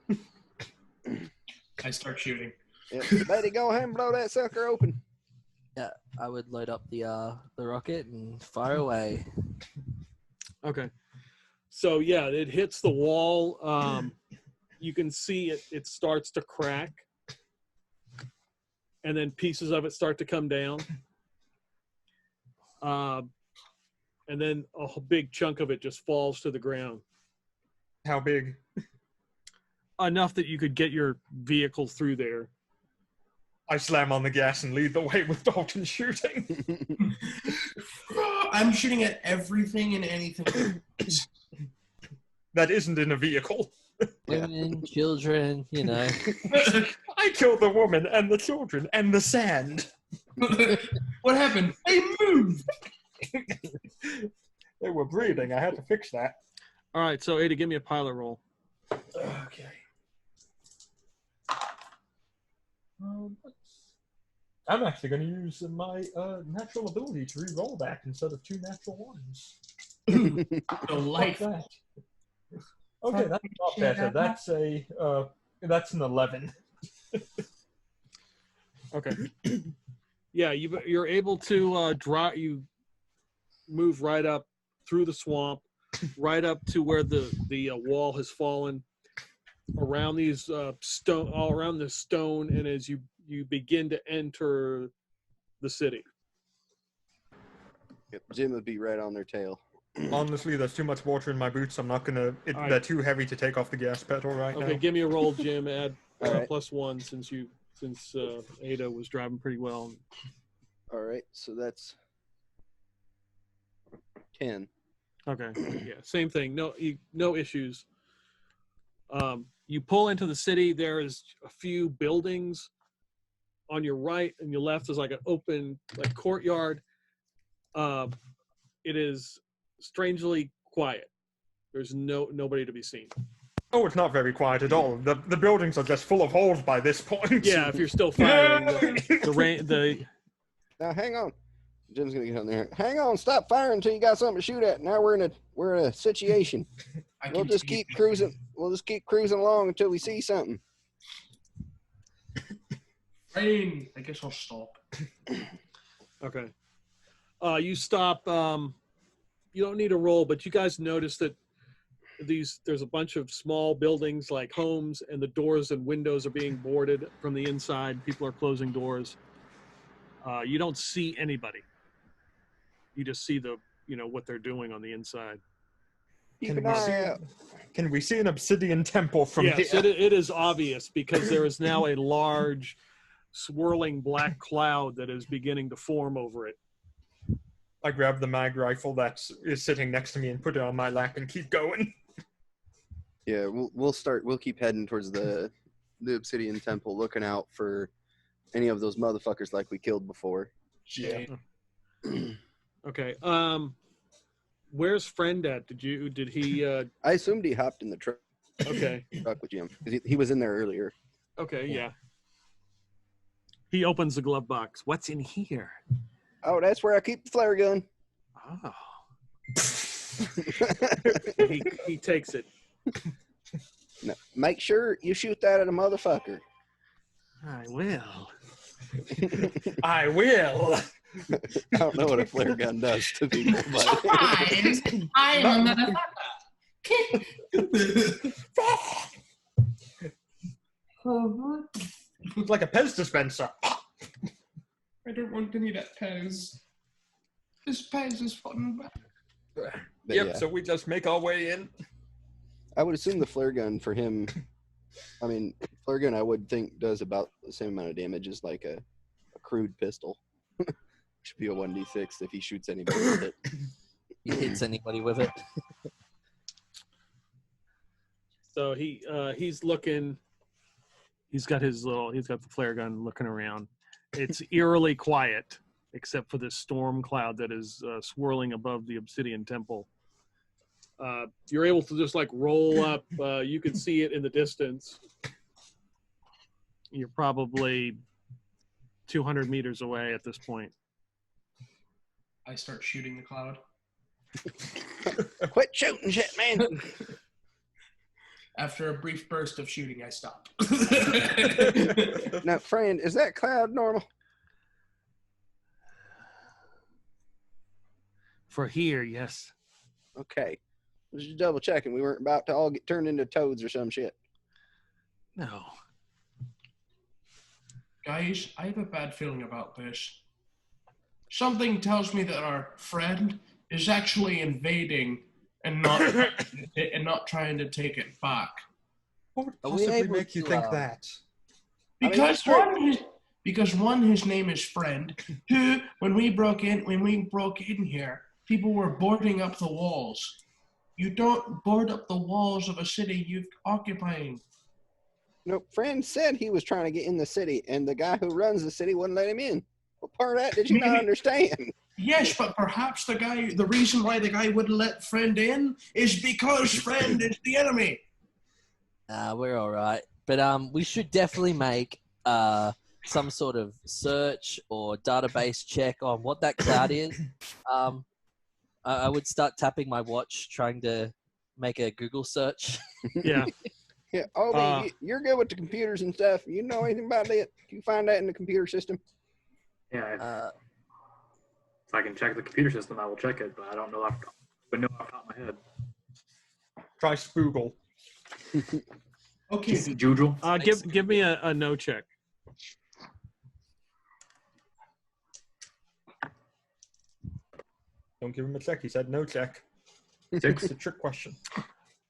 I start shooting. Yeah, Betty, go ahead and blow that sucker open. yeah, I would load up the rocket and fire away. Okay. So yeah, it hits the wall. You can see it starts to crack. And then pieces of it start to come down. And then a big chunk of it just falls to the ground. How big? Enough that you could get your vehicle through there. I slam on the gas and lead the way with Dalton shooting. I'm shooting at everything and anything. That isn't in a vehicle. Women, children, I killed the woman and the children and the sand. What happened? They moved. They were breathing. I had to fix that. All right, so Ada, give me a pilot roll. Okay. I'm actually going to use my natural ability to re-roll that instead of 2 natural ones. So life. Like that. Okay, that's not better. That's an 11. Okay. Yeah, you're able to you move right up through the swamp, right up to where the wall has fallen, around these stone, all around the stone, and as you begin to enter the city. Yep, Jim would be right on their tail. Honestly, there's too much water in my boots. I'm not gonna. All right. They're too heavy to take off the gas pedal right Okay, now. give me a roll, Jim. Add All right. +1 since Ada was driving pretty well. All right, so that's 10. Okay, yeah, same thing. No issues. You pull into the city. There is a few buildings on your right, and your left is like an open courtyard. It is strangely quiet. There's nobody to be seen. Oh, it's not very quiet at all. The buildings are just full of holes by this point. Yeah, if you're still firing, the Now hang on. Jim's gonna get on there. Hang on, stop firing until you got something to shoot at. Now we're in a situation. We'll just keep cruising. We'll just keep cruising along until we see something. Rain. I guess I'll stop. Okay. You stop. You don't need a roll, but you guys notice that there's a bunch of small buildings like homes, and the doors and windows are being boarded from the inside. People are closing doors. You don't see anybody. You just see what they're doing on the inside. Keep an eye out. Can we see an obsidian temple from Yes, here? it is obvious because there is now a large swirling black cloud that is beginning to form over it. I grab the mag rifle that is sitting next to me and put it on my lap and keep going. Yeah, we'll keep heading towards the obsidian temple, looking out for any of those motherfuckers like we killed before. Yeah. Okay. Where's friend at? Did he I assumed he hopped in the truck okay. with Jim because he was in there earlier. Okay, yeah. He opens the glove box. What's in here? Oh, that's where I keep the flare gun. Oh. he takes it. No, make sure you shoot that at a motherfucker. I will. I will. I don't know what a flare gun does to people, but Surprise! I am a motherfucker. It's like a Pez dispenser. I don't want any of that Pez. This Pez is fun. But Yep, yeah. so we just make our way in. I would assume the flare gun for him. I mean, flare gun I would think does about the same amount of damage as like a crude pistol. Should be a 1d6 if he shoots anybody with it. He hits anybody with it. So he's looking. He's got the flare gun looking around. It's eerily quiet, except for this storm cloud that is swirling above the obsidian temple. You're able to just roll up. You can see it in the distance. You're probably 200 meters away at this point. I start shooting the cloud. Quit shooting shit, man. After a brief burst of shooting, I stop. Now, friend, is that cloud normal? For here, yes. Okay. Just double checking. We weren't about to all get turned into toads or some shit. No. Guys, I have a bad feeling about this. Something tells me that our friend is actually invading and not trying to take it back. What would Are we possibly able make you to, think that? Because one, his name is Friend. Two, when we broke in here, people were boarding up the walls. You don't board up the walls of a city you're occupying. No, friend said he was trying to get in the city, and the guy who runs the city wouldn't let him in. What part of that did you not understand? Yes, but perhaps the reason why the guy wouldn't let Friend in is because Friend is the enemy. We're all right. But we should definitely make some sort of search or database check on what that cloud is. I would start tapping my watch, trying to make a Google search. Yeah. Yeah, Obie, you're good with the computers and stuff. You know anything about that? Can you find that in the computer system? Yeah, if I can check the computer system, I will check it, but I don't know off the top of my head. Try Spoogle. Okay. Jujul. Give me a no check. Don't give him a check. He said no check. 6. It's a trick question.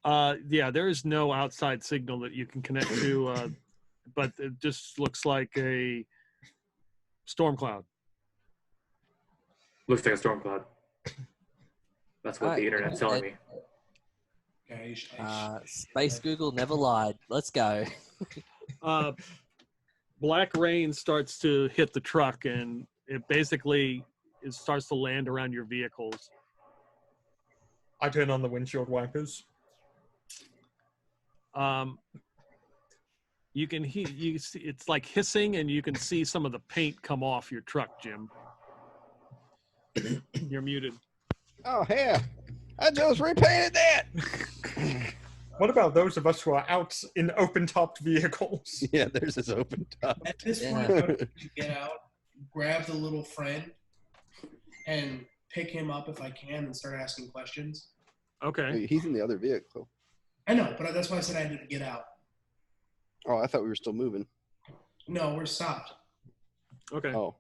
Yeah, there is no outside signal that you can connect to, but it just looks like a storm cloud. Looks like a storm cloud. That's what Alright, the internet's telling me. Space Google never lied. Let's go. Black rain starts to hit the truck, and it starts to land around your vehicles. I turn on the windshield wipers. You can see it's like hissing, and you can see some of the paint come off your truck, Jim. You're muted. Oh, hell. I just repainted that. What about those of us who are out in open-topped vehicles? Yeah, there's this open top. At this point, I would get out, grab the little friend, and pick him up if I can and start asking questions. Okay. He's in the other vehicle. I know, but that's why I said I had to get out. Oh, I thought we were still moving. No, we're stopped. Okay. Oh.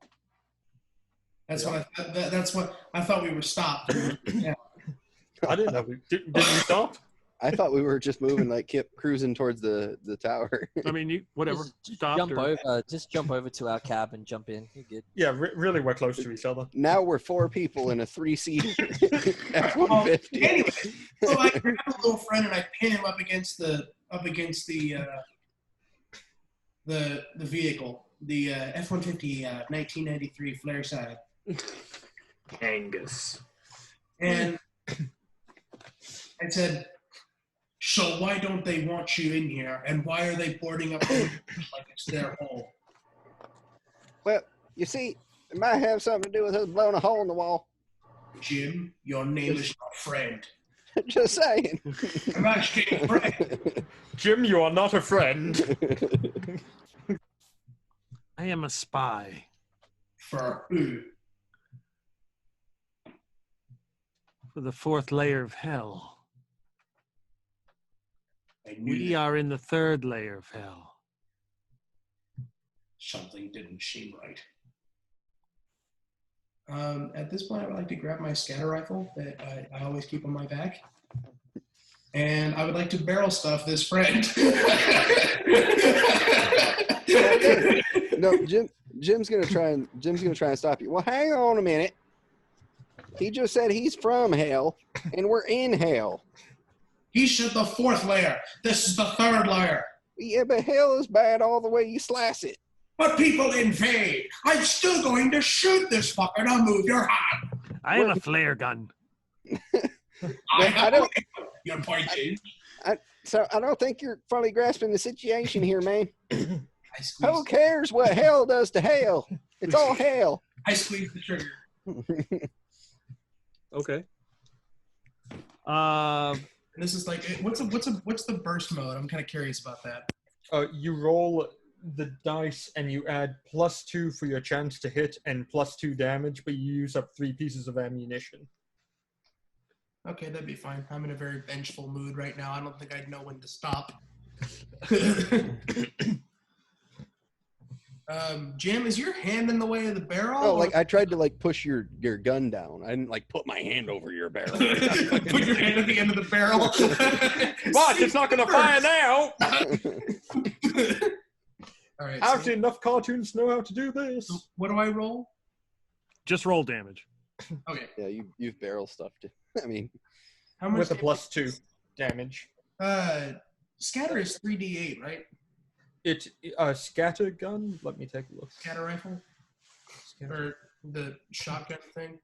That's what I thought we were stopped. Yeah. I didn't know. Did we stop? I thought we were just moving, like kept cruising towards the tower. I mean, whatever. Just Stopped jump or- over. Just jump over to our cab and jump in. You're good. Yeah, really, we're close to each other. Now we're 4 people in a 3-seater Well, F-150. anyway, so I grab a little friend and I pin him up against the vehicle, the F-150 1993 flare side, Angus. and I said, "So why don't they want you in here? And why are they boarding up like it's their home?" Well, you see, it might have something to do with us blowing a hole in the wall. Jim, your name is not friend. Just saying. I'm asking friend. Jim, you are not a friend. I am a spy. For who? For the 4th layer of hell. I knew We that are in the 3rd layer of hell. something didn't seem right. At this point, I would like to grab my scatter rifle that I always keep on my back, and I would like to barrel stuff this friend. No, Jim's gonna try and stop you. Well, hang on a minute. He just said he's from hell, and we're in hell. He said the 4th layer. This is the 3rd layer. Yeah, but hell is bad all the way you slice it. But people invade. I'm still going to shoot this fucker. Now move your hand. I have a flare gun. I don't- Your point is. So I don't think you're fully grasping the situation here, man. I Who squeeze, cares what hell does to hell? It's all hell. I squeeze the trigger. Okay. And this is like, what's the burst mode? I'm kind of curious about that. You roll the dice and you add +2 for your chance to hit and +2 damage, but you use up 3 pieces of ammunition. Okay, that'd be fine. I'm in a very vengeful mood right now. I don't think I'd know when to stop. Jim, is your hand in the way of the barrel? Oh, like I tried to like push your gun down. I didn't like put my hand over your barrel. Put your hand at the end of the barrel. But it's not going to fire now! All right. Actually, So enough cartoons know how to do this. what do I roll? Just roll damage. Okay. Yeah, you've barrel stuffed it. I mean, How much? With a damage? +2 damage. Scatter is 3d8, right? It scatter gun. Let me take a look. Scatter rifle, or the shotgun thing.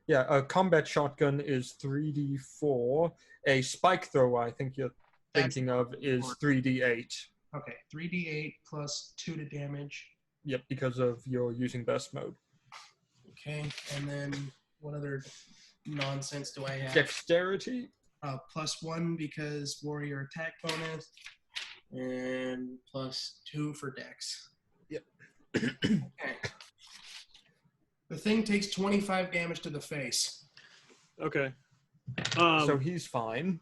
Yeah, a combat shotgun is 3d4. A spike thrower, I think you're thinking of, is 3d8. Okay, 3d8 plus 2 to damage. Yep, because of your using burst mode. Okay, and then what other nonsense do I have? Dexterity. +1 because warrior attack bonus, and +2 for dex. Yep. Okay. The thing takes 25 damage to the face. Okay. So he's fine.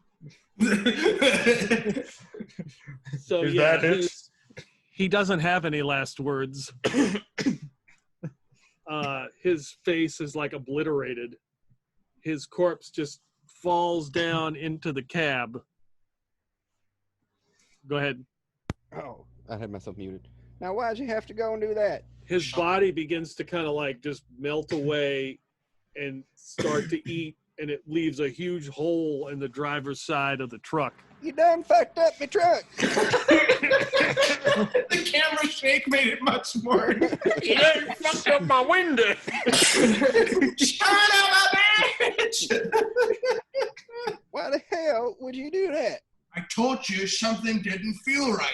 So Is yeah, that it? he doesn't have any last words. His face is like obliterated. His corpse just falls down into the cab. Go ahead. Oh, I had myself muted. Now, why'd you have to go and do that? His body begins to kind of like just melt away and start to eat, and it leaves a huge hole in the driver's side of the truck. You done fucked up my truck. The camera shake made it much more. You done fucked up my window. Son of a bitch! Why the hell would you do that? I told you something didn't feel right.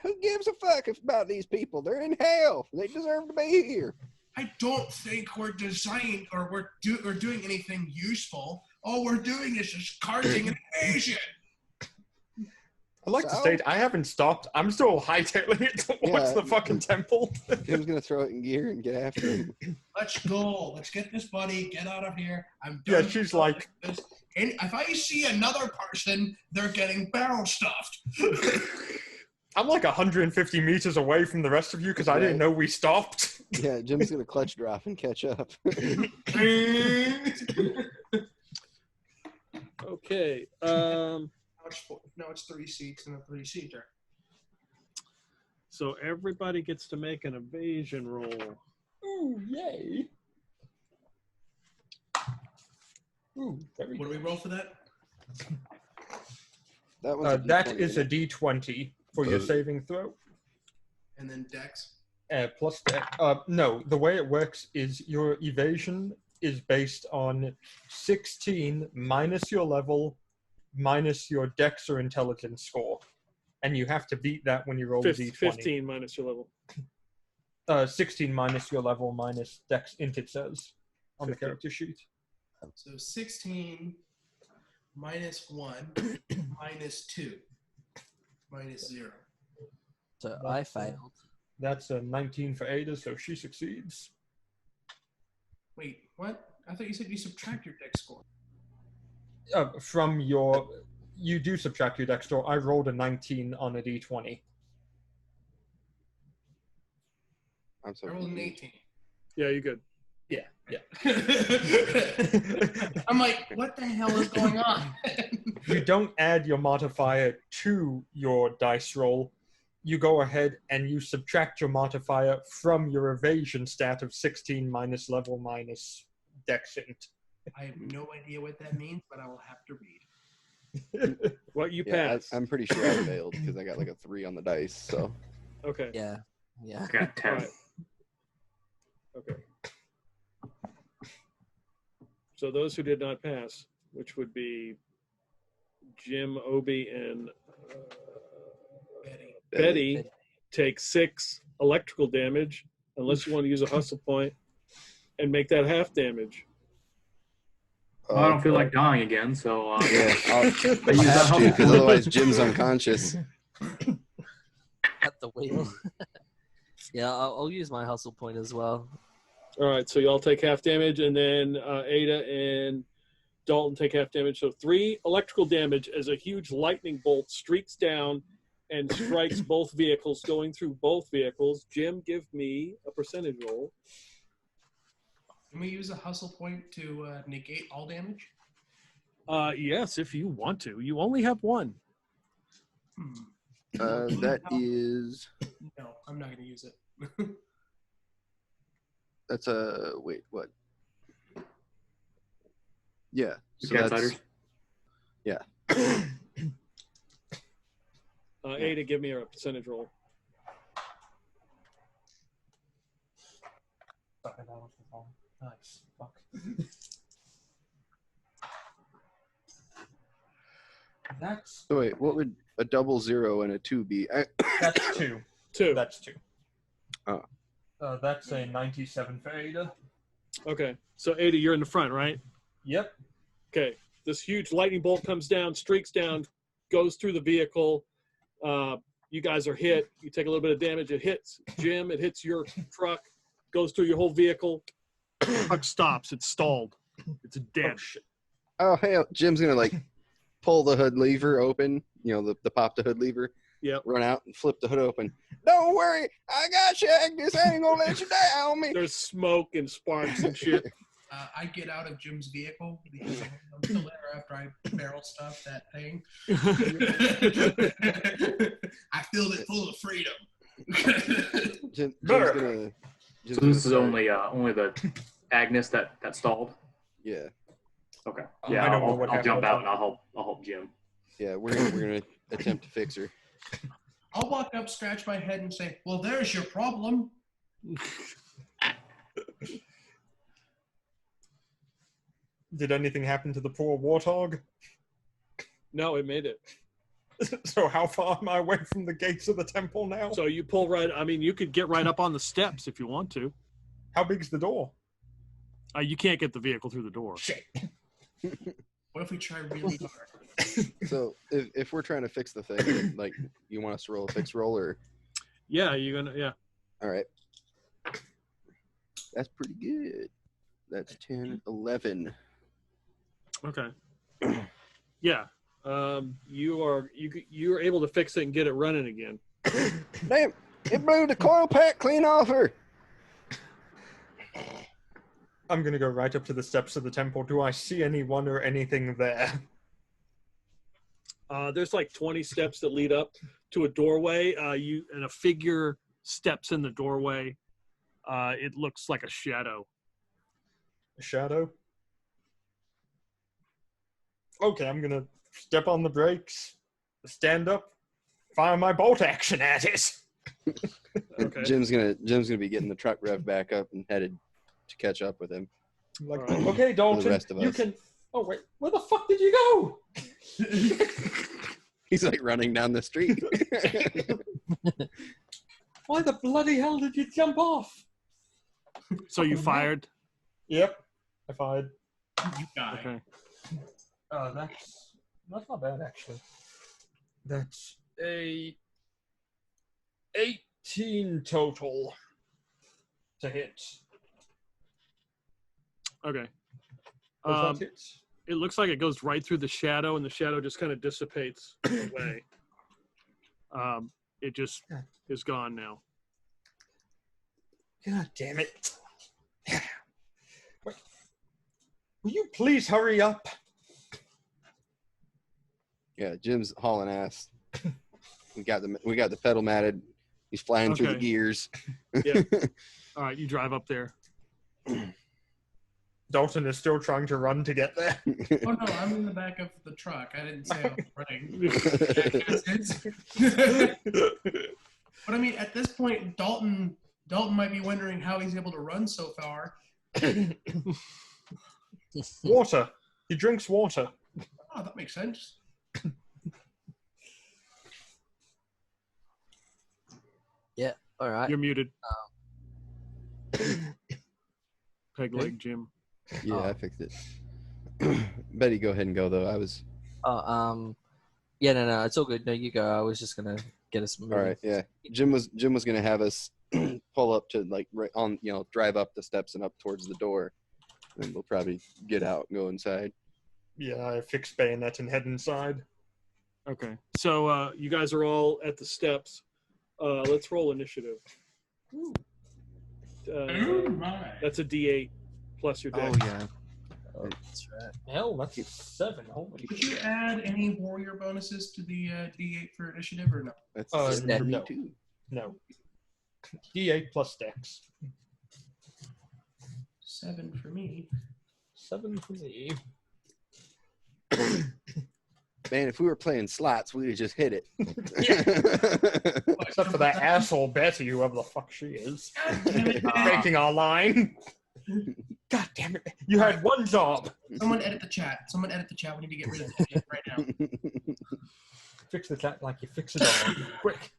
Who gives a fuck about these people? They're in hell. They deserve to be here. I don't think we're designed or we're doing anything useful. All we're doing is just carting an invasion. I'd like to So? state I haven't stopped. I'm still hightailing it towards Yeah. the fucking temple. Jim's gonna throw it in gear and get after him. Let's go. Let's get this buddy. Get out of here. I'm Yeah, done. she's like, And if I see another person, they're getting barrel stuffed. I'm like 150 meters away from the rest of you because I didn't know we stopped. Yeah, Jim's gonna clutch drop and catch up. Okay. Now it's 3 seats and a 3-seater. So everybody gets to make an evasion roll. Ooh, yay. Ooh, very What do we roll for that? That one's a that D20, is a isn't it? D20 for your saving throw. And then Dex. Plus no, the way it works is your evasion is based on 16 minus your level minus your dex or intelligence score. And you have to beat that when you roll a D20. 15 minus your level. 16 minus your level minus dex int, it says on the 15. character sheet. So 16 minus 1 minus 2 minus 0. So I failed. That's a 19 for Ada, so she succeeds. Wait, what? I thought you said you subtract your dex score. From your, you do subtract your dex score. I rolled a 19 on a D20. I'm so I rolled an confused. 18. Yeah, you're good. Yeah. I'm like, what the hell is going on? You don't add your modifier to your dice roll. You go ahead and you subtract your modifier from your evasion stat of 16 minus level minus dex int. I have no idea what that means, but I will have to read. What you Yeah, pass? I'm pretty sure I failed because I got like a 3 on the dice. So Okay. Yeah. Yeah. I got 10. All right. Okay. So those who did not pass, which would be Jim, Obie, and Betty, take 6 electrical damage, unless you want to use a hustle point, and make that half damage. Well, I don't feel like dying again, so Yeah, I'll have to because otherwise Jim's unconscious. At the wheel. Yeah, I'll use my hustle point as well. All right, so you all take half damage, and then Ada and Dalton take half damage. So 3 electrical damage as a huge lightning bolt streaks down and strikes both vehicles, going through both vehicles. Jim, give me a percentage roll. Can we use a hustle point to negate all damage? Yes, if you want to. You only have 1. That is No, I'm not going to use it. that's a wait what? Yeah. So Cat that's Siders. yeah. Ada, give me a percentage roll. Nice. Fuck. That's So wait, what would a 00 and a 2 be? that's 2. 2. That's 2. Oh. That's a 97 for Ada. Okay, so Ada, you're in the front, right? Yep. Okay, this huge lightning bolt comes down, streaks down, goes through the vehicle. You guys are hit. You take a little bit of damage. It hits Jim. It hits your truck. Goes through your whole vehicle. Truck stops. It's stalled. It's dead. Oh, shit. Oh hell, Jim's gonna like pull the hood lever open. You know, the pop the hood lever. Yep. Run out and flip the hood open. Don't worry, I got you, Agnes. I ain't gonna let you down me. There's smoke and sparks and shit. I get out of Jim's vehicle because I'm still there after I barrel stuff that thing. I filled it full of freedom. Jim's Better. gonna. So this is only the Agnes that stalled. Yeah, Okay. I Yeah, don't know what I'll jump happened. out and I'll help Jim. yeah. We're gonna attempt to fix her. I'll walk up, scratch my head, and say, "Well, there's your problem." Did anything happen to the poor warthog? No, it made it. So how far am I away from the gates of the temple now? So you pull right. I mean, you could get right up on the steps if you want to. How big's the door? You can't get the vehicle through the door. Shit. What if we try really hard? So if we're trying to fix the thing, like you want us to roll a fix roll, or Yeah, you're gonna. Yeah. all right, that's pretty good. That's 10, 11. Okay. Yeah. You're able to fix it and get it running again. Damn, it blew the coil pack clean off her. I'm gonna go right up to the steps of the temple. Do I see anyone or anything there? There's like 20 steps that lead up to a doorway. And a figure steps in the doorway. It looks like a shadow. A shadow? Okay, I'm gonna step on the brakes, stand up, fire my bolt action at it. Okay. Jim's gonna be getting the truck rev back up and headed to catch up with him. Like, Alright. okay, Dalton, rest of you us. can. Oh wait, where the fuck did you go? He's like running down the street. Why the bloody hell did you jump off? So you fired. Yep, I fired. You die. Okay. That's not bad actually. That's a 18 total to hit. Okay. Does that hit? It looks like it goes right through the shadow, and the shadow just kind of dissipates away. It just is gone now. God damn it. Wait. Will you please hurry up? Yeah, Jim's hauling ass. We got the pedal matted. He's flying through the Okay. gears. Yeah. All right, you drive up there. Dalton is still trying to run to get there. Oh no, I'm in the back of the truck. I didn't say I was running. But I mean, at this point, Dalton might be wondering how he's able to run so far. Water. He drinks water. Oh, that makes sense. All right. You're muted. Peg leg Jim. Yeah, Oh. I fixed it. Betty, go ahead and go though. I was Yeah, no, it's all good. No, you go. I was just gonna get us moving. all right. Yeah, Jim was gonna have us pull up to like right on, drive up the steps and up towards the door, and we'll probably get out and go inside. Yeah, I fixed bayonet and head inside. Okay. So you guys are all at the steps. Let's roll initiative. Oh my. That's a D8 plus your dex. yeah. Oh, that's right. Hell, that's 7. Holy Would you add any warrior bonuses to the D8 for initiative or no? That's that- me no. too. No. D8 plus dex. 7 for me. 7 for me. Man, if we were playing slots, we'd have just hit it. Except for that asshole Betty, whoever the fuck she is. God damn it, man. Breaking our line. God damn it. You had one job. Someone edit the chat. Someone edit the chat. We need to get rid of this shit right now. Fix the cat like you fix a dog. Quick.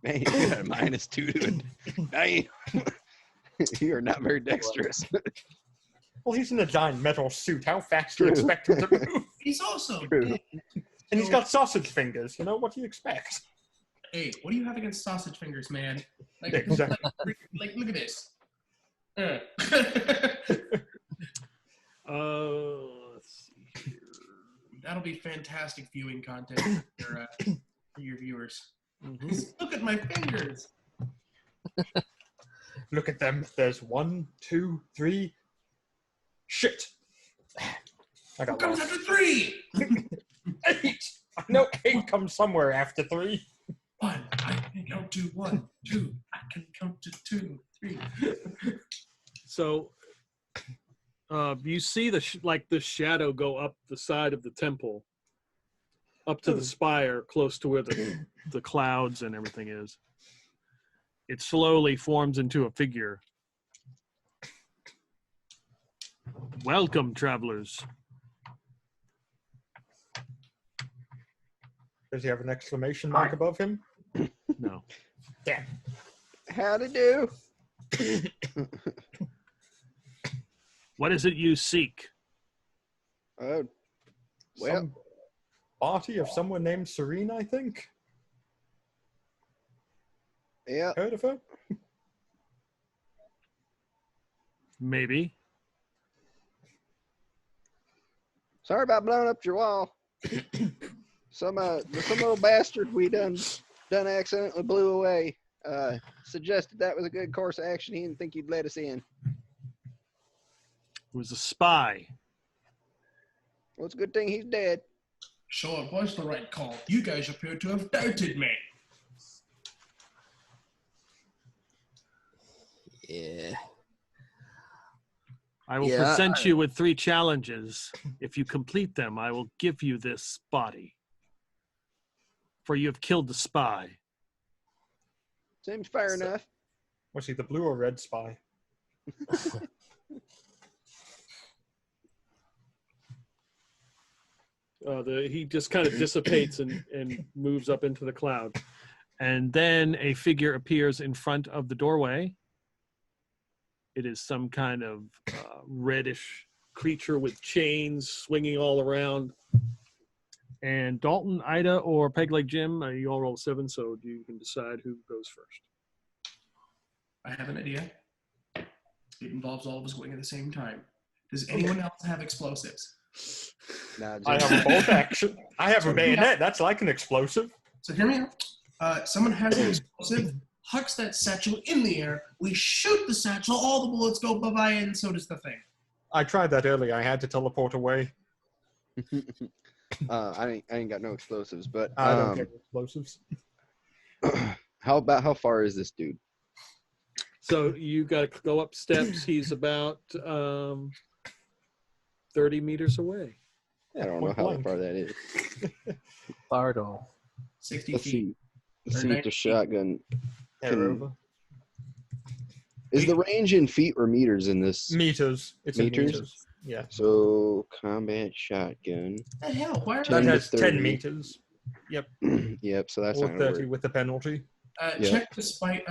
Man, you got a -2 to it. Damn. You are not very dexterous. Well, he's in a giant metal suit. How fast do you True. expect him to move? He's also True. dead. And he's got sausage fingers. What do you expect? hey, what do you have against sausage fingers, man? Like, Exactly. like look at this. Let's see here. That'll be fantastic viewing content for your viewers. Look at my fingers. Look at them. There's 1, 2, 3. Shit. I got What comes lost. after 3? 8. I know 8 comes somewhere after 3. 1. I can count to 1, 2. I can count to 2, 3. So, you see the the shadow go up the side of the temple, up to the spire, close to where the clouds and everything is. It slowly forms into a figure. Welcome, travelers. Does he have an exclamation mark above him? No. Damn. How to do? What is it you seek? Oh, well, Some party of someone named Serene, I think. yeah. Heard of her? Maybe. Sorry about blowing up your wall. Some little bastard we done accidentally blew away. Suggested that was a good course of action. He didn't think you'd let us in. It was a spy. Well, it's a good thing he's dead. Sure, it was the right call. You guys appear to have doubted me. Yeah. I will present you with 3 challenges. If you complete them, I will give you this body. For you have killed the spy. Seems fair enough. Was he the blue or red spy? He just kind of dissipates and moves up into the cloud. And then a figure appears in front of the doorway. It is some kind of reddish creature with chains swinging all around. And Dalton, Ida, or Pegleg Jim, you all roll 7, so you can decide who goes first. I have an idea. It involves all of us going at the same time. Does anyone else have explosives? Nah, I have a bolt action. I have a bayonet. That's like an explosive. So hear me out. Someone has an explosive, hucks that satchel in the air. We shoot the satchel. All the bullets go bye-bye, and so does the thing. I tried that earlier. I had to teleport away. I ain't got no explosives, but I don't get explosives. how far is this dude? So you got to go up steps. He's about 30 meters away. I don't know how far that is. Bardo. 60 Let's feet. see. Let's see if the shotgun Over. is the range in feet or meters in this. Meters. It's in Meters? meters. Yeah. So combat shotgun. The hell? Why are That 10 to has 10 30. meters. Yep. Yep. So that's Or not gonna 30 work. with the penalty. Yeah. Check the spike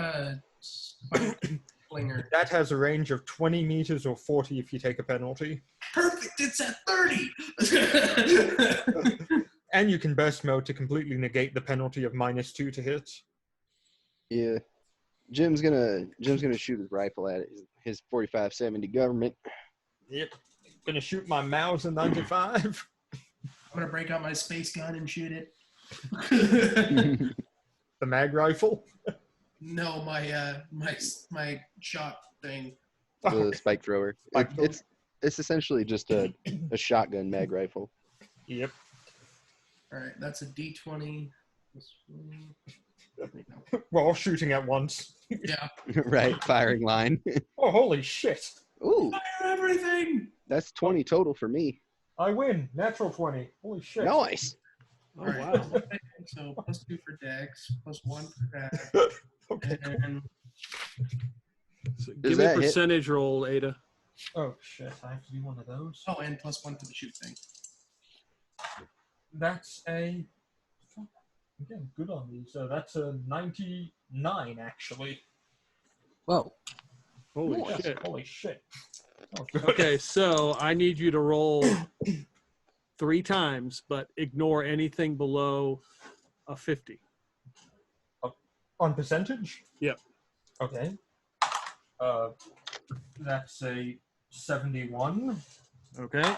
flinger. That has a range of 20 meters or 40 if you take a penalty. Perfect. It's at 30. And you can burst mode to completely negate the penalty of -2 to hit. Yeah. Jim's gonna shoot his rifle at it. His 45-70 government. Yep. Gonna shoot my Mauser 95. I'm gonna break out my space gun and shoot it. The mag rifle. No, my shot thing. The spike thrower. Spike thrower. It's essentially just a shotgun mag rifle. Yep. All right, that's a D20. We're all shooting at once. Yeah. Right, firing line. Oh, holy shit. Ooh, Fire everything. that's 20 total for me. I win. Natural 20. Holy shit. Nice. Oh, All right. wow. So +2 for Dex, +1 for that, Okay. and So Does give me a that hit? percentage roll, Ada. Oh, shit. I have to do one of those. oh, and +1 for the shoot thing. That's a... I'm getting good on these. That's a 99, actually. Whoa. Holy Yes, shit. Holy shit. Oh, good. Okay, so I need you to roll 3 times, but ignore anything below a 50. On percentage? Yep. Okay. That's a 71. Okay.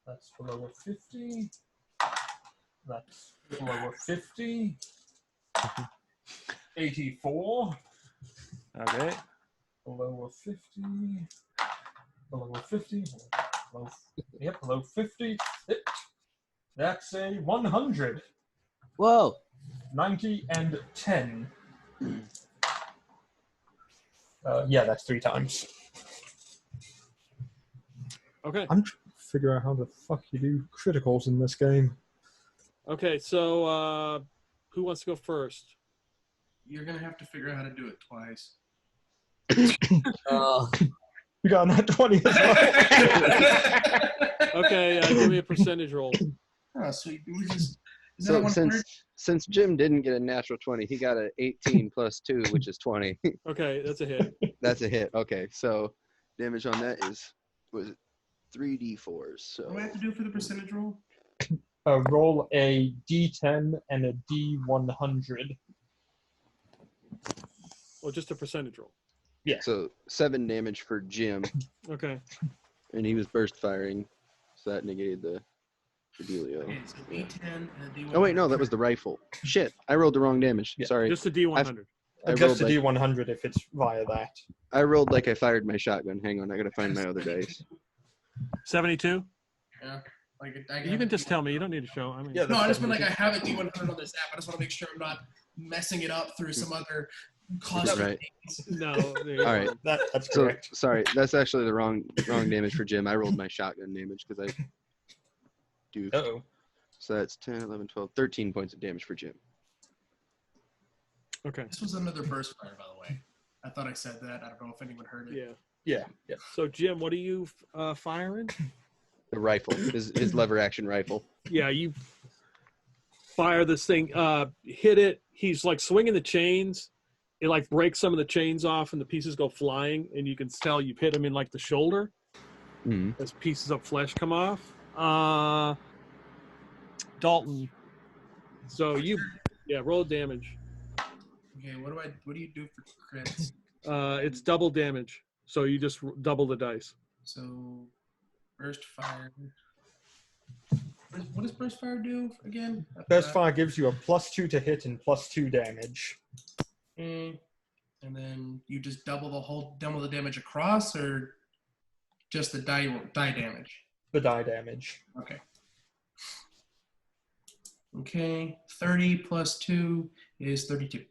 That's below a 50. That's below a 50. 84. Okay. Below a 50. Below a 50. Below 50. That's a 100. Whoa. 90 and 10. Yeah, that's 3 times. Okay. I'm trying to figure out how the fuck you do criticals in this game. Okay. So, who wants to go first? You're gonna have to figure out how to do it twice. You got that 20 as well. Okay. Give me a percentage roll. Oh, sweet. Is that So 100? since Jim didn't get a natural 20, he got an 18 plus 2, which is 20. Okay, that's a hit. That's a hit. Okay, so damage on that was 3d4s. So What do I have to do for the percentage roll? Roll a d10 and a d100. Well, just a percentage roll. Yeah. So 7 damage for Jim, Okay. and he was burst firing, so that negated the dealio. Okay, so D10 and a D100. Oh wait, no, that was the rifle. Shit, I rolled the wrong damage. Yeah, Sorry, Just a D100. I Just a rolled d100 if it's via that. I rolled like I fired my shotgun. Hang on, I gotta find my other dice. 72? Yeah. Like, You can just tell me. You don't need to show. I mean, Yeah, No, I just mean like I 72. have a D100 on this app. I just want to make sure I'm not messing it up through some other cost. Right. no. There you All go. right. That's So correct. sorry, that's actually the wrong damage for Jim. I rolled my shotgun damage because I do. Uh-oh. So that's 10, 11, 12, 13 points of damage for Jim. Okay. This was another burst fire, by the way. I thought I said that. I don't know if anyone heard it. Yeah. Yeah. So, Jim, what are you firing? The rifle, his lever action rifle. Yeah, you fire this thing, hit it. He's like swinging the chains. It like breaks some of the chains off and the pieces go flying. And you can tell you've hit him in like the shoulder Mm-hmm. as pieces of flesh come off. Dalton. So roll damage. Okay, what do you do for crits? It's double damage. So you just double the dice. So, burst fire. What does burst fire do again? Burst fire gives you a +2 to hit and +2 damage. And then you just double the damage across, or just the die damage? The die damage. Okay. Okay, 30 plus 2 is 32.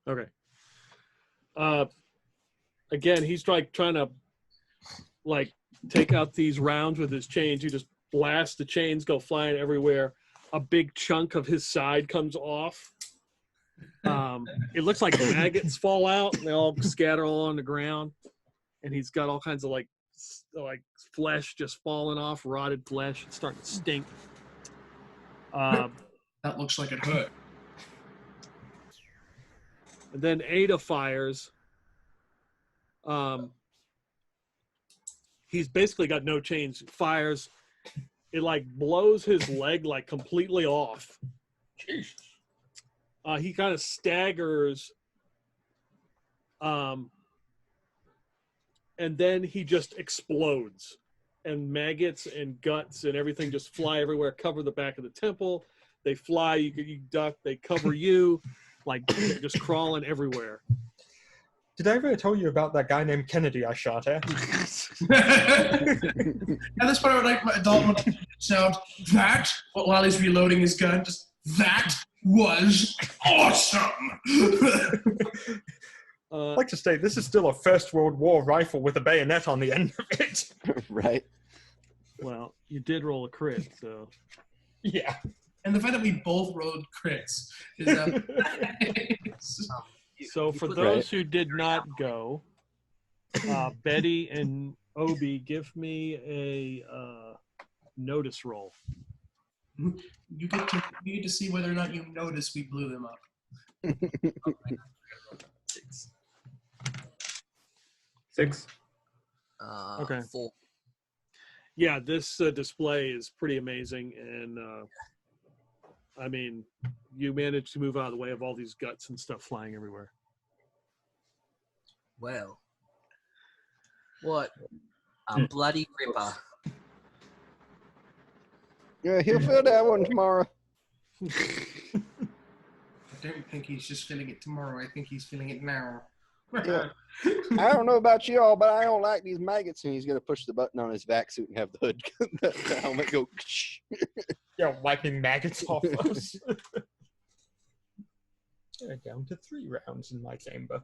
Okay. Again, he's like trying to like take out these rounds with his chains. You just blast the chains, go flying everywhere. A big chunk of his side comes off. It looks like maggots fall out. They all scatter all on the ground, and he's got all kinds of like flesh just falling off, rotted flesh. It's starting to stink. That looks like it hurt. And then Ada fires. He's basically got no chains. Fires. It like blows his leg like completely off. He kind of staggers. And then he just explodes. And maggots and guts and everything just fly everywhere, cover the back of the temple. They fly, you duck, they cover you, like just crawling everywhere. Did I ever tell you about that guy named Kennedy I shot at? And this part I would like my adult sound that while he's reloading his gun. Just that was awesome. I'd like to state this is still a First World War rifle with a bayonet on the end of it. Right. Well, you did roll a crit, so. Yeah. And the fact that we both rolled crits is So for those who did not go, Betty and Obie, give me a notice roll. you get to see whether or not you notice we blew them up. 6. Okay. 4. Yeah, this display is pretty amazing, and I mean, you manage to move out of the way of all these guts and stuff flying everywhere. Well, what a bloody ripper. Yeah, he'll feel that one tomorrow. I don't think he's just feeling it tomorrow. I think he's feeling it now. Yeah. I don't know about you all, but I don't like these maggots. And he's going to push the button on his vac suit and have the hood, the helmet go. Yeah, wiping maggots off us. Yeah, down to 3 rounds in my chamber.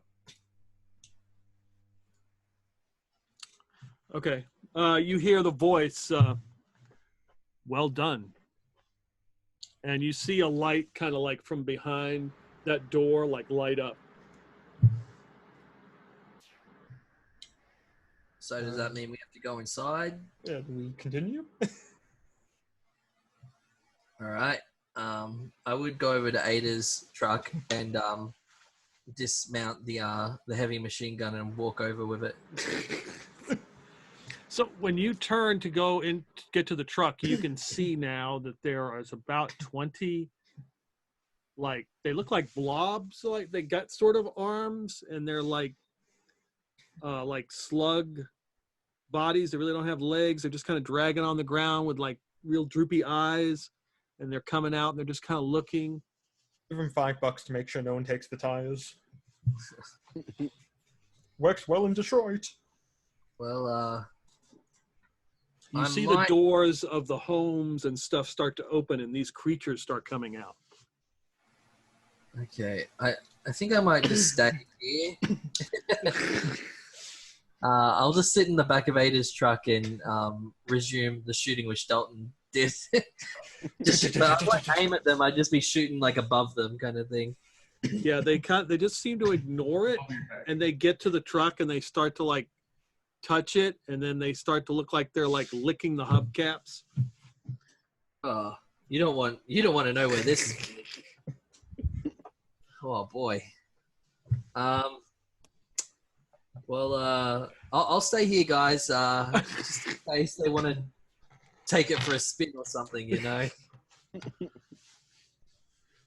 Okay. You hear the voice, well done. And you see a light kind of like from behind that door, like light up. So does that mean we have to go inside? Yeah, do we continue? All right. I would go over to Ada's truck and dismount the heavy machine gun and walk over with it. So when you turn to go in to get to the truck, you can see now that there is about 20, like, they look like blobs, like they got sort of arms, and they're like slug bodies. They really don't have legs. They're just kind of dragging on the ground with like real droopy eyes, and they're coming out and they're just kind of looking. Give him $5 to make sure no one takes the tires. Works well in Detroit. Well, You I see might- the doors of the homes and stuff start to open, and these creatures start coming out. okay. I think I might just stay here. I'll just sit in the back of Ada's truck and resume the shooting which Dalton did. But I won't aim at them. I'd just be shooting like above them, kind of thing. Yeah, they just seem to ignore it, and they get to the truck and they start to like touch it, and then they start to look like they're like licking the hubcaps. Oh, you don't want to know where this is. Oh boy. Well, I'll stay here, guys. Just in case they want to take it for a spin or something, you know.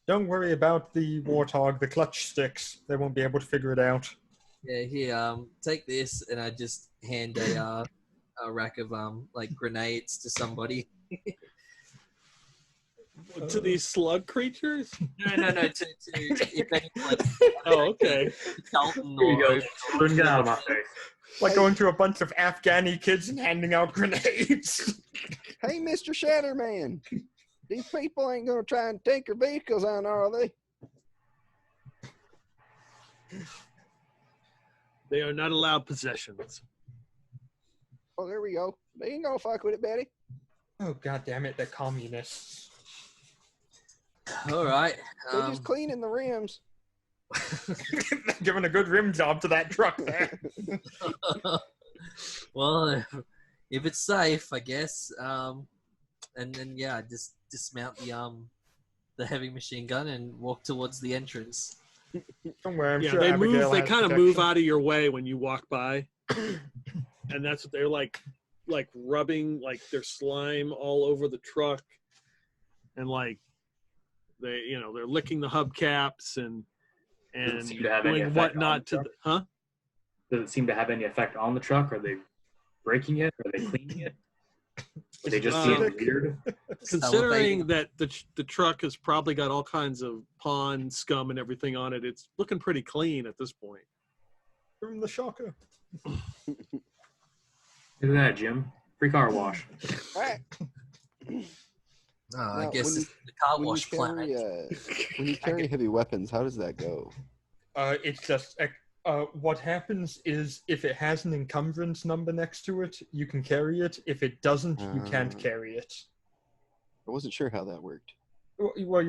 Don't worry about the warthog, the clutch sticks. They won't be able to figure it out. Yeah, here, take this, and I just hand a rack of like grenades to somebody. To these slug creatures? No. To if anyone. Oh, okay. Dalton Here you or go. Don't get out of my face. Like going to a bunch of Afghani kids and handing out grenades. Hey, Mr. Shatterman, these people ain't going to try and take your vehicles on, are they? They are not allowed possessions. Oh, there we go. They ain't going to fuck with it, Betty. Oh, God damn it, they're communists. All right. They're just cleaning the rims. Giving a good rim job to that truck there. Well, if it's safe, I guess. And then yeah, just dismount the heavy machine gun and walk towards the entrance. Don't worry, I'm Yeah, sure they Abigail move. They has kind of protection. move out of your way when you walk by, and that's what they're like rubbing like their slime all over the truck, and like they're licking the hubcaps and seem to have any doing effect whatnot on to the the, huh? Does it seem to have any effect on the truck? Are they breaking it? Are they cleaning it? Are they just being weird? Considering that the truck has probably got all kinds of pond scum and everything on it, it's looking pretty clean at this point. From the shocker. Look at that, Jim. Free car wash. All right. I Now, guess when it's the car When you wash carry, planet. when you carry heavy weapons, how does that go? It's just what happens is if it has an encumbrance number next to it, you can carry it. If it doesn't, you can't carry it. I wasn't sure how that worked. Well,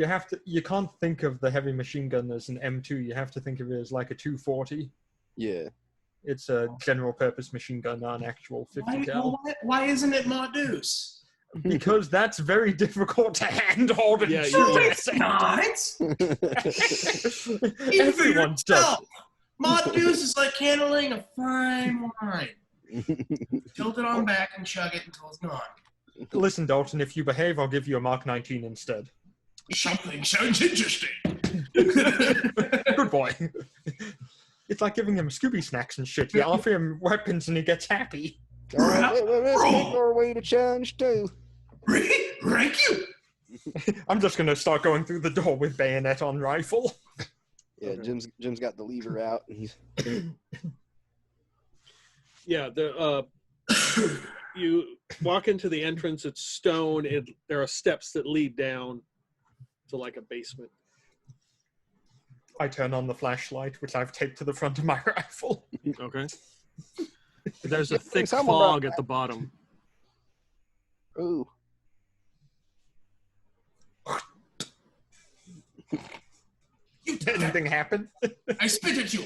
you can't think of the heavy machine gun as an M2. You have to think of it as like a 240. Yeah. It's a general purpose machine gun, not an actual 50 cal. Why isn't it Marduce? Because that's very difficult to handhold and Yeah, shoot you're at right. the same time. Even for Everyone does. yourself. Marduce is like handling a fine wine. Tilt it on back and chug it until it's gone. Listen, Dalton, if you behave, I'll give you a Mark 19 instead. Something sounds interesting. Good boy. It's like giving him Scooby snacks and shit. You offer him weapons and he gets happy. Let's make our way to challenge 2. Thank you. I'm just gonna start going through the door with bayonet on rifle. Yeah, Jim's got the lever out, and he's Yeah, you walk into the entrance. It's stone. There are steps that lead down to like a basement. I turn on the flashlight, which I've taped to the front of my rifle. Okay. There's a thick Tell 'em about fog that. at the bottom. ooh. Did anything happen? I spit at you.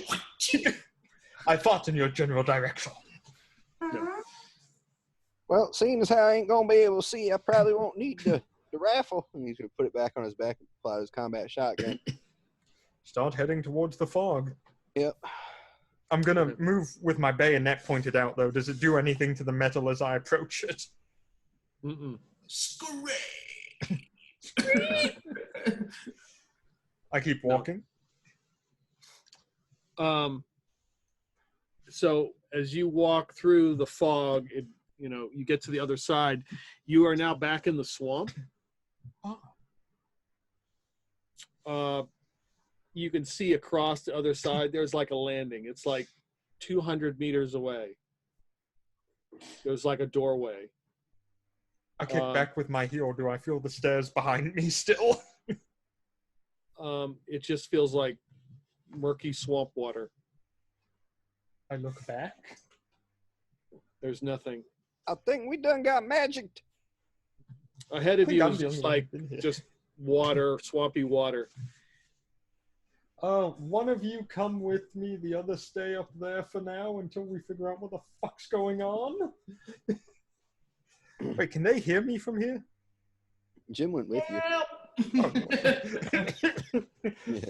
I fought in your general direction. Well, seeing as how I ain't gonna be able to see, I probably won't need the rifle. And he's gonna put it back on his back and pull out his combat shotgun. Start heading towards the fog. Yep. I'm gonna move with my bayonet pointed out, though. Does it do anything to the metal as I approach it? Mm-mm. Scream. I keep walking. So as you walk through the fog, you get to the other side. You are now back in the swamp. You can see across the other side. There's like a landing. It's like 200 meters away. There's like a doorway. I kick back with my heel. Do I feel the stairs behind me still? It just feels like murky swamp water. I look back. There's nothing. I think we done got magicked. Ahead of you I'm is the just only like one in here. just water, swampy water. One of you come with me, the other stay up there for now until we figure out what the fuck's going on. Wait, can they hear me from here? Jim went with you. Help. Oh. Yeah.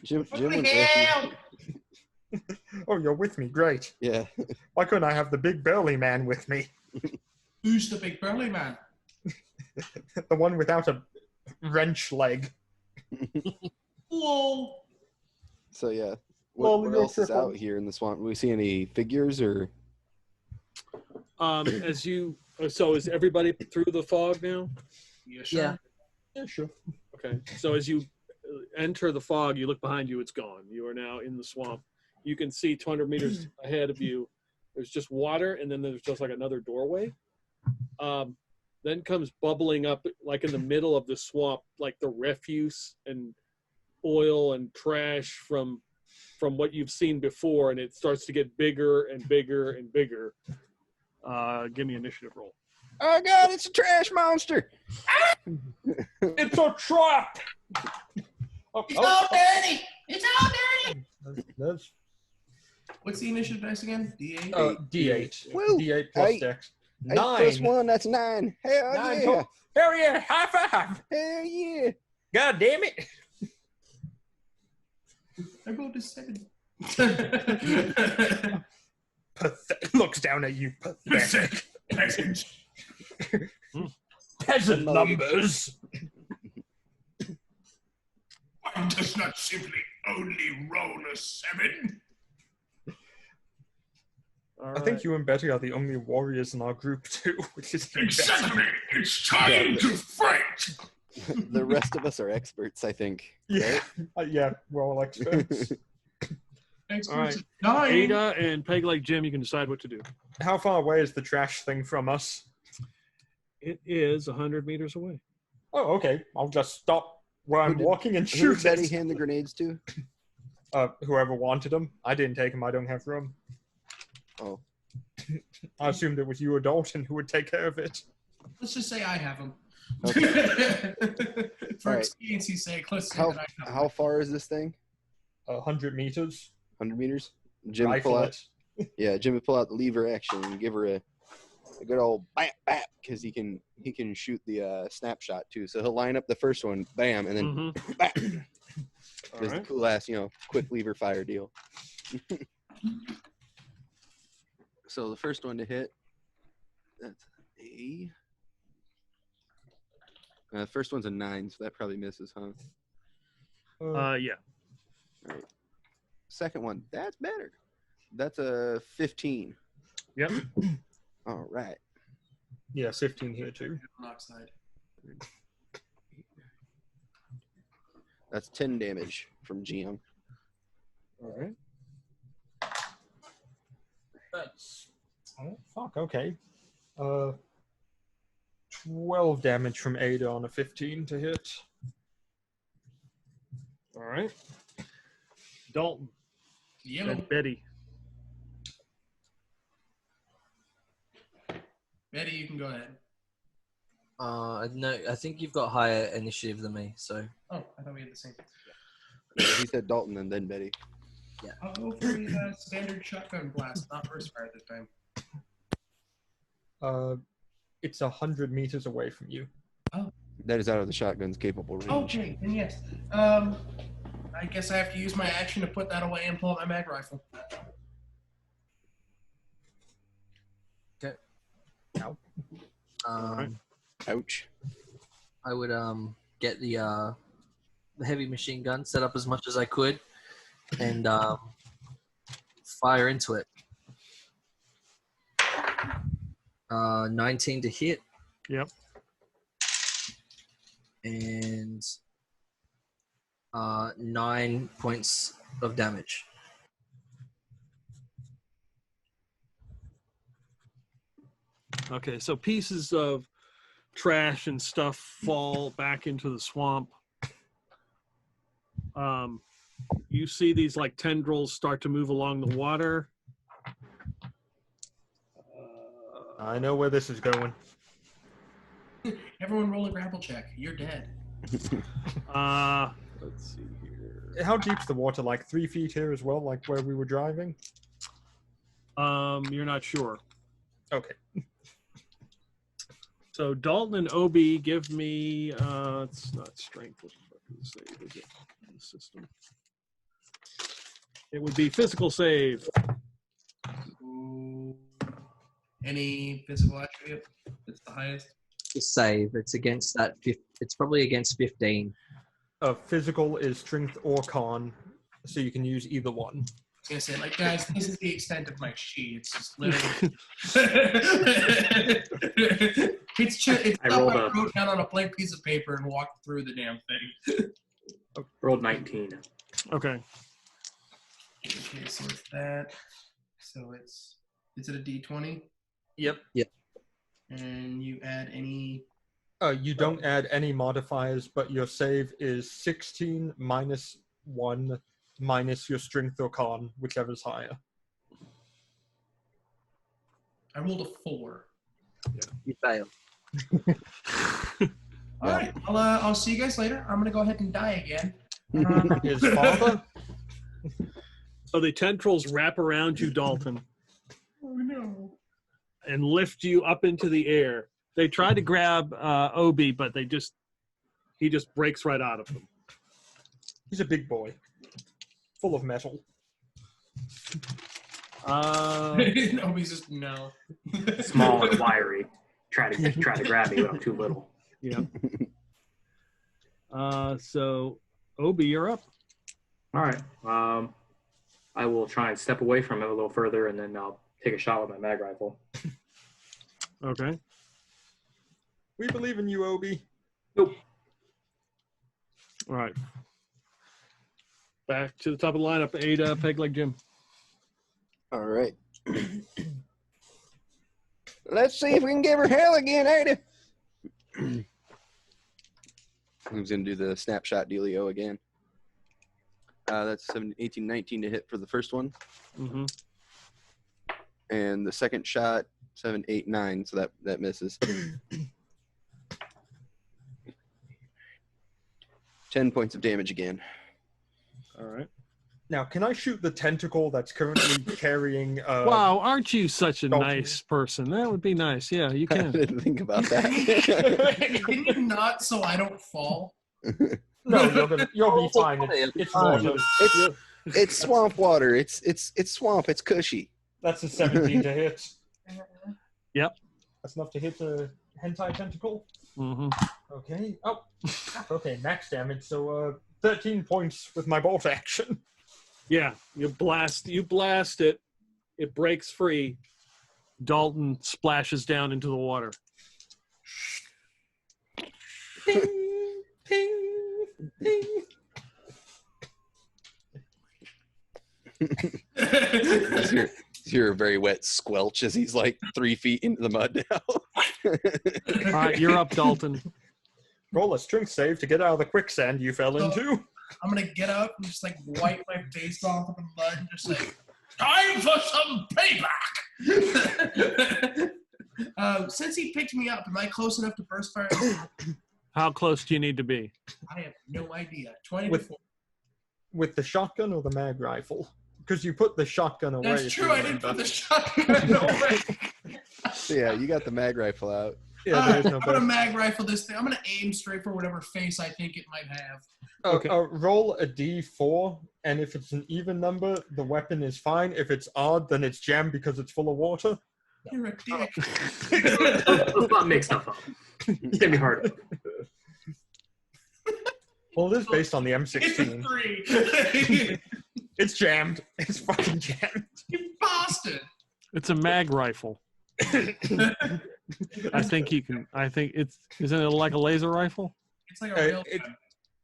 Jim went with you. Oh, you're with me. Great. Yeah. Why couldn't I have the big burly man with me? Who's the big burly man? The one without a wrench leg. Whoa. So yeah. Well, What you're else is crippled. out here in the swamp? Do we see any figures or? So is everybody through the fog now? Yeah, sure. Yeah. Yeah, sure. Okay. So as you enter the fog, you look behind you, it's gone. You are now in the swamp. You can see 200 meters ahead of you. There's just water, and then there's just like another doorway. Then comes bubbling up, like in the middle of the swamp, like the refuse and oil and trash from what you've seen before, and it starts to get bigger and bigger and bigger. Give me an initiative roll. Oh God! It's a trash monster. It's a trap! It's all dirty. It's all dirty. That's What's the initiative dice again? D8? D8. Woo. D8 plus 8. dex. 8 plus 9. 1, that's 9. Hell Nine yeah! total. Hell yeah! High five! Hell yeah! God damn it! I rolled a 7. Looks down at you, pathetic. Peasant numbers. One does not simply only roll a 7. All I think you and Betty are the only warriors in our group too, which is Exactly. It's time to fight. The rest of us are experts, I think. Yeah, yeah, we're all experts. All right. Dying. Ada and Peg Leg Jim, you can decide what to do. How far away is the trash thing from us? It is 100 meters away. Oh, okay. I'll just stop where I'm Who did- walking and Who shoot did Betty it. hand the grenades to? Whoever wanted them. I didn't take them. I don't have room. Oh. I assumed it was you, Dalton, who would take care of it. Let's just say I have them. Okay. For All right. experience's sake, let's say How, that I have how far is this thing? 100 meters. 100 meters? Jim would pull Rifle out. it. Yeah, Jim would pull out the lever action and give her a good old bap bap because he can shoot the snapshot too. So he'll line up the first one, bam, and then Mm-hmm. bap. All There's right. the cool ass, quick lever fire deal. So the first one to hit, that's a First one's a 9, so that probably misses, huh? Yeah. All right. Second one, that's better. That's a 15. Yep. All right. Yeah, 15 here too. Monoxide. That's 10 damage from GM. All right. That's fuck. Okay. 12 damage from Ada on a 15 to hit. All right. Dalton. Yellow. And Betty. Betty, you can go ahead. No, I think you've got higher initiative than me, so Oh, I thought we had the same. Yeah, he said Dalton and then Betty. I'll go for the standard shotgun blast, not first fire this time. It's 100 meters away from you. That is out of the shotgun's capable range. Okay, then yes. I guess I have to use my action to put that away and pull out my mag rifle. Ouch. I would get the heavy machine gun, set up as much as I could, and fire into it. 19 to hit. Yep. And 9 points of damage. Okay, so pieces of trash and stuff fall back into the swamp. You see these like tendrils start to move along the water. I know where this is going. Everyone roll a grapple check. You're dead. Let's see here. How deep's the water? Like 3 feet here as well, like where we were driving? You're not sure. Okay. So Dalton and Obie, give me. It's not strength. What the fuck is the save? Is it in the system? It would be physical save. Ooh. Any physical attribute? That's the highest. To save, it's against that. It's probably against 15. Physical is strength or con, so you can use either one. I was gonna say, like, guys, this is the extent of my sheet. It's just literally. it's stuff I wrote down on a blank piece of paper and walked through the damn thing. Rolled 19. Okay. Okay, so it's that. So is it a D20? Yep. And you add any. You don't add any modifiers, but your save is 16 minus 1 minus your strength or con, whichever's higher. I rolled a 4. You fail. All right, I'll see you guys later. I'm gonna go ahead and die again. His father? So the tendrils wrap around you, Dalton, Oh no! and lift you up into the air. They try to grab Obie, but he just breaks right out of them. He's a big boy, full of metal. Nobody's just no. Small and wiry. Try to grab me, but I'm too little. Yeah. So Obie, you're up. All right. I will try and step away from him a little further, and then I'll take a shot with my mag rifle. Okay. We believe in you, Obie. Nope. All right. Back to the top of the lineup. Ada, Peg Leg Jim. All right. Let's see if we can give her hell again, Ada. Who's going to do the snapshot dealio again? That's 18, 19 to hit for the first one. Mm-hmm. And the second shot, 7, 8, 9, so that misses. 10 points of damage again. All right. Now, can I shoot the tentacle that's currently carrying... Wow, aren't you such a Dalton. nice person? That would be nice. Yeah, you I can. didn't think about that. Can you not so I don't fall? No, you'll be fine. It's water. It's swamp water. It's swamp. It's cushy. That's a 17 to hit. Yep. That's enough to hit the hentai tentacle. Mm-hmm. Okay. Oh, okay. Max damage. So 13 points with my bolt action. Yeah, you blast it. It breaks free. Dalton splashes down into the water. Ping, ping, ping. You're a very wet squelch as he's like 3 feet into the mud now. All right, you're up, Dalton. Roll a strength save to get out of the quicksand you fell into. I'm gonna get up and just like wipe my face off with the mud and just like, time for some payback. Since he picked me up, am I close enough to burst fire? How close do you need to be? I have no idea. 20 With- to 4. With the shotgun or the mag rifle? Because you put the shotgun away. That's if true. you I didn't put remember. the shotgun away. Yeah, you got the mag rifle out. Yeah, there is no I'm gonna best. mag rifle this thing. I'm gonna aim straight for whatever face I think it might have. Okay. Roll a d4, and if it's an even number, the weapon is fine. If it's odd, then it's jammed because it's full of water. You're a dick. Let's not make stuff up. It's gonna be hard. Well, it is based on the It's a M16. 3. It's jammed. It's fucking jammed. You bastard. It's a mag rifle. I think you can. I think isn't it like a laser rifle? It's like a real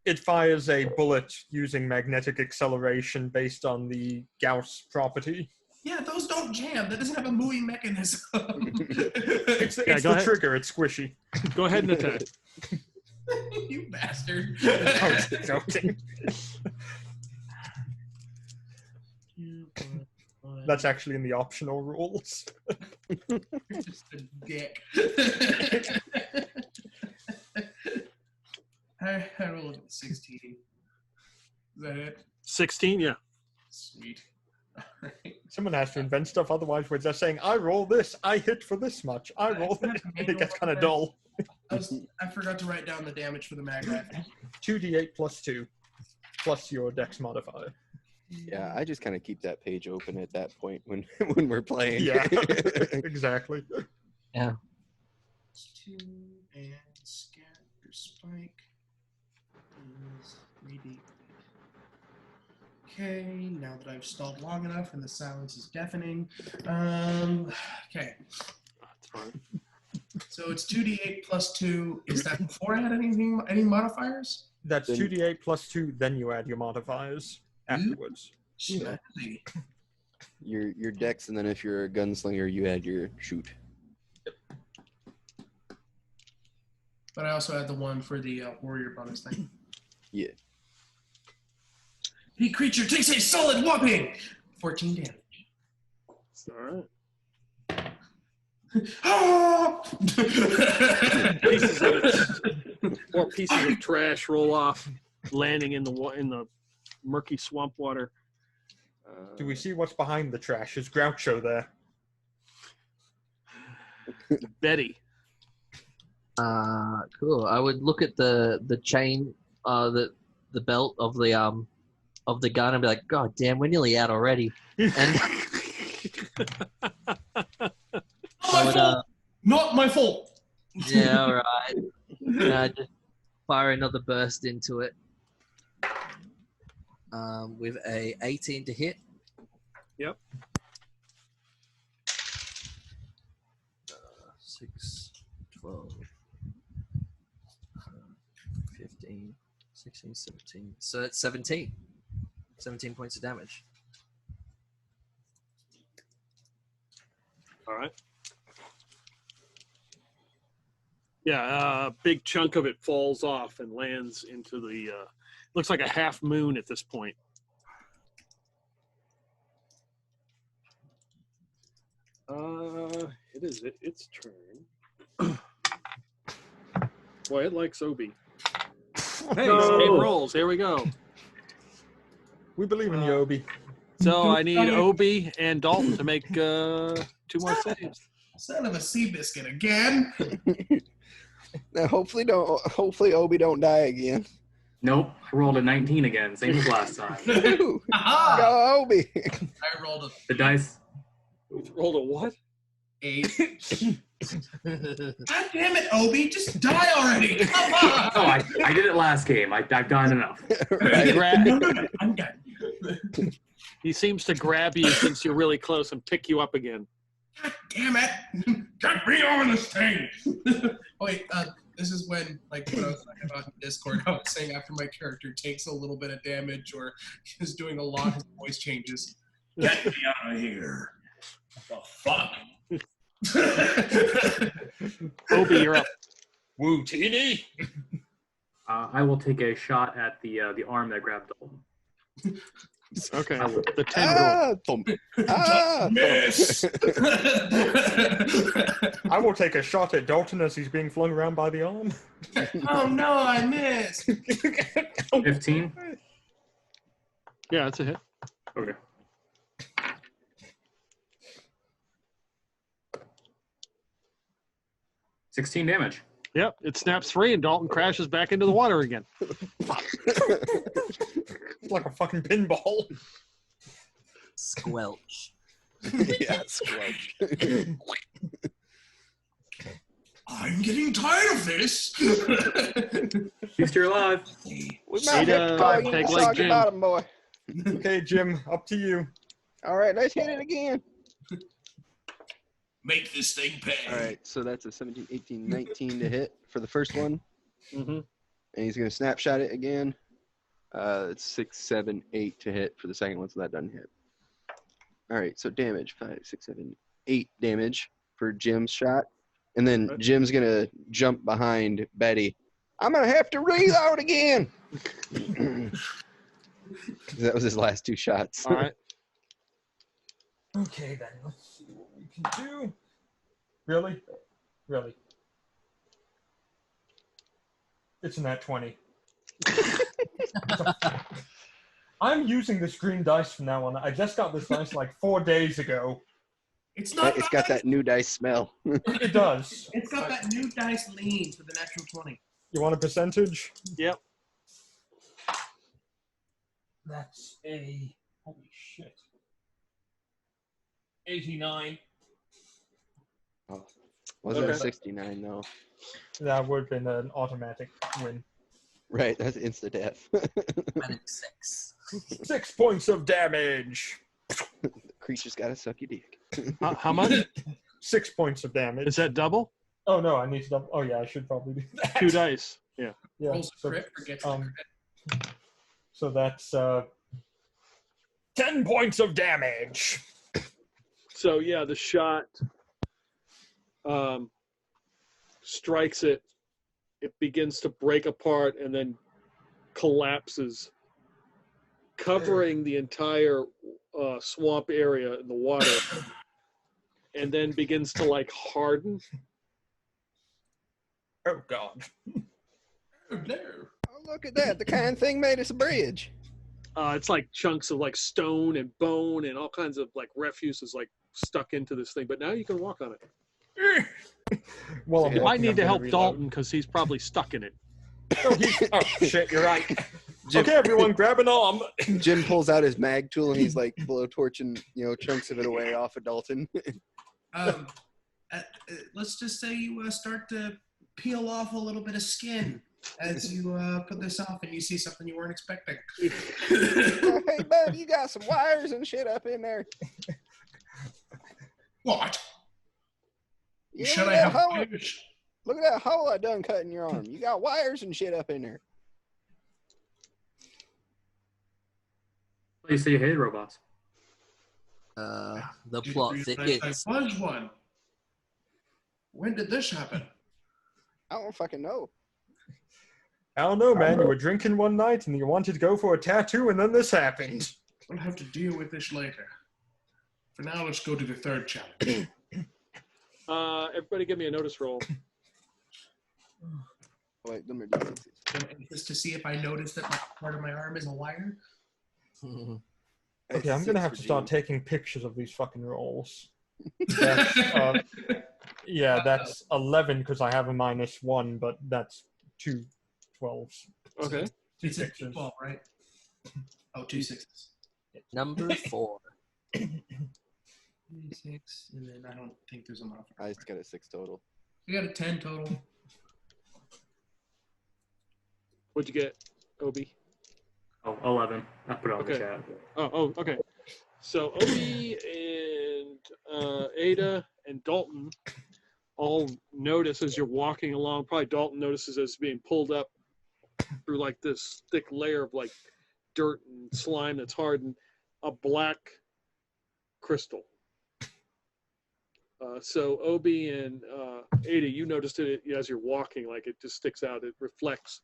It fires a bullet using magnetic acceleration based on the Gauss property. Yeah, those don't jam. That doesn't have a moving mechanism. It's Yeah, go the ahead. trigger. It's squishy. Go ahead and attack. You bastard. I was joking. That's actually in the optional rules. You're just a dick. I rolled a 16. Is that it? 16, yeah. Sweet. Alright. Someone has to invent stuff, otherwise we're just saying, I roll this, I hit for this much, I roll this, and it gets kind of dull. I forgot to write down the damage for the mag rifle. 2d8 plus 2, plus your dex modifier. Yeah, I just kind of keep that page open at that point when when we're playing. Yeah, exactly. 2 and scatter spike is 3d. Okay, now that I've stalled long enough and the silence is deafening. Okay, That's fine. so it's 2d8 plus 2. Is that before I had any modifiers? That's Then- 2d8 plus 2, then you add your modifiers afterwards. Snazzy. Your dex, and then if you're a gunslinger, you add your shoot. But I also had the one for the warrior bonus thing. Yeah. The creature takes a solid whopping 14 damage. All right. Ah! Pieces of it, or pieces of trash roll off, landing in the murky swamp water. Do we see what's behind the trash? Is Groucho there? Betty. Cool. I would look at the chain, the belt of the gun and be like, God damn, we're nearly out already. And Not my fault. Not my fault. yeah, all right. And I just fire another burst into it. With a 18 to hit. Yep. 6, 12, 15, 16, 17. So that's 17. 17 points of damage. All right. Yeah, a big chunk of it falls off and lands into the. Looks like a half moon at this point. It is its turn. Boy, it likes Obie. Hey, No. same rolls. Here we go. We believe in you, Obie. So I need Obie and Dalton to make 2 more saves. Son of a sea biscuit again. Now, hopefully Obie don't die again. Nope. I rolled a 19 again, same as last time. Woo! Aha! Go Obie! I rolled a The dice. Rolled a what? 8. God damn it, Obie, just die already! Come on! Oh, I did it last game. I've done enough. No, I'm done. He seems to grab you since you're really close and pick you up again. God damn it! Get me on this thing! Oh, wait, this is when I was talking about in Discord, I was saying after my character takes a little bit of damage or is doing a lot, his voice changes. Get me out of here! What the fuck? Obie, you're up. Woo, teeny. I will take a shot at the arm that grabbed Dalton. Okay. The tendril. Thump. Thump. Miss. I will take a shot at Dalton as he's being flung around by the arm. Oh no, I missed! 15. Yeah, that's a hit. Okay. $16 damage. Yep, it snaps free and Dalton crashes back into the water again. It's like a fucking pinball. Squelch. Yeah, squelch. I'm getting tired of this! At least you're alive. We might have to call you Peg Leg soggy Jim. bottom boy. Okay, Jim, up to you. All right, let's hit it again. Make this thing pay. All right, so that's a 17, 18, 19 to hit for the first one. Mm-hmm. And he's going to snapshot it again. It's 6, 7, 8 to hit for the second one, so that doesn't hit. All right, so damage, 5, 6, 7, 8 damage for Jim's shot. And then Jim's going to jump behind Betty. I'm going to have to reload again. That was his last 2 shots. All right. Okay, then, let's see what we can do. Really? Really? It's in that 20. I'm using this green dice from now on. I just got this dice like 4 days ago. It's not. It's got that new dice smell. It does. It's got that new dice lean for the natural 20. You want a percentage? Yep. That's a holy shit. 89. Oh, wasn't Okay. a 69 though. That would have been an automatic win. Right, that's insta death. Medic 6. 6 points of damage. The creature's got to suck your dick. How much? 6 points of damage. Is that double? Oh no, I need to double. Oh yeah, I should probably do that. 2 dice. Yeah. Yeah. Rolls a crit or gets a crit. So that's 10 points of damage. So yeah, the shot strikes it. It begins to break apart and then collapses, covering the entire swamp area in the water, and then begins to like harden. Oh god. Oh no. Oh, look at that. The kind thing made us a bridge. It's like chunks of like stone and bone and all kinds of like refuse is like stuck into this thing. But now you can walk on it. Well, I'm You might walking, need I'm to gonna help reload. Dalton because he's probably stuck in it. Oh, oh shit, you're right. Jim, Okay, everyone, grab an arm. Jim pulls out his mag tool and he's like blowtorching, chunks of it away off of Dalton. Let's just say you start to peel off a little bit of skin as you put this off and you see something you weren't expecting. Hey, bud, you got some wires and shit up in there. What? Yeah, Should look I at have that hole- wires? Look at that hole I done cut in your arm. You got wires and shit up in there. You say you hated robots. The plot I thickens. was one. When did this happen? I don't fucking know. I don't know, man. You were drinking one night and you wanted to go for a tattoo, and then this happened. We'll have to deal with this later. For now, let's go to the third challenge. Everybody give me a notice roll. Wait, let me do this. Just to see if I notice that part of my arm is a wire. Okay, I'm gonna have to start taking pictures of these fucking rolls. That's, yeah, that's 11 because I have a -1, but that's 2 12s. Okay. 2 It's a 6s. 12, right? Oh, 2 6s. Number 4. 6, and then I don't think there's a modifier. I just got a 6 total. We got a 10 total. What'd you get, Obie? Oh, 11. I put it on the Okay. chat. Oh, okay. So Obie and Ada and Dalton all notice as you're walking along. Probably Dalton notices as being pulled up through like this thick layer of like dirt and slime that's hardened, a black crystal. So Obie and Ada, you noticed it as you're walking, like it just sticks out. It reflects.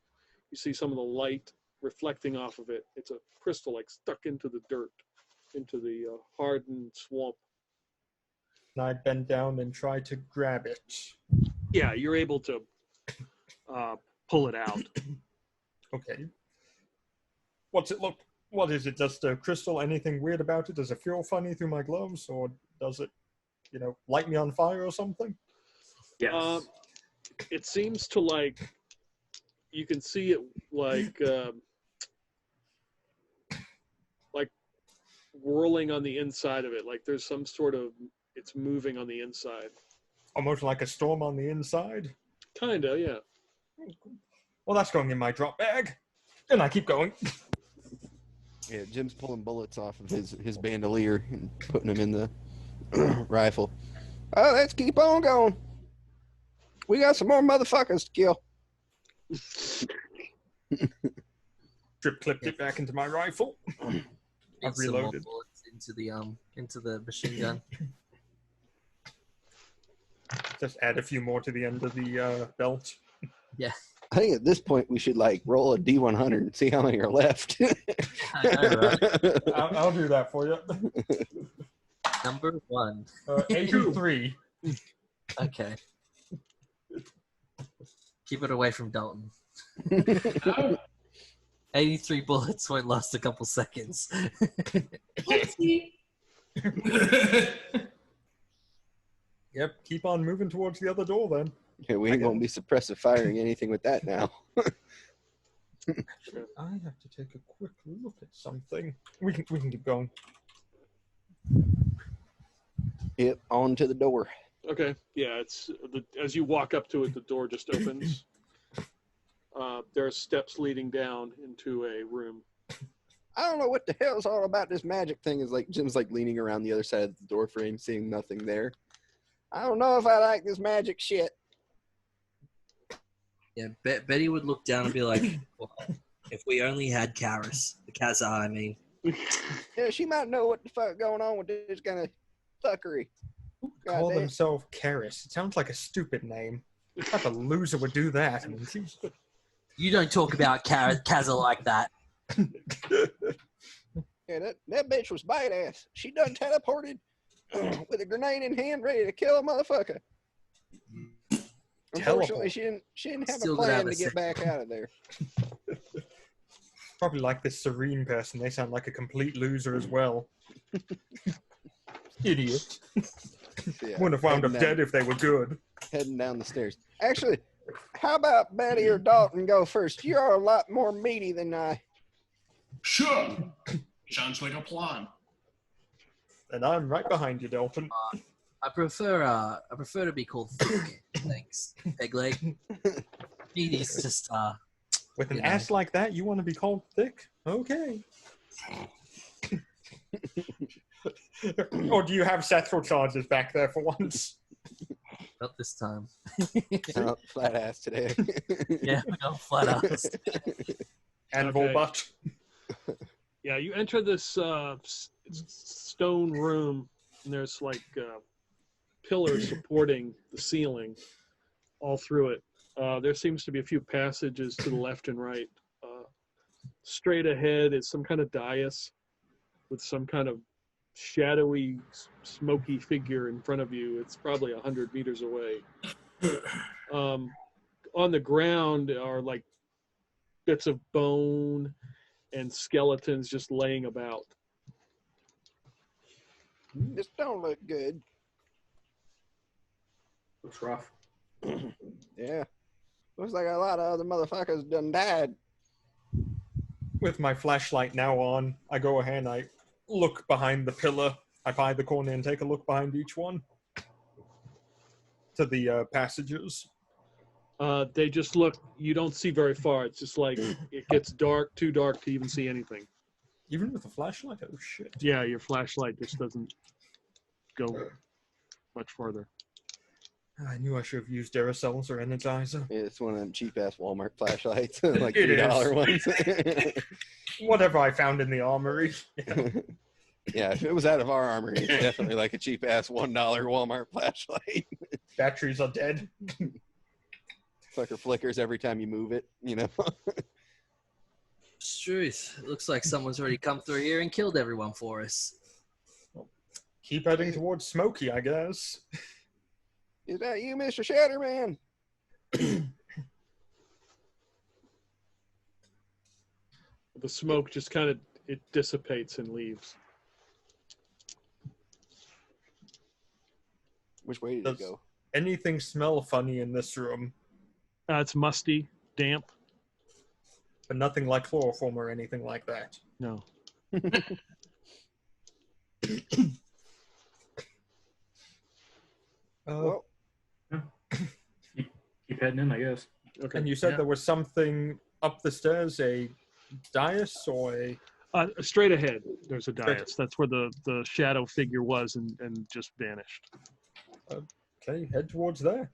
You see some of the light reflecting off of it. It's a crystal like stuck into the dirt, into the hardened swamp. And I bend down and try to grab it. Yeah, you're able to pull it out. Okay. What's it look? What is it? Just a crystal? Anything weird about it? Does it feel funny through my gloves, or does it, light me on fire or something? Yes. It seems to like you can see it like whirling on the inside of it. Like there's some sort of it's moving on the inside. Almost like a storm on the inside? Kinda, yeah. Well, that's going in my drop bag. And I keep going. Yeah, Jim's pulling bullets off of his bandolier and putting them in the rifle. Oh, let's keep on going. We got some more motherfuckers to kill. Drip clipped it back into my rifle. Need I've some more reloaded. bullets into the machine gun. Just add a few more to the end of the belt. Yeah. I think at this point we should roll a D100 and see how many are left. I know, right? I'll do that for you. Number 1. 83. Okay. Keep it away from Dalton. 83 bullets won't last a couple seconds. Yep, keep on moving towards the other door then. Yeah, we ain't gonna be suppressive firing anything with that now. I have to take a quick look at something. We can keep going. Yep, on to the door. Okay, yeah. It's as you walk up to it, the door just opens. There are steps leading down into a room. I don't know what the hell's all about this magic thing. Is Jim's leaning around the other side of the door frame, seeing nothing there. I don't know if I like this magic shit. Yeah, Betty would look down and be like, well, if we only had Karis. The Kazaa, I mean. Yeah, she might know what the fuck going on with this kind of fuckery. Call Goddamn. themselves Karis. It sounds like a stupid name. What type of loser would do that? I mean, You don't talk about Kazaa like that. Yeah, that bitch was badass. She done teleported with a grenade in hand, ready to kill a motherfucker. Unfortunately, she didn't have Still a gonna plan have to a get second. back out of there. probably like this serene person. They sound like a complete loser as well. Idiot. Yeah, Wouldn't have wound up heading dead if they were good. heading down the stairs. Actually, how about Betty or Dalton go first? You're a lot more meaty than I. Sure. Sounds like a plan. And I'm right behind you, Dalton. I prefer to be called Thick. Thanks, Peg Leg. Meaty's just With an you know. ass like that, you want to be called thick? Okay. Or do you have sexual charges back there for once? not this time. Oh, flat ass today. Yeah, we got flat ass. And Okay. butt. Yeah, you enter this stone room, and there's like pillars supporting the ceiling all through it. There seems to be a few passages to the left and right. Straight ahead is some kind of dais with some kind of shadowy, smoky figure in front of you. It's probably 100 meters away. On the ground are like bits of bone and skeletons just laying about. This don't look good. Looks rough. Yeah. Looks like a lot of other motherfuckers done died. With my flashlight now on, I go ahead and I look behind the pillar. I buy the corner and take a look behind each one to the passages. They just look. You don't see very far. It's just like it gets dark, too dark to even see anything. Even with a flashlight? Oh, shit. Yeah, your flashlight just doesn't go much farther. I knew I should have used Duracells or Energizer. Yeah, it's one of them cheap-ass Walmart flashlights, like It $3 is. ones. Whatever I found in the armory. Yeah, if it was out of our armory, it's definitely like a cheap-ass $1 Walmart flashlight. Batteries are dead. Sucker flickers every time you move it, you know? Truth. It looks like someone's already come through here and killed everyone for us. Keep heading towards Smokey, I guess. Is that you, Mr. Shatterman? The smoke just kind of it dissipates and leaves. Which way did Does it go? anything smell funny in this room? It's musty, damp. But nothing like chloroform or anything like that. No. Well, Keep heading in, I guess. Okay. And you said there was something up the stairs, a dais or a... Straight ahead, there's a dais. That's where the shadow figure was and just vanished. Okay, head towards there.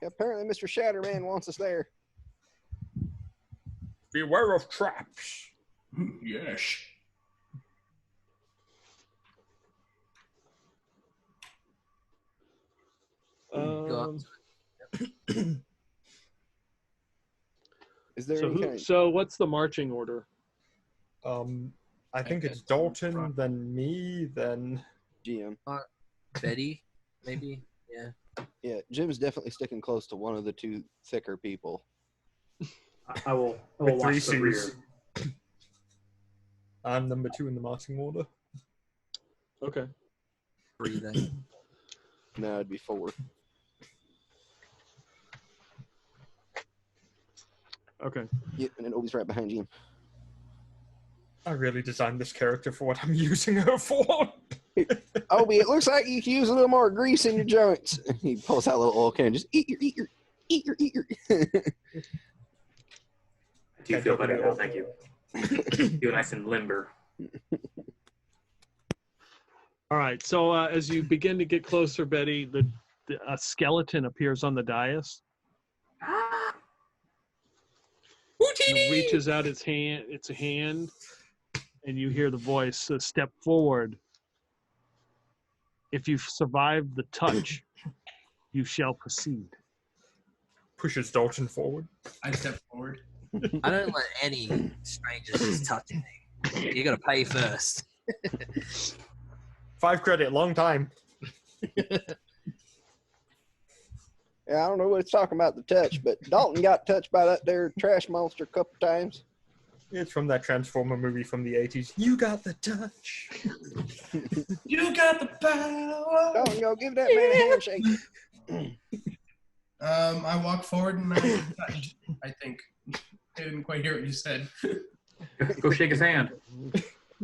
apparently Mr. Shatterman wants us there. Beware of traps. Yes. Is there So, any kind so what's the marching order? I think it's Dalton, then me, then... GM? Betty, maybe? Yeah. Yeah, Jim's definitely sticking close to one of the two thicker people. I will With watch three the rear. C's. I'm number 2 in the marching order. Okay. Breathing. No, it'd be 4. Okay. Yep, and then Obie's right behind Jim. I really designed this character for what I'm using her for. Obie, it looks like you could use a little more grease in your joints. He pulls out a little oil can. Just eat your. Do you feel better now? Thank you. Feel nice and limber. All right. So as you begin to get closer, Betty, a skeleton appears on the dais. It reaches out its hand. It's a hand, and you hear the voice, "Step forward. If you survive the touch, you shall proceed." Pushes Dalton forward. I step forward. I don't let any strangers just touch me. You gotta pay first. 5 credit, long time. Yeah, I don't know what it's talking about the touch, but Dalton got touched by that there trash monster a couple times. It's from that Transformer movie from the 80s. You got the touch. You got the power. Dalton, go give that man a handshake. I walk forward and I touch, I think. I didn't quite hear what you said. Go shake his hand.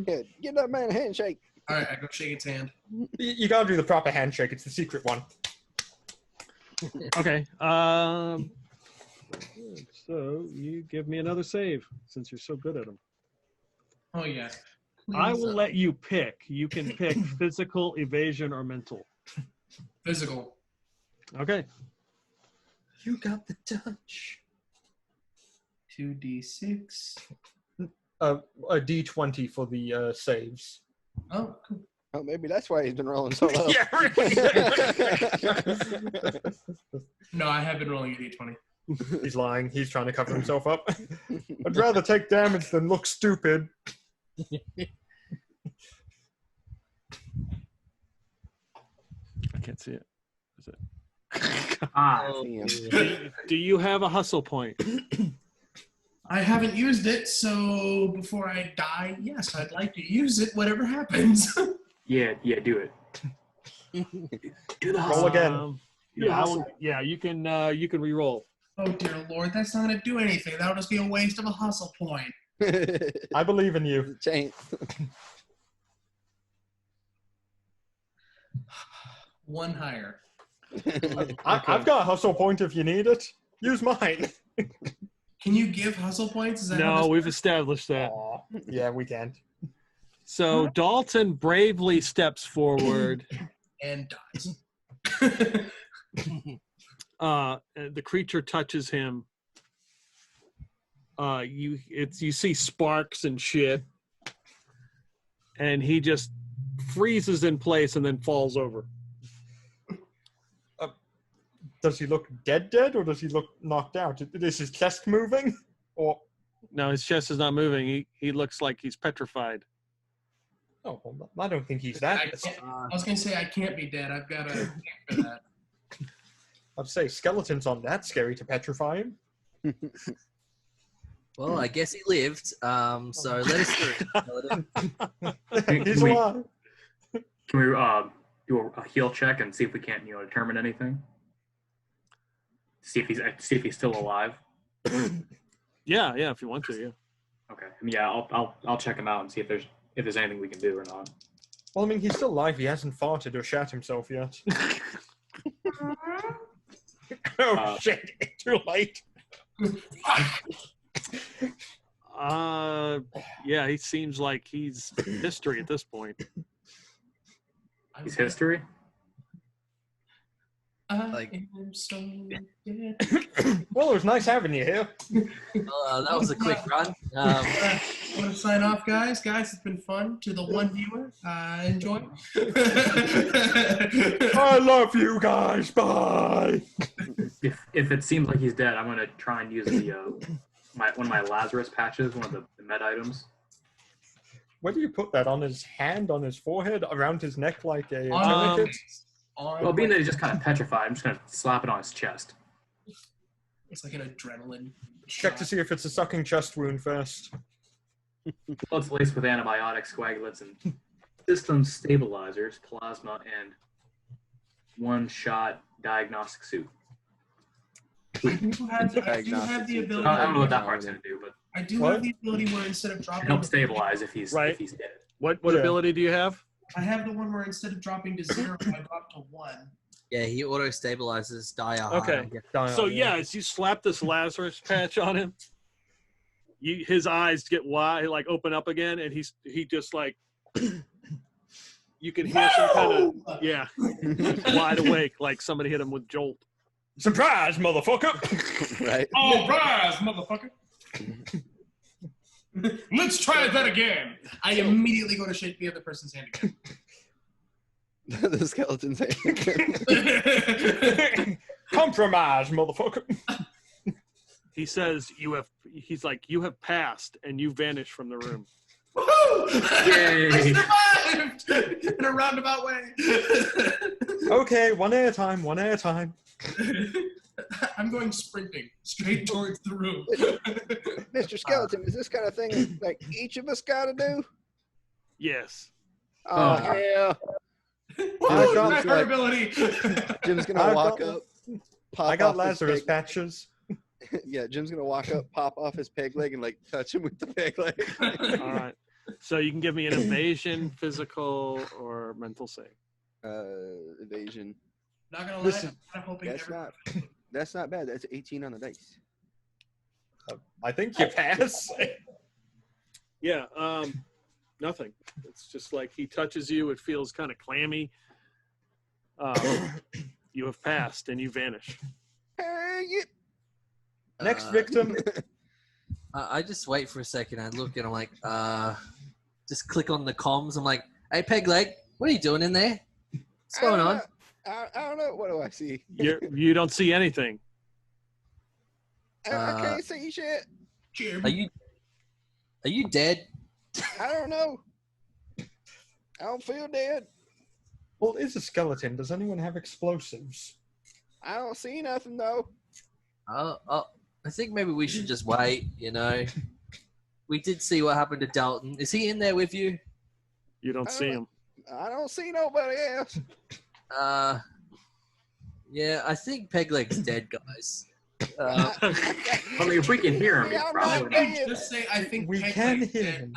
Yeah, give that man a handshake. All right, I go shake its hand. You gotta do the proper handshake. It's the secret one. Okay. So you give me another save since you're so good at them. Oh, yeah. I will let you pick. You can pick physical, evasion, or mental. Physical. Okay. You got the touch. 2d6. A D20 for the saves. Oh, cool. Oh, maybe that's why he's been rolling so low. Yeah, right. No, I have been rolling a d20. He's lying. He's trying to cover himself up. I'd rather take damage than look stupid. I can't see it. Is it? Damn. Do you have a hustle point? I haven't used it, so before I die, yes, I'd like to use it, whatever happens. Yeah, do it. Do the Roll again. Yeah, you can re-roll. Oh, dear Lord, that's not going to do anything. That'll just be a waste of a hustle point. I believe in you. Chain. One higher. I've got a hustle point if you need it. Use mine. Can you give hustle points? Is that how No, this we've works? established that. Aw, yeah, we can't. So Dalton bravely steps forward. And dies. The creature touches him. You see sparks and shit, and he just freezes in place and then falls over. Does he look dead, or does he look knocked out? Is his chest moving? Or No, his chest is not moving. He looks like he's petrified. oh, well, I don't think he's that. I was gonna say I can't be dead. I've got a name for that. I'd say skeletons aren't that scary to petrify him. Well, I guess he lived. So let us through. Skeleton. He's we- alive. Can we do a heal check and see if we can't, determine anything? See if he's still alive. Yeah, if you want to, yeah. Okay. Yeah, I'll check him out and see if there's anything we can do or not. Well, I mean, he's still alive. He hasn't farted or shat himself yet. Oh, shit. Too late. Yeah, he seems like he's history at this point. He's history. Like- am so dead. Well, it was nice having you here. That was a quick run. I want to sign off, guys. Guys, it's been fun. To the one viewer, enjoy. I love you guys. Bye. If it seems like he's dead, I'm gonna try and use the one of my Lazarus patches, one of the med items. Where do you put that? On his hand, on his forehead, around his neck like a On- tourniquet? Well, being that he's just kind of petrified, I'm just gonna slap it on his chest. It's like an adrenaline. Check to see if it's a sucking chest wound first. Well, it's laced with antibiotics, coagulants, and system stabilizers, plasma, and one-shot diagnostic suit. I do have the ability. I don't know what that part's gonna do, but I do What? have the ability where instead of it dropping, helps stabilize if he's Right. dead. What Yeah. ability do you have? I have the one where instead of dropping to 0, I drop to 1. Yeah, he auto stabilizes dire. Okay. So yeah, as you slap this Lazarus patch on him, his eyes get wide, like open up again, and he just like you can hear some kind of wide awake, like somebody hit him with jolt. Surprise, motherfucker! Right. All rise, motherfucker! Let's try that again. I immediately go to shake the other person's hand again. The skeleton's hand. Compromise, motherfucker! He says he's like, you have passed, and you vanish from the room. Woohoo! Yay. I survived in a roundabout way. Okay, one at a time, one at a time. I'm going sprinting straight towards the room. Mr. Skeleton, is this kind of thing like each of us got to do? Yes. Oh, yeah. Woohoo, got my like- her ability. Jim's going I've to walk got- up, pop I got off his Lazarus peg- patches. Yeah, Jim's going to walk up, pop off his peg leg, and like touch him with the peg leg. All right. So you can give me an evasion, physical, or mental save. Evasion. Not gonna lie, Listen, I'm kind of hoping That's not bad. That's 18 on the dice. I think you pass. Yeah. Nothing. It's just like he touches you. It feels kind of clammy. You have passed, and you vanish. Hang it. Next victim. I just wait for a second. I look and I'm like, just click on the comms. I'm like, hey, Peg Leg, what are you doing in there? What's going on? I don't know. What do I see? You don't see anything. I can't see shit. Are you dead? I don't know. I don't feel dead. Well, it is a skeleton. Does anyone have explosives? I don't see nothing though. I think maybe we should just wait. We did see what happened to Dalton. Is he in there with you? You don't see him. I don't see nobody else. Yeah, I think Pegleg's dead, guys. I mean, if we can hear him, Yeah, he's I'm probably not not. dead. just say I think We Peg can Leg's hear dead, him.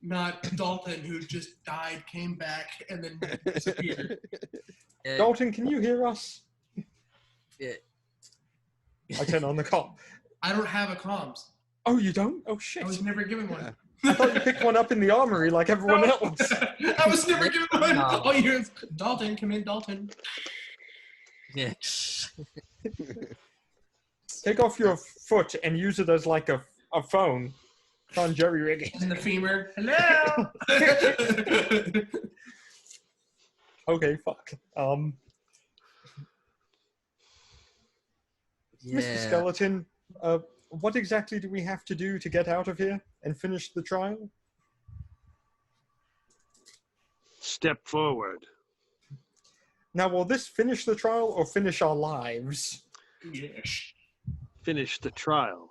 not Dalton, who just died, came back, and then disappeared. Dalton, can you hear us? Yeah. I turn on the comm. I don't have a comms. Oh, you don't? Oh, shit. I was never given one. I thought you picked one up in the armory like everyone else. I was never given one. No. All you hear is, Dalton, come in, Dalton. Yeah. Take off your foot and use it as like a phone. On jerry rigging. And the femur. Hello. Okay, fuck. Mr. Skeleton, what exactly do we have to do to get out of here and finish the trial? Step forward. Now, will this finish the trial or finish our lives? Yes. Finish the trial.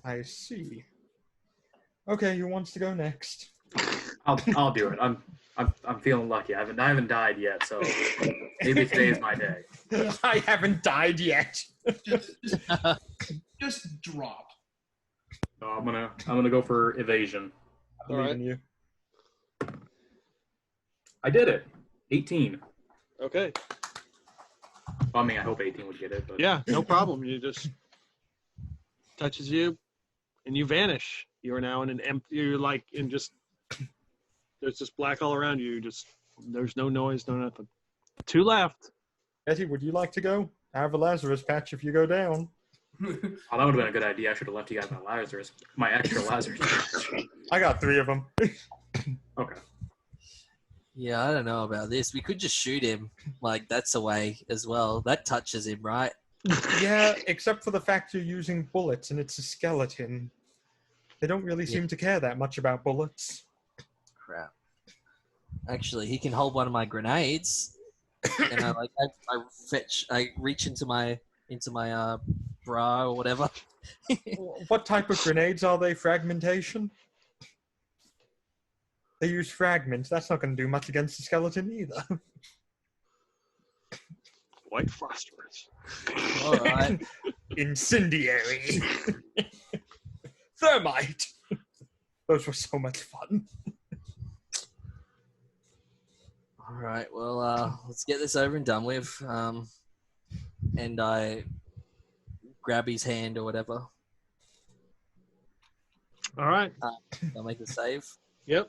I see. Okay, who wants to go next? I'll do it. I'm feeling lucky. I haven't died yet, so maybe today is my day. I haven't died yet. Just drop. So I'm gonna go for evasion. I believe in you. I did it. 18. Okay. I mean, I hope 18 would get it, but Yeah, no problem. You just touches you, and you vanish. You are now in an empty. You're like in just. There's just black all around you. There's no noise, no nothing. 2 left. Betty, would you like to go? I have a Lazarus patch if you go down. Oh, that would have been a good idea. I should have left you guys my extra Lazarus. I got 3 of them. Okay. Yeah, I don't know about this. We could just shoot him. Like, that's a way as well. That touches him, right? Yeah, except for the fact you're using bullets and it's a skeleton. They don't really seem to care that much about bullets. Crap. Actually, he can hold one of my grenades, and I reach into my bra or whatever. What type of grenades are they? Fragmentation? They use fragments. That's not going to do much against the skeleton either. White phosphorus. All right. Incendiary. Thermite. Those were so much fun. All right. Well, let's get this over and done with. And I grab his hand or whatever. All right. I'll make a save. Yep.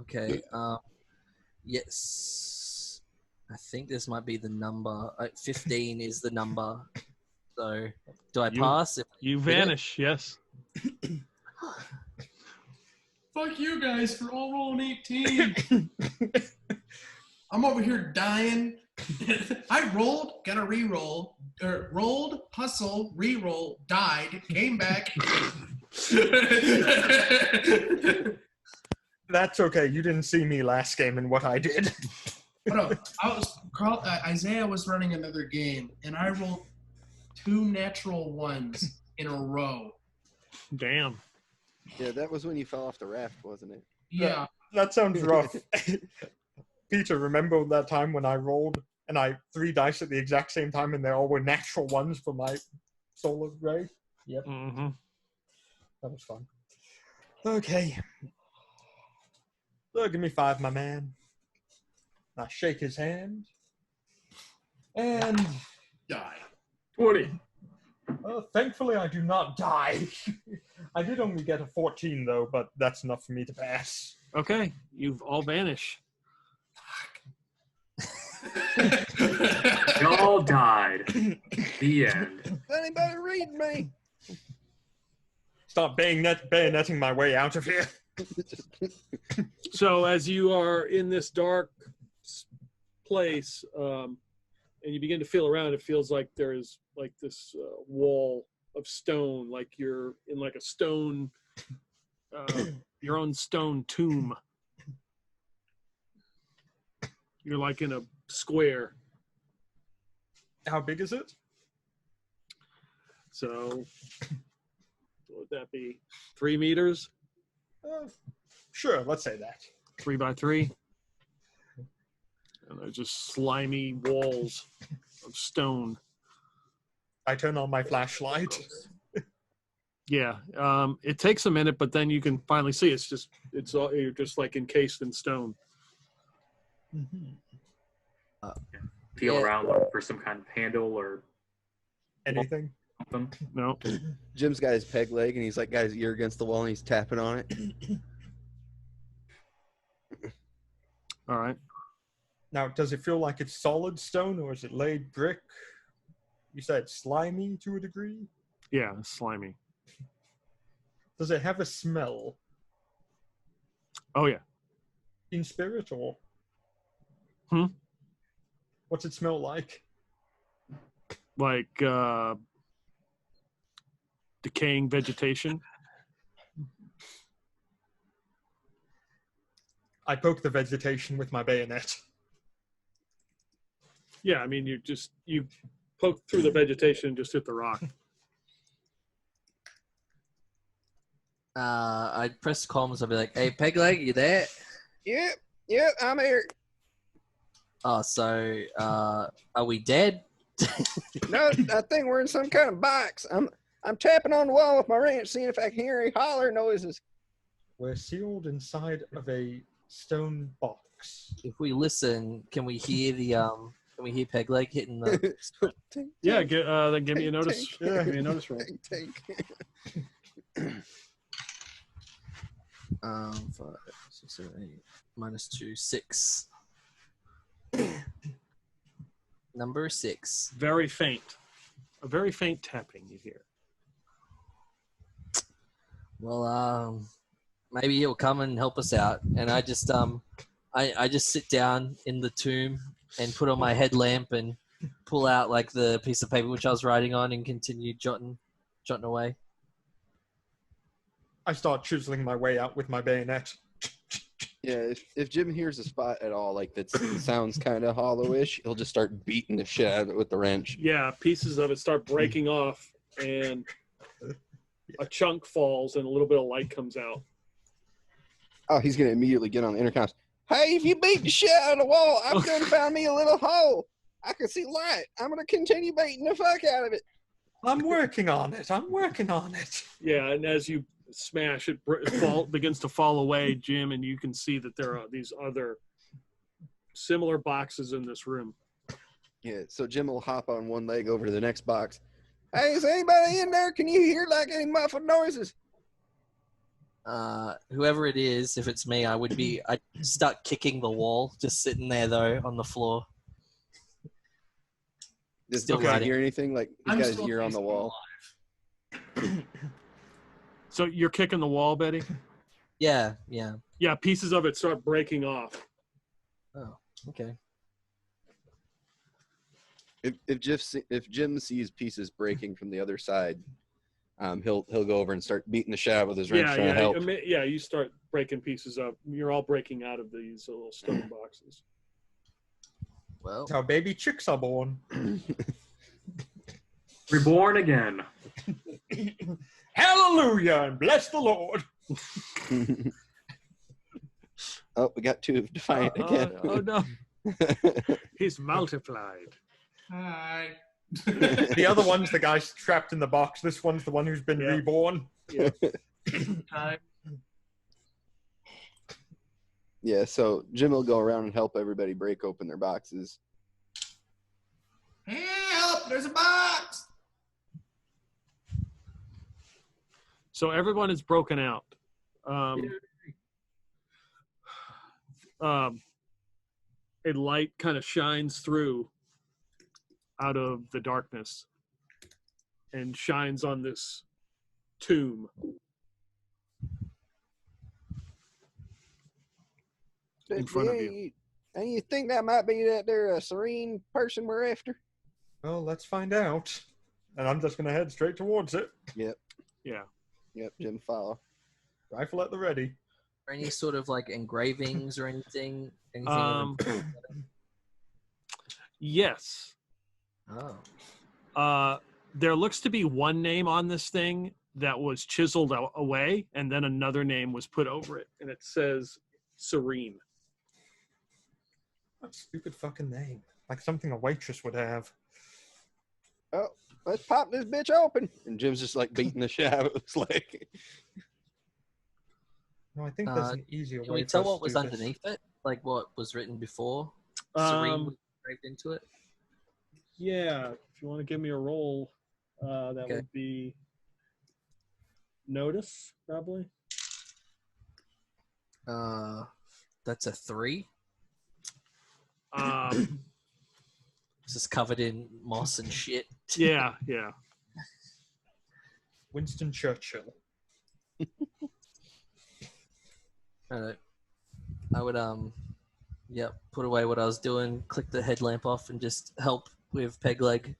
Okay. Yes. I think this might be the number. 15 is the number. So, do I pass? You vanish, yes. Fuck you guys for all rolling 18. I'm over here dying. I rolled, got a re-roll, rolled, hustle, re-roll, died, came back. That's okay. You didn't see me last game and what I did. No, Isaiah was running another game, and I rolled 2 natural ones in a row. Damn. Yeah, that was when you fell off the raft, wasn't it? Yeah. That sounds rough. Peter, remember that time when I rolled and I 3 dice at the exact same time and they all were natural ones for my solar ray? Yep. Mm-hmm. That was fun. Okay. So, give me 5, my man. I shake his hand. And Die. 20. thankfully, I do not die. I did only get a 14, though, but that's enough for me to pass. Okay. You've all vanished. They all died. The end. Anybody read me? Stop bayoneting my way out of here. So as you are in this dark place, and you begin to feel around, it feels like there's like this wall of stone, like you're in like a stone, your own stone tomb. You're like in a square. How big is it? So what would that be? 3 meters? Sure, let's say that. 3 by 3. And they're just slimy walls of stone. I turn on my flashlight. Yeah, it takes a minute, but then you can finally see you're just like encased in stone. Feel Yeah. around looking for some kind of handle or Anything? something. No, Jim's got his peg leg, and he's like got his ear against the wall, and he's tapping on it. all right. Now, does it feel like it's solid stone or is it laid brick? You said slimy to a degree? Yeah, slimy. Does it have a smell Oh yeah. in spirit or? Hmm? What's it smell like? Like decaying vegetation. I poke the vegetation with my bayonet. Yeah, I mean you poke through the vegetation and just hit the rock. I'd press comms. I'd be like, "Hey, Pegleg, you there?" Yep, I'm here. Oh, so are we dead? No, I think we're in some kind of box. I'm tapping on the wall with my wrench, seeing if I can hear any holler noises. We're sealed inside of a stone box. If we listen, can we hear Can we hear Pegleg hitting the? Yeah, then give me a notice. Tank. Yeah, give me a notice roll. Tank. 5, 6, 7, 8, -2, 6. Number 6. Very faint. A very faint tapping you hear. Well, maybe he'll come and help us out. And I just I just sit down in the tomb and put on my headlamp and pull out like the piece of paper which I was writing on and continue jotting away. I start chiseling my way out with my bayonet. Yeah, if Jim hears a spot at all like that sounds kind of hollowish, he'll just start beating the shit out of it with the wrench. Yeah, pieces of it start breaking off, and a chunk falls, and a little bit of light comes out. Oh, he's gonna immediately get on the intercoms. Hey, if you beat the shit out of the wall, I'm gonna find me a little hole. I can see light. I'm gonna continue beating the fuck out of it. I'm working on it. Yeah, and as you smash, it begins to fall away, Jim, and you can see that there are these other similar boxes in this room. Yeah, so Jim will hop on one leg over to the next box. Hey, is anybody in there? Can you hear like any muffled noises? Whoever it is, if it's me, I'd start kicking the wall, just sitting there though on the floor. Does Still he writing. hear anything? Like he's got his ear on the wall. So you're kicking the wall, Betty? Yeah. Yeah, pieces of it start breaking off. Oh, okay. If Jim sees pieces breaking from the other side, he'll go over and start beating the shit out with his wrench trying to help. Yeah, you start breaking pieces up. You're all breaking out of these little stone boxes. Well, That's how baby chicks are born. Reborn again. Hallelujah and bless the Lord. Oh, we got 2 of Defiant again. Oh no, he's multiplied. Hi. The other one's the guy trapped in the box. This one's the one who's been Yeah. reborn. Hi. Yeah, so Jim will go around and help everybody break open their boxes. Help! There's a box. So everyone is broken out. A light kind of shines through out of the darkness and shines on this tomb. In front of you. And you think that might be that there serene person we're after? Well, let's find out. And I'm just going to head straight towards it. Yep, Yeah. Jim follow. Rifle at the ready. or any sort of like engravings or anything? Yes. Oh. There looks to be one name on this thing that was chiseled away, and then another name was put over it, and it says Serene. What a stupid fucking name. Like something a waitress would have. Oh, let's pop this bitch open. And Jim's just like beating the shit out of it. It's like, No, I think there's an easier way. Can we tell what was underneath it? Like what was written before? Serene was engraved into it? Yeah, if you want to give me a roll, that would be notice, probably. That's a 3. Um, This is covered in moss and shit. yeah. Winston Churchill. Alright. I would put away what I was doing, click the headlamp off, and just help with Peg Leg.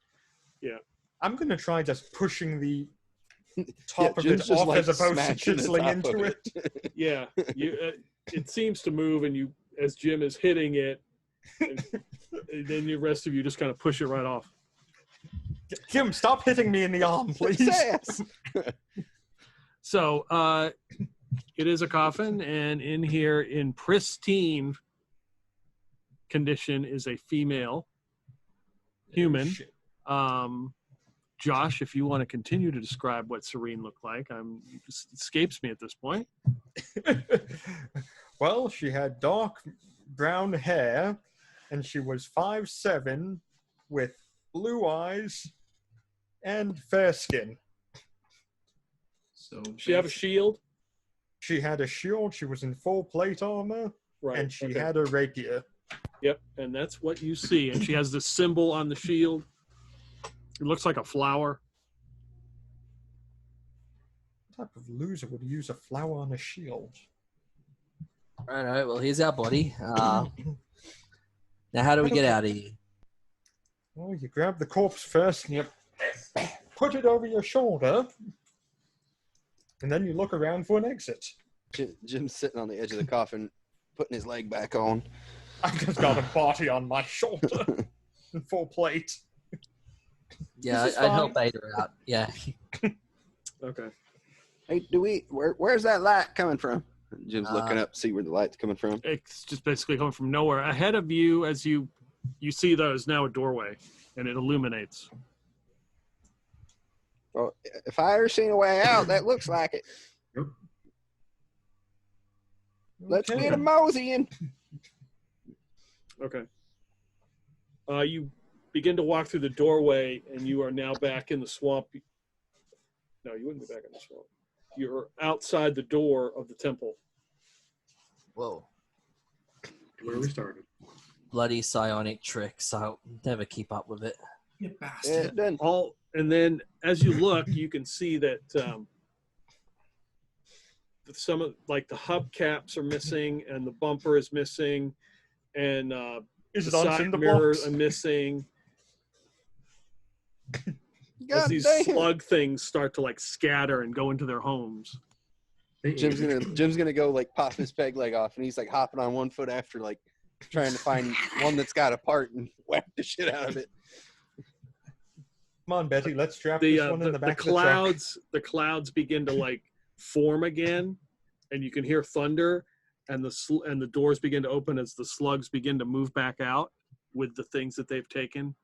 I'm gonna try just pushing the top of Jim's it just, off like, as opposed to smashing the chiseling top into of it. Yeah, it seems to move, and you, as Jim is hitting it, and then the rest of you just kind of push it right off. Jim, stop hitting me in the arm, please. Yes. So it is a coffin, and in here, in pristine condition, is a female human. Shit. Josh, if you want to continue to describe what Serene looked like, it just escapes me at this point. Well, she had dark brown hair, and she was 5'7", with blue eyes and fair skin. So She have a shield, She had a shield. She was in full plate armor, right? and she okay. had a rapier. Yep, and that's what you see. And she has this symbol on the shield. It looks like a flower. What type of loser would use a flower on a shield? Alright, well, here's our body. Now, how do we get out of here? Well, you grab the corpse first, and you put it over your shoulder, and then you look around for an exit. Jim's sitting on the edge of the coffin, putting his leg back on. I've just got a body on my shoulder in full plate. Yeah, This is I'd help fine. Ada out. Yeah. Okay. Hey, where's that light coming from? Jim's looking up, see where the light's coming from. It's just basically coming from nowhere. Ahead of you, as you see, there's now a doorway, and it illuminates. Well, if I ever seen a way out, that looks like it. Let's Okay. get a moseying. Okay. You begin to walk through the doorway, and you are now back in the swamp. No, you wouldn't be back in the swamp. You're outside the door of the temple. Whoa. Where we started. Bloody psionic tricks. I'll never keep up with it. You Yeah, bastard. it done. And then as you look, you can see that some of, like, the hubcaps are missing, and the bumper is missing, and Is the it on side cinder mirrors blocks? are missing. As God these damn. slug things start to, like, scatter and go into their homes. Jim's gonna go like pop his peg leg off, and he's like hopping on one foot after like trying to find one that's got a part and whack the shit out of it. Come on, Betty, let's strap The this one in the back the clouds begin to, like, form again, and you can hear thunder, and the doors begin to open as the slugs begin to move back out with the things that they've taken.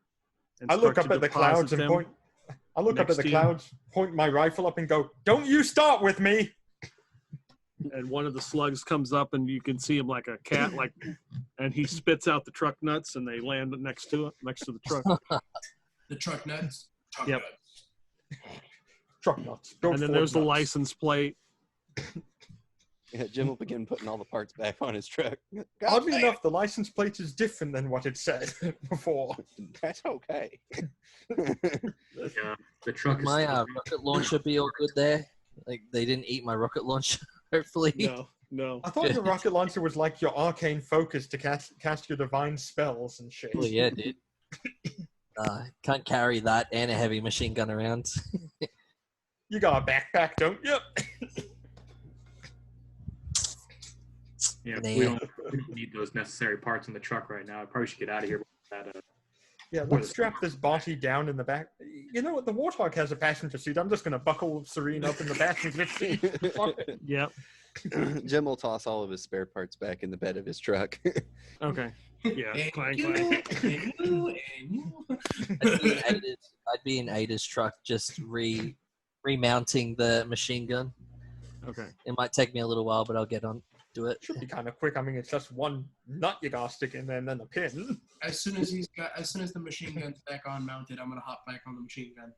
And I look start up to at the deposit clouds and them. point. I look up next at the to you. clouds, point my rifle up, and go, "Don't you start with me!" And one of the slugs comes up, and you can see him like a cat, like, and he spits out the truck nuts, and they land next to the truck. The truck nuts. Truck Yep. nuts. Truck nuts. Go And then Ford there's the nuts. license plate. Yeah, Jim will begin putting all the parts back on his truck. God Oddly damn, enough, the license plate is different than what it said before. that's okay. Yeah, the truck is My rocket launcher be all good there? Like, they didn't eat my rocket launcher, hopefully. No. I thought your rocket launcher was like your arcane focus to cast your divine spells and shit. Well, yeah, dude. Can't carry that and a heavy machine gun around. You got a backpack, don't you? Yeah, Man. we don't need those necessary parts in the truck right now. I probably should get out of here. With that, Yeah, let's strap this body down in the back. You know what? The Warthog has a passenger seat. I'm just going to buckle Serene up in the passenger seat. Yep. Jim will toss all of his spare parts back in the bed of his truck. Okay. Yeah. And Clang, you, clang. and you, and you. I'd be in Ada's truck just remounting the machine gun. Okay. It might take me a little while, but I'll get on to it. Should be kind of quick. I mean, it's just one nut you gotta stick in there and then a pin. As soon as the machine gun's back on mounted, I'm gonna hop back on the machine gun.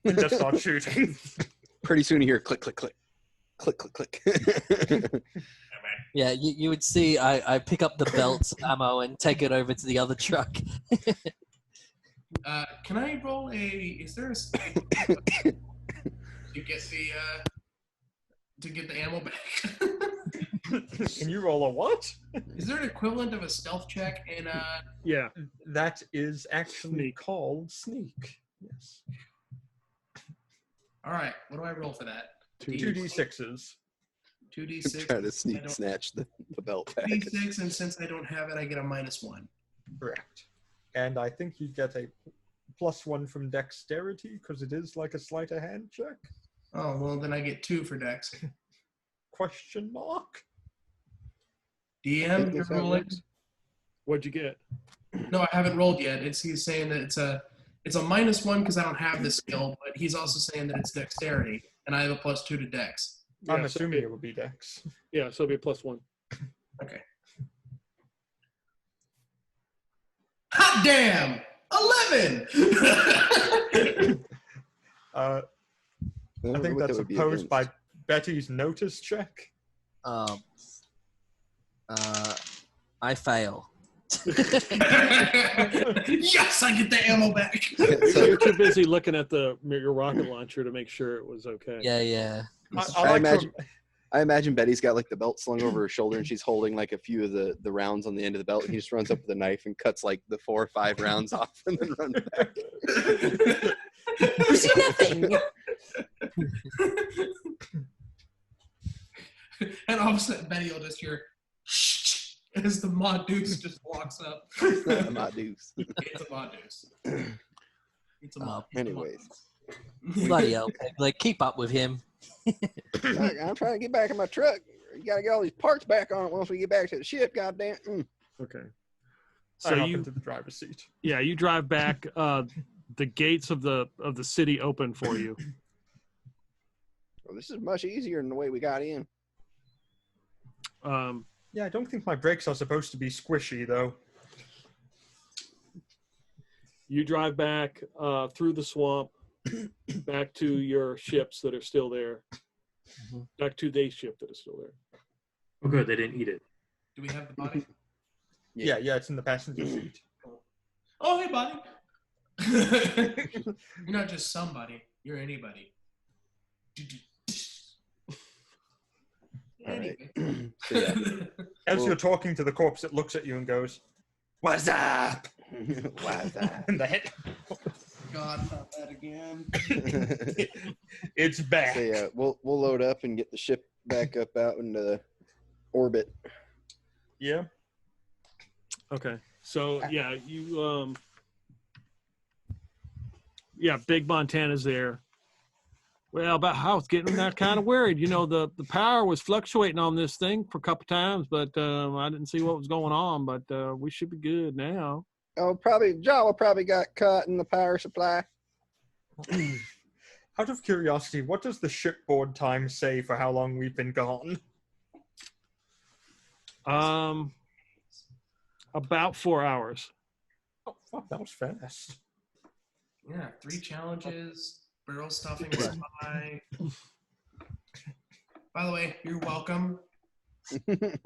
And just start shooting. Pretty soon you hear click, click, click. Click, click, click. Yeah, you would see I pick up the belts, ammo, and take it over to the other truck. Can I roll is there a to get the ammo back? Can you roll a what? Is there an equivalent of a stealth check in Yeah. That is actually Sneak. called sneak. Yes. All right, what do I roll for that? 2d6s. 2d6. Try to sneak snatch the belt back. 2d6, and since I don't have it, I get a -1. Correct. And I think you get a +1 from dexterity because it is like a sleight of hand check. Oh well, then I get 2 for dex. Question mark? DM, Guess you're that rolling? works. What'd you get? No, I haven't rolled yet. He's saying that it's a -1 because I don't have the skill, but he's also saying that it's dexterity, and I have a +2 to dex. I'm Yeah, assuming so it would be dex. Yeah, so it'll be a +1. Okay. Hot damn! 11. I don't think know what that's that would be opposed by against. Betty's notice check. I fail. Yes, I get the ammo back. You're too busy looking at your rocket launcher to make sure it was okay. Yeah. I imagine Betty's got like the belt slung over her shoulder and she's holding like a few of the rounds on the end of the belt. And he just runs up with a knife and cuts like the 4 or 5 rounds off and then runs back. You see nothing. And all of a sudden, Betty will just hear shh as the Mod Deuce just walks up. It's not a Mod Deuce. It's a Mod Deuce. It's a Mod. Anyways. Bloody hell. Like, keep up with him. Look, I'm trying to get back in my truck. You gotta get all these parts back on it once we get back to the ship, goddamn. Okay. So So hop you into the driver's seat. you drive back. The gates of the city open for you. Well, this is much easier than the way we got in. Yeah, I don't think my brakes are supposed to be squishy, though. You drive back through the swamp, back to your ships that are still there. Back to the ship that is still there. Oh, good. They didn't eat it. Do we have the body? Yeah, it's in the passenger seat. Oh, hey, buddy. You're not just somebody. You're anybody. All right. Anyway. So, yeah. As you're talking to the corpse, it looks at you and goes, What's up? Why's that? and the head, God, not that again. it's back. So yeah, we'll load up and get the ship back up out into orbit. Yeah. Okay. So yeah, you Big Montana's there. Well, about how it's getting that kind of worried. You know, the power was fluctuating on this thing for a couple times, but I didn't see what was going on. But we should be good now. Oh, Jawa probably got caught in the power supply. Out of curiosity, what does the shipboard time say for how long we've been gone? About 4 hours. Oh, fuck, that was fast. Yeah, 3 challenges, barrel stuffing supply. By the way, you're welcome. We could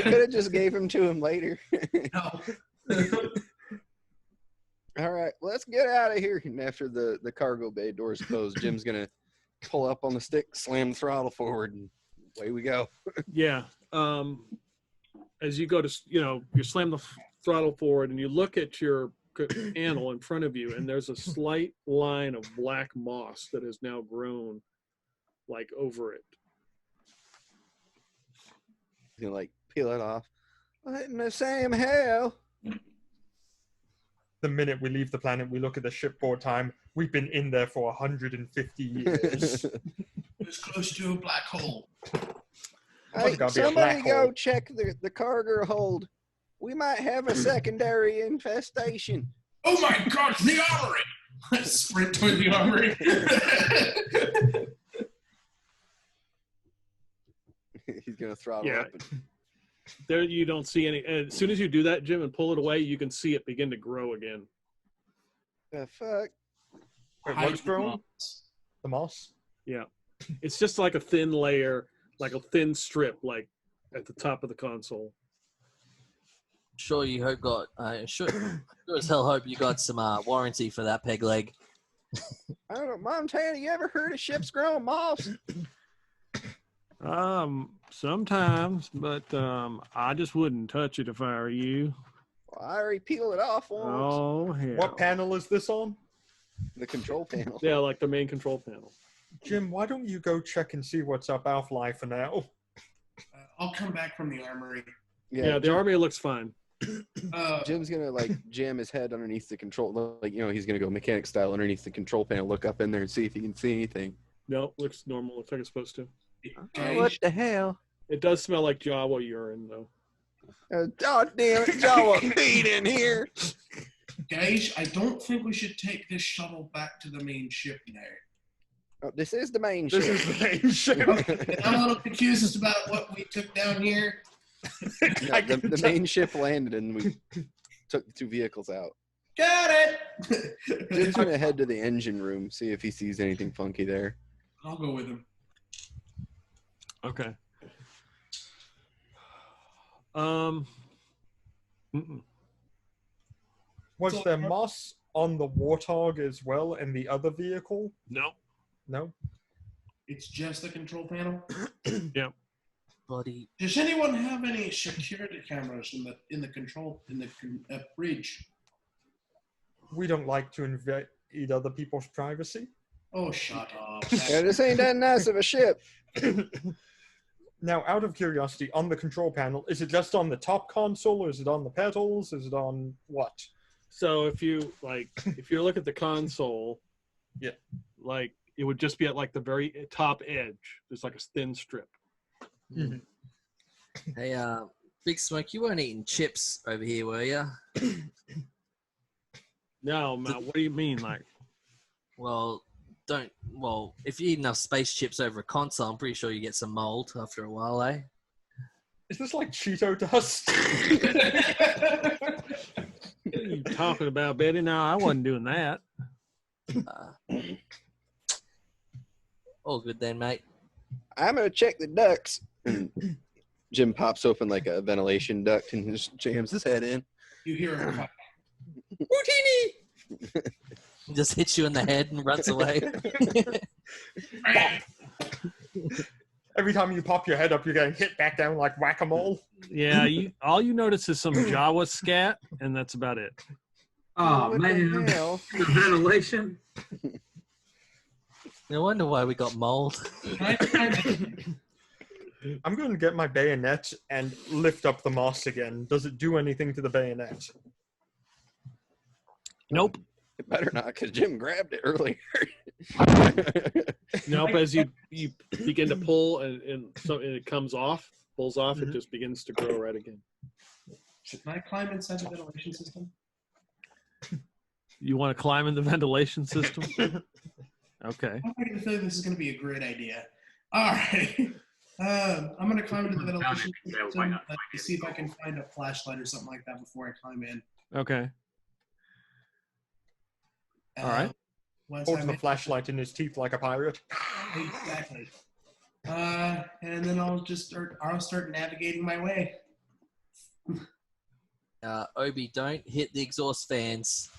have just gave him to him later. No. All right, let's get out of here. And after the cargo bay doors close, Jim's gonna pull up on the stick, slam the throttle forward, and away we go. Yeah. As you go to, you slam the throttle forward and you look at your animal in front of you, and there's a slight line of black moss that has now grown like over it. He's gonna like peel it off. What in the same hell? The minute we leave the planet, we look at the shipboard time. We've been in there for 150 years. The It's close to a black hole. Hey, gotta be a somebody black go hole. check the cargo hold. We might have a secondary infestation. Oh my God, it's the armory! I sprint toward the armory. He's gonna throttle Yeah. up. There, you don't see any. As soon as you do that, Jim, and pull it away, you can see it begin to grow again. The fuck? Wait, what's growing? The moss? Yeah, it's just like a thin layer, like a thin strip, like at the top of the console. Sure, you hope got. Sure as hell hope you got some warranty for that peg leg. I don't know, Montana. You ever heard of ships growing moss? Sometimes, but I just wouldn't touch it if I were you. Well, I already peeled it off once. Oh, hell. What panel is this on? The control panel. Yeah, like the main control panel. Jim, why don't you go check and see what's up Alfly for now? I'll come back from the armory. Yeah, the army looks fine. Jim's gonna like jam his head underneath the control, like he's gonna go mechanic style underneath the control panel, look up in there and see if he can see anything. No, looks normal. Looks like it's supposed to. Guys, What the hell? It does smell like Jawa urine, though. Oh damn it, Jawa feed in here. guys, I don't think we should take this shuttle back to the main ship now. Oh, this is the main This ship. is the main ship. I'm a little confused about what we took down here. No, the main ship landed and we took the two vehicles out. Got it! Jim's gonna head to the engine room, see if he sees anything funky there. I'll go with him. Okay. Mm-mm. Was there moss on the Warthog as well and the other vehicle? No. No? It's just the control panel. Buddy, Does anyone have any security cameras in the bridge? We don't like to invade other people's privacy. Oh, shut up. Yeah, this ain't that nice of a ship. Now, out of curiosity, on the control panel, is it just on the top console, or is it on the pedals? Is it on what? So if you look at the console, Yeah. like it would just be at like the very top edge. There's like a thin strip. Mhm. hey, Big Smoke, you weren't eating chips over here, were you? No, Matt, what do you mean? Like, Well, if you eat enough space chips over a console, I'm pretty sure you get some mold after a while, eh? Is this like Cheeto dust? what are you talking about, Betty? No, I wasn't doing that. All good then, mate. I'm gonna check the ducts. Jim pops open like a ventilation duct and just jams his head in. You hear him cry. Just hits you in the head and runs away. Every time you pop your head up, you're getting hit back down like whack-a-mole. Yeah, all you notice is some Jawa scat, and that's about it. Oh, What man. the hell? The ventilation. No wonder why we got mold. I'm going to get my bayonet and lift up the moss again. Does it do anything to the bayonet? Nope. It better not, because Jim grabbed it earlier. Nope. As you begin to pull and it pulls off, it just begins to grow right again. Can I climb inside the ventilation system? You want to climb in the ventilation system? Okay. I'm starting to feel this is going to be a great idea. All right. I'm going to climb into the ventilation system to see if I can find a flashlight or something like that before I climb in. Okay. All right. Once Holds I'm the in- flashlight in his teeth like a pirate. Exactly. And then I'll start navigating my way. Obie, don't hit the exhaust fans.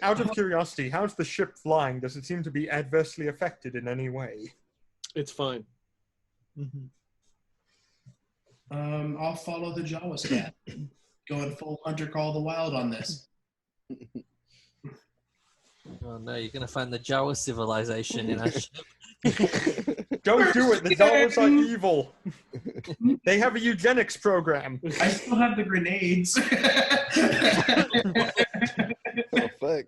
Out of curiosity, how's the ship flying? Does it seem to be adversely affected in any way? It's fine. I'll follow the Jawa scat. Going full Hunter Call the Wild on this. Oh no, you're gonna find the Jawa civilization in our ship. Don't do it. The Jawas are evil. They have a eugenics program. I still have the grenades. Oh, fuck.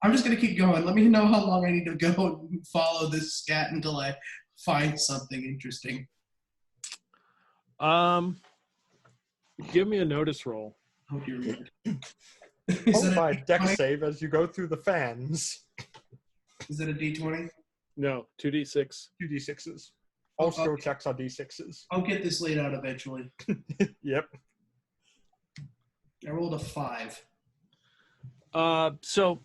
I'm just gonna keep going. Let me know how long I need to go and follow this scat until I find something interesting. Give me a notice roll. Oh dear Lord. Followed by a deck D20? save as you go through the fans. Is it a D20? No, 2d6. 2d6s. All skill okay. checks are d6s. I'll get this laid out eventually. Yep. I rolled a 5. So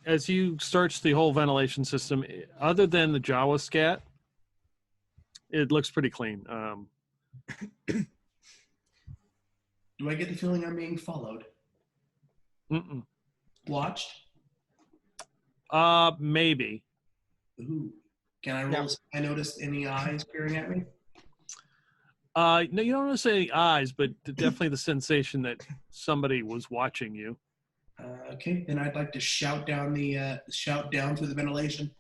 as you search the whole ventilation system, other than the Jawa scat, it looks pretty clean. Do I get the feeling I'm being followed? Mm-mm. Watched? Maybe. Ooh. Can I roll? No. I noticed any eyes peering at me? No, you don't want to say any eyes, but definitely the sensation that somebody was watching you. Okay, then I'd like to shout down through the ventilation.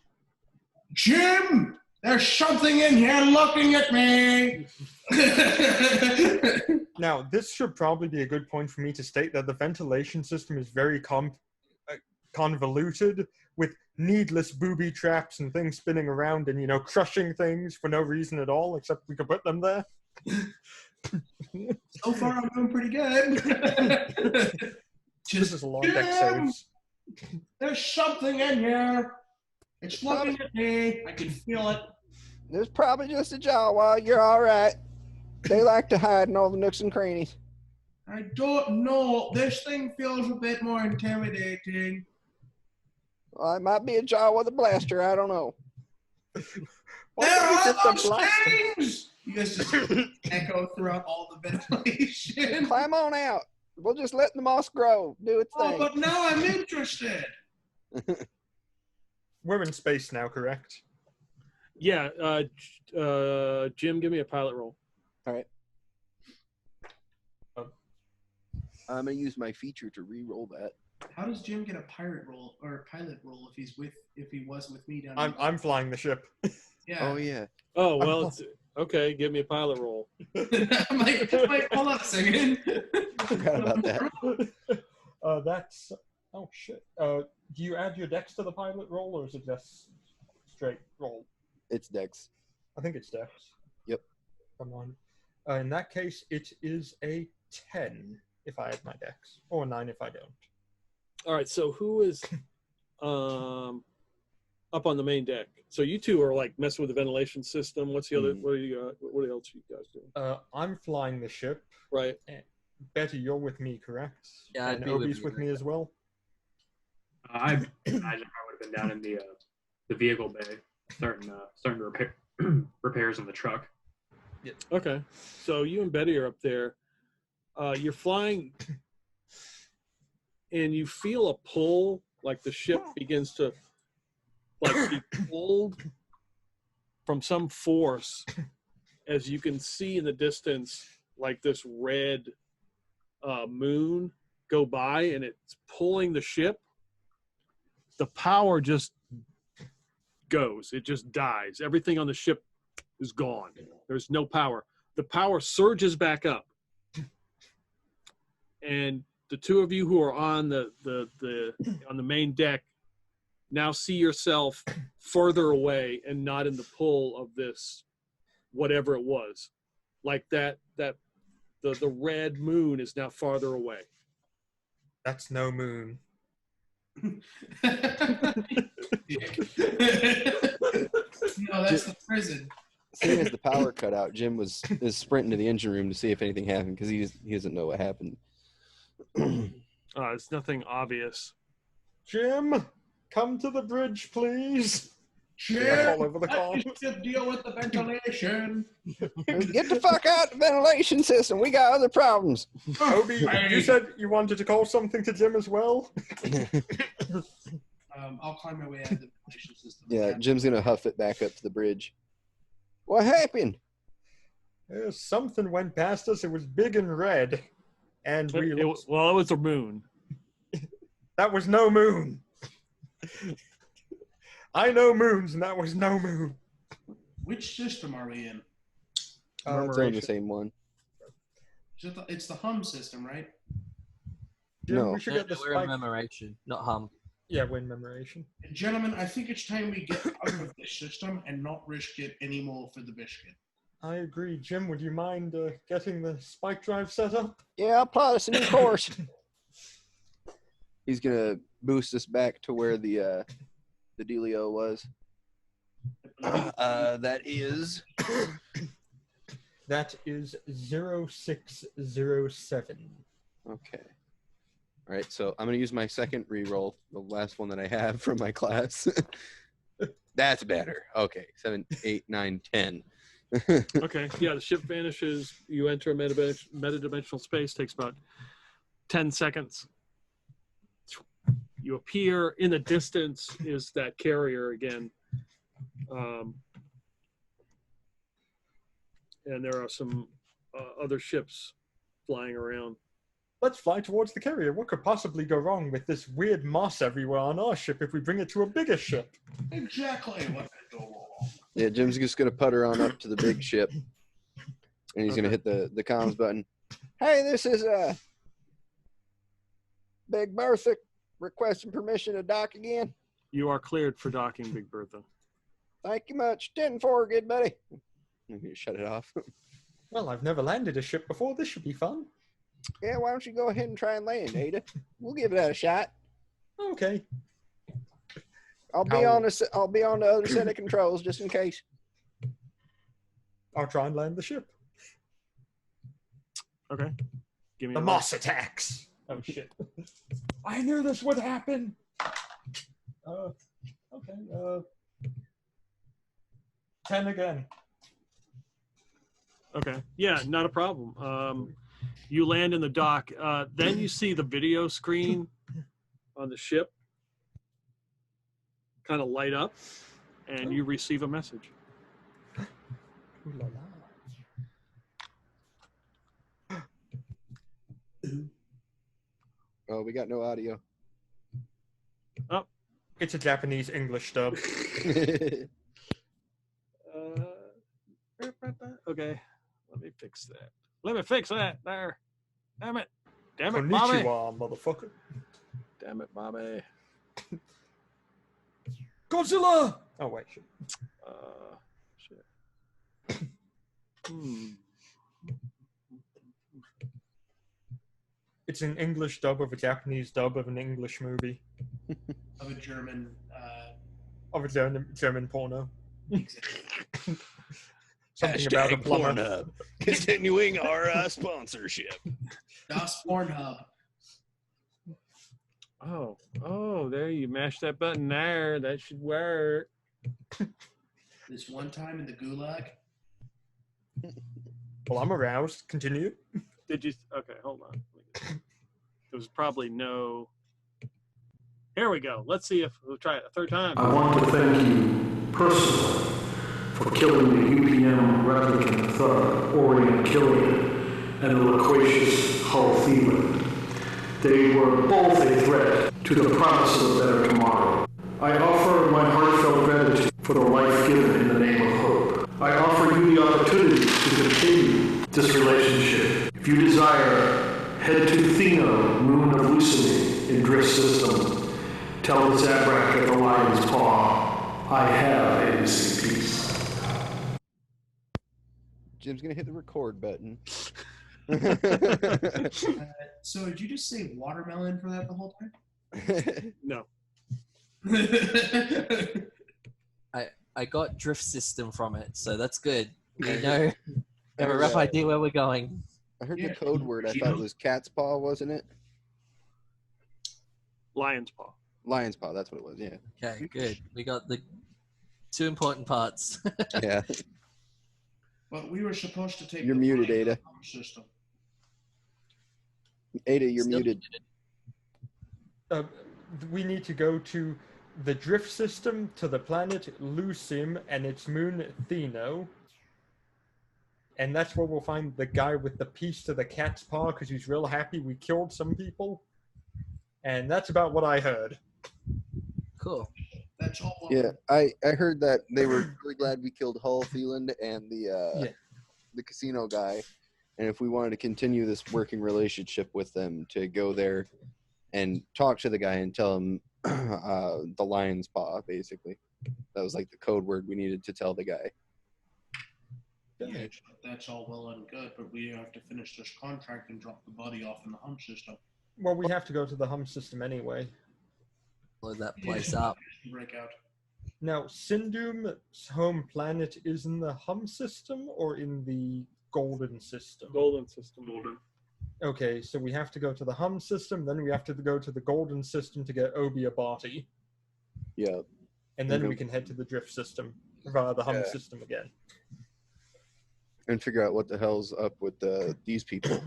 Jim, there's something in here looking at me. Now, this should probably be a good point for me to state that the ventilation system is very convoluted with needless booby traps and things spinning around and, crushing things for no reason at all, except we could put them there. So far, I'm doing pretty good. This is a long deck saves. There's something in here. It's looking at me. I can feel it. There's probably just a Jawa. You're all right. They like to hide in all the nooks and crannies. I don't know. This thing feels a bit more intimidating. Well, it might be a Jawa with a blaster. I don't know. There are just a those blaster? things! You guys just echo throughout all the ventilation. Climb on out. We'll just let the moss grow. Do its Oh, thing. but now I'm interested. We're in space now, correct? Yeah, Jim, give me a pilot roll. All right. I'm gonna use my feature to re-roll that. How does Jim get a pilot roll if he was with me down I'm flying the ship. Yeah. Oh yeah. Oh, well, it's, okay, give me a pilot roll. I'm like, wait, hold on a second. Forgot about that. That's oh shit. Do you add your dex to the pilot roll, or is it just straight roll? It's Dex. I think it's dex. Yep. Come on. In that case, it is a 10 if I add my dex, or a 9 if I don't. All right, so who is up on the main deck? So you two are like messing with the ventilation system. What's the other? What else are you guys doing? I'm flying the ship. Right. Betty, you're with me, correct? Yeah, I'd and be with Obie's you, with right? me as well. I imagine I would have been down in the vehicle bay, starting repairs on the truck. Okay. So you and Betty are up there. You're flying, and you feel a pull, like the ship begins to be pulled from some force, as you can see in the distance, like this red moon go by, and it's pulling the ship. The power just goes. It just dies. Everything on the ship is gone. There's no power. The power surges back up. And the two of you who are on the main deck now see yourself further away and not in the pull of this whatever it was. Like the red moon is now farther away. That's no moon. No, that's the prison. Seeing as the power cut out, Jim is sprinting to the engine room to see if anything happened because he doesn't know what happened. It's nothing obvious. Jim, come to the bridge, please. Jim, All over the let call. us deal with the ventilation. Get the fuck out the ventilation system. We got other problems. Obie, you said you wanted to call something to Jim as well? I'll climb my way out of the ventilation system. Yeah, Jim's gonna huff it back up to the bridge. What happened? Something went past us. It was big and red. And It was a moon. that was no moon. I know moons, and that was no moon. Which system are we in? It's on the same one. It's the hum system, right? Jim, No. we should No, get the we're in spike. Memoration, not hum. Yeah, win memoration. Gentlemen, I think it's time we get out of this system and not risk it anymore for the biscuit. I agree. Jim, would you mind getting the spike drive set up? Yeah, I'll plot us a new course. He's gonna boost us back to where the dealio was. That is That is 0607. okay. All right, so I'm gonna use my second reroll, the last one that I have from my class. That's better. Okay, 7, 8, 9, 10. Okay, yeah, the ship vanishes. You enter a metadimensional space. Takes about 10 seconds. You appear in the distance. Is that carrier again? And there are some other ships flying around. Let's fly towards the carrier. What could possibly go wrong with this weird moss everywhere on our ship if we bring it to a bigger ship? Exactly what could go wrong. Yeah, Jim's just gonna putter on up to the big ship, and he's gonna hit the comms button. Hey, this is Big Bertha requesting permission to dock again. You are cleared for docking, Big Bertha. Thank you much. 10-4, good buddy. I'm gonna shut it off. Well, I've never landed a ship before. This should be fun. Yeah, why don't you go ahead and try and land, Ada? We'll give it a shot. Okay. I'll be on the other set of controls just in case. I'll try and land the ship. Okay. Give me The a moss attacks. Oh shit! I knew this would happen. Okay. 10 again. Okay. Yeah, not a problem. You land in the dock. Then you see the video screen on the ship kind of light up, and you receive a message. Ooh la la. Oh, we got no audio. Oh, It's a Japanese English dub. okay. Let me fix that. There. Damn it, Bobby. Konnichiwa, motherfucker. Damn it, Bobby. Godzilla! Oh, wait, shit. Shit. It's an English dub of a Japanese dub of an English movie. Of a German. Of a German porno. Something Hashtag about a plumber. Pornhub. Continuing our sponsorship. Das Pornhub. Oh, there you mash that button there. That should work. This one time in the gulag. Well, I'm aroused. Continue. Did you? Okay, hold on. There was probably no. Here we go. Let's see if we'll try it a third time. I want to thank you personally for killing the UPM replicant thug, Orient Killian, and the loquacious Hull Thielen. They were both a threat to the promise of a better tomorrow. I offer my heartfelt gratitude for the life given in the name of hope. I offer you the opportunity to continue this relationship. If you desire, head to Theno, moon of Luciny, in Drift System. Tell the Zabrak at the Lion's Paw, I have a missing piece. Jim's gonna hit the record button. So did you just say watermelon for that the whole time? No. I got drift system from it, so that's good. We know, have a rough idea where we're going. I heard the code word. I thought it was cat's paw, wasn't it? Lion's paw. Lion's paw. That's what it was. Yeah. Okay, good. We got the two important parts. Yeah. But we were supposed to take. You're the muted, line Ada. of our system. Ada, you're Still muted. We need to go to the drift system, to the planet Lucim and its moon Theno. And that's where we'll find the guy with the piece to the cat's paw because he's real happy we killed some people. And that's about what I heard. Cool. That's all. Yeah, I heard that they were really glad we killed Hull Thielen and the casino guy. And if we wanted to continue this working relationship with them, to go there and talk to the guy and tell him the lion's paw, basically. That was like the code word we needed to tell the guy. Yeah, that's all well and good, but we have to finish this contract and drop the body off in the hum system. Well, we have to go to the hum system anyway. Blow that place up. Break out. Now, Sindum's home planet is in the hum system or in the golden system? Golden system. Golden. Okay, so we have to go to the hum system, then we have to go to the golden system to get Obie a body, Yeah. and then Okay. we can head to the drift system via the hum Yeah. system again. And figure out what the hell's up with these people.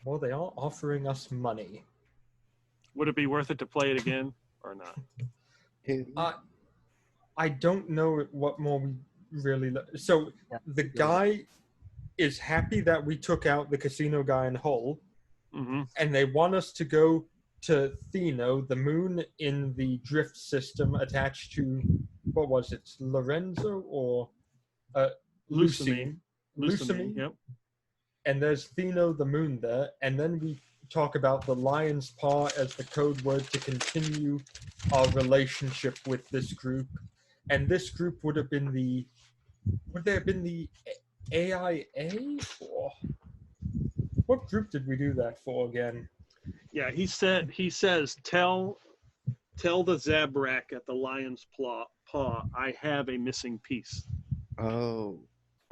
Well, they are offering us money. Would it be worth it to play it again or not? Hey, I don't know what more we really... So Yeah. the guy is happy that we took out the casino guy in Hull, Mm-hmm. and they want us to go to Theno, the moon in the drift system attached to, what was it, Lorenzo or Lucine. Lucine. Yep. And there's Theno, the moon there, and then we talk about the lion's paw as the code word to continue our relationship with this group. And this group would have been the, would they have been the AIA? Or what group did we do that for again? Yeah, he says, tell the Zabrak at the lion's paw, I have a missing piece. oh,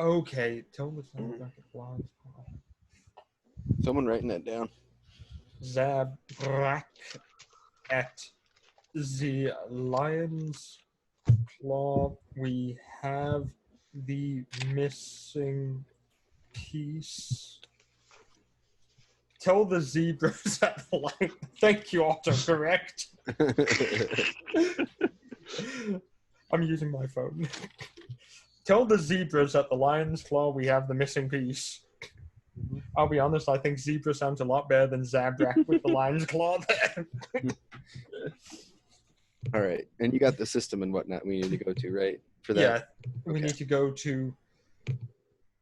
Okay, tell the Zabrak at lion's paw. someone writing that down. Zabrak at the lion's claw. We have the missing piece. Tell the zebras at the lion. Thank you, autocorrect. I'm using my phone. Tell the zebras at the lion's claw we have the missing piece. I'll be honest, I think zebra sounds a lot better than Zabrak with the lion's claw there. All right. And you got the system and whatnot we need to go to, right? For that. Yeah, we Okay. need to go to,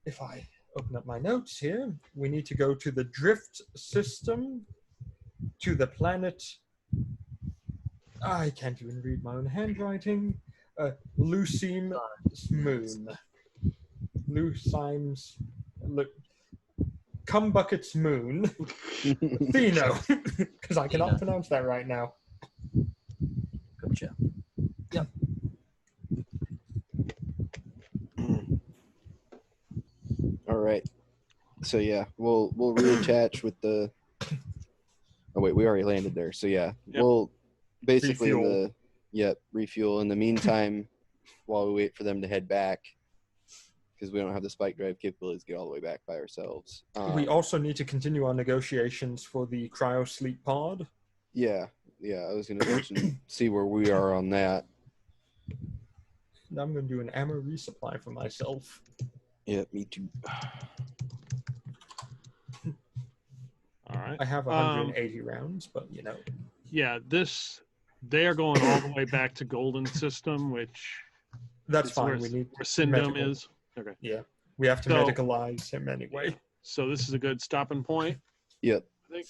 if I open up my notes here, we need to go to the drift system, to the planet, I can't even read my own handwriting, Lucine's moon. Lucine's, Cumbucket's moon. Theno, because I cannot Theno. pronounce that right now. Gotcha. Yep. All right. So yeah, we'll reattach with the. Oh wait, we already landed there. So yeah, Yep. we'll basically Refuel. refuel. In the meantime, while we wait for them to head back, because we don't have the spike drive capabilities to get all the way back by ourselves. We also need to continue our negotiations for the cryo sleep pod. Yeah, I was gonna mention see where we are on that. Now I'm going to do an ammo resupply for myself. Yeah, me too. All right. I have 180 rounds, but you know. Yeah, they are going all the way back to Golden System, which That's is fine. where, We need where Sindom medical. is. Okay. Yeah, we have to So- medicalize him anyway. So this is a good stopping point. Yep. I think.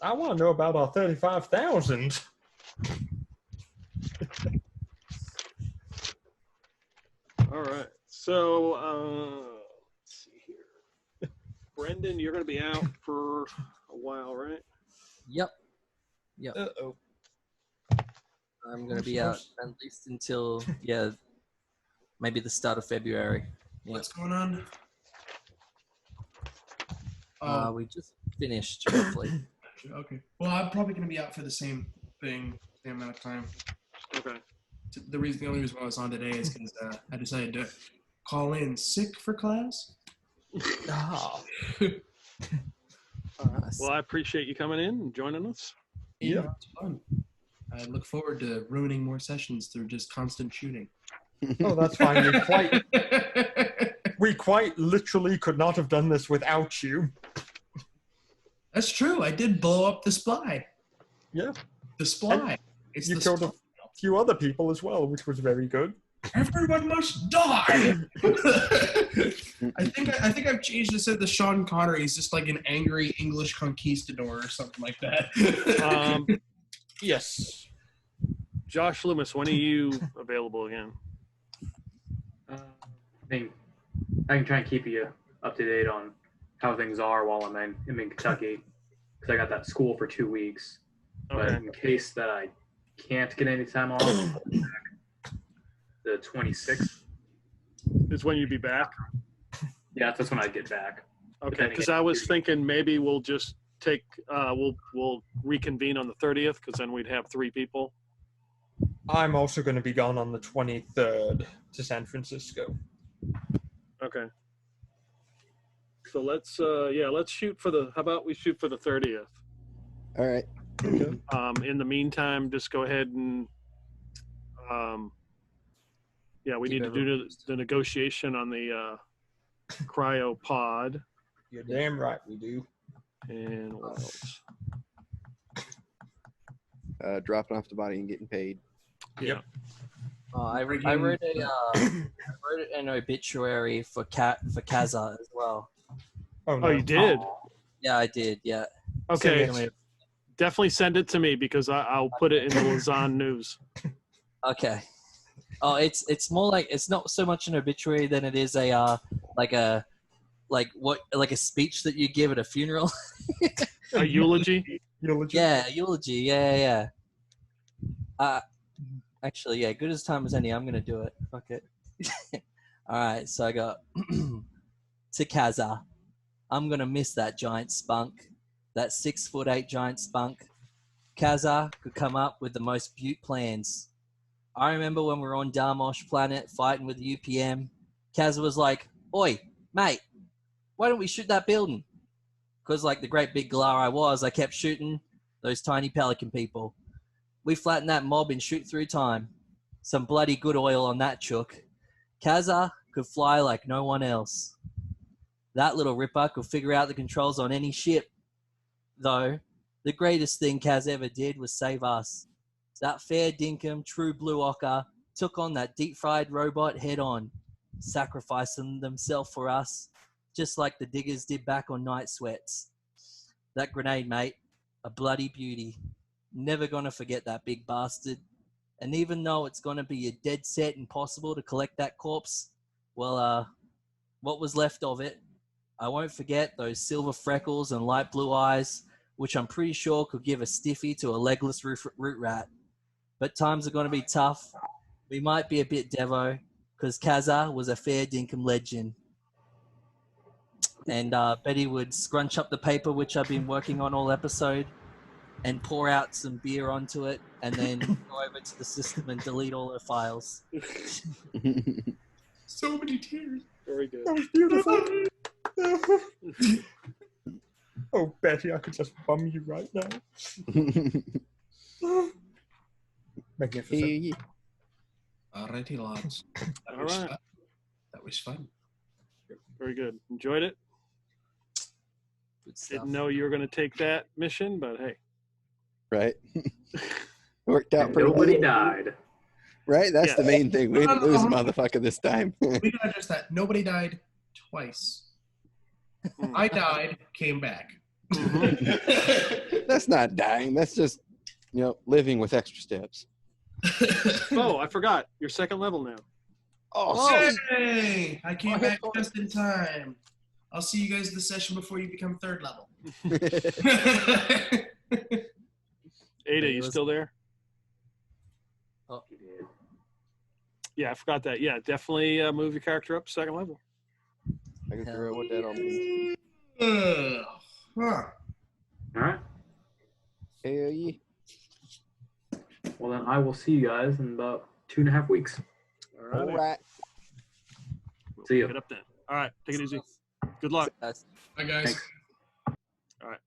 I want to know about our 35,000. All right. So let's see here. Brendan, you're going to be out for a while, right? Yep. Uh-oh. I'm gonna be out at least until maybe the start of February. Yeah. What's going on? We just finished roughly. Okay. Well, I'm probably going to be out for the same thing, same amount of time. Okay. The only reason why I was on today is because I decided to call in sick for class. Ah, Nice. Well, I appreciate you coming in and joining us. Yeah. It's fun. I look forward to ruining more sessions through just constant shooting. oh, that's fine. We quite literally could not have done this without you. That's true. I did blow up the spy. Yeah. The spy. It's You the killed a spy. few other people as well, which was very good. Everyone must die. I think I've changed it so the Sean Connery is just like an angry English conquistador or something like that. Yes. Josh Loomis, when are you available again? I think I can try and keep you up to date on how things are while I'm in Kentucky, because I got that school for 2 weeks. But Okay. in case that I can't get any time off, the 26th. Is when you'd be back? Yeah, that's when I get back. Okay, because I was thinking maybe we'll just take, we'll reconvene on the 30th, because then we'd have 3 people. I'm also going to be gone on the 23rd to San Francisco. Okay. So let's shoot for how about we shoot for the 30th? All right. In the meantime, just go ahead and, we need to do the negotiation on the cryopod. You're damn right we do. And what else? Dropping off the body and getting paid. Yeah. I wrote an obituary for Kaza as well. Oh, no. Oh, you did? Yeah, I did. Yeah. Okay. Definitely send it to me because I'll put it in the Lausanne News. Okay. Oh, it's more like it's not so much an obituary than it is a speech that you give at a funeral. A eulogy? Eulogy? Yeah, eulogy. Yeah. Actually, yeah, good as time as any. I'm gonna do it. Fuck it. All right, so I got to Kaza. I'm gonna miss that giant spunk, that 6'8" giant spunk. Kaza could come up with the most beaut plans. I remember when we were on Darmosh Planet fighting with the UPM. Kaza was like, "Oi, mate, why don't we shoot that building?" Because like the great big galar I kept shooting those tiny pelican people. We flattened that mob in shoot through time. Some bloody good oil on that chook. Kaza could fly like no one else. That little ripper could figure out the controls on any ship. Though, the greatest thing Kaz ever did was save us. That fair dinkum, true blue ochre, took on that deep-fried robot head-on, sacrificing themselves for us, just like the diggers did back on Night Sweats. That grenade, mate, a bloody beauty. Never gonna forget that big bastard. And even though it's gonna be a dead set impossible to collect that corpse, well, what was left of it, I won't forget those silver freckles and light blue eyes, which I'm pretty sure could give a stiffy to a legless root rat. But times are gonna be tough. We might be a bit devo, because Kaza was a fair dinkum legend. And Betty would scrunch up the paper, which I've been working on all episode, and pour out some beer onto it, and then go over to the system and delete all her files. So many tears. Very good. That was beautiful. Oh, Betty, I could just bum you right now. Magnificent. Alrighty, lads. All right. That was fun. Very good. Enjoyed it. Good stuff. Didn't know you were going to take that mission, but hey. Right. Worked out And pretty nobody good. died. Right? That's Yeah. the main thing. We didn't lose a motherfucker this time. We gotta address that. Nobody died twice. I died, came back. That's not dying. That's just, living with extra steps. Oh, I forgot. You're second level now. Oh, Hey, I came back just in time. I'll see you guys in the session before you become third level. Ada, you still there? He did. Yeah, I forgot that. Yeah, definitely move your character up second level. I can figure out what that all means. Huh. All right. Hell yeah. Well, then I will see you guys in about 2.5 weeks. All All right. right. See you. Get up then. All right. Take it easy. Good luck. That's Bye, guys. Thanks. All right.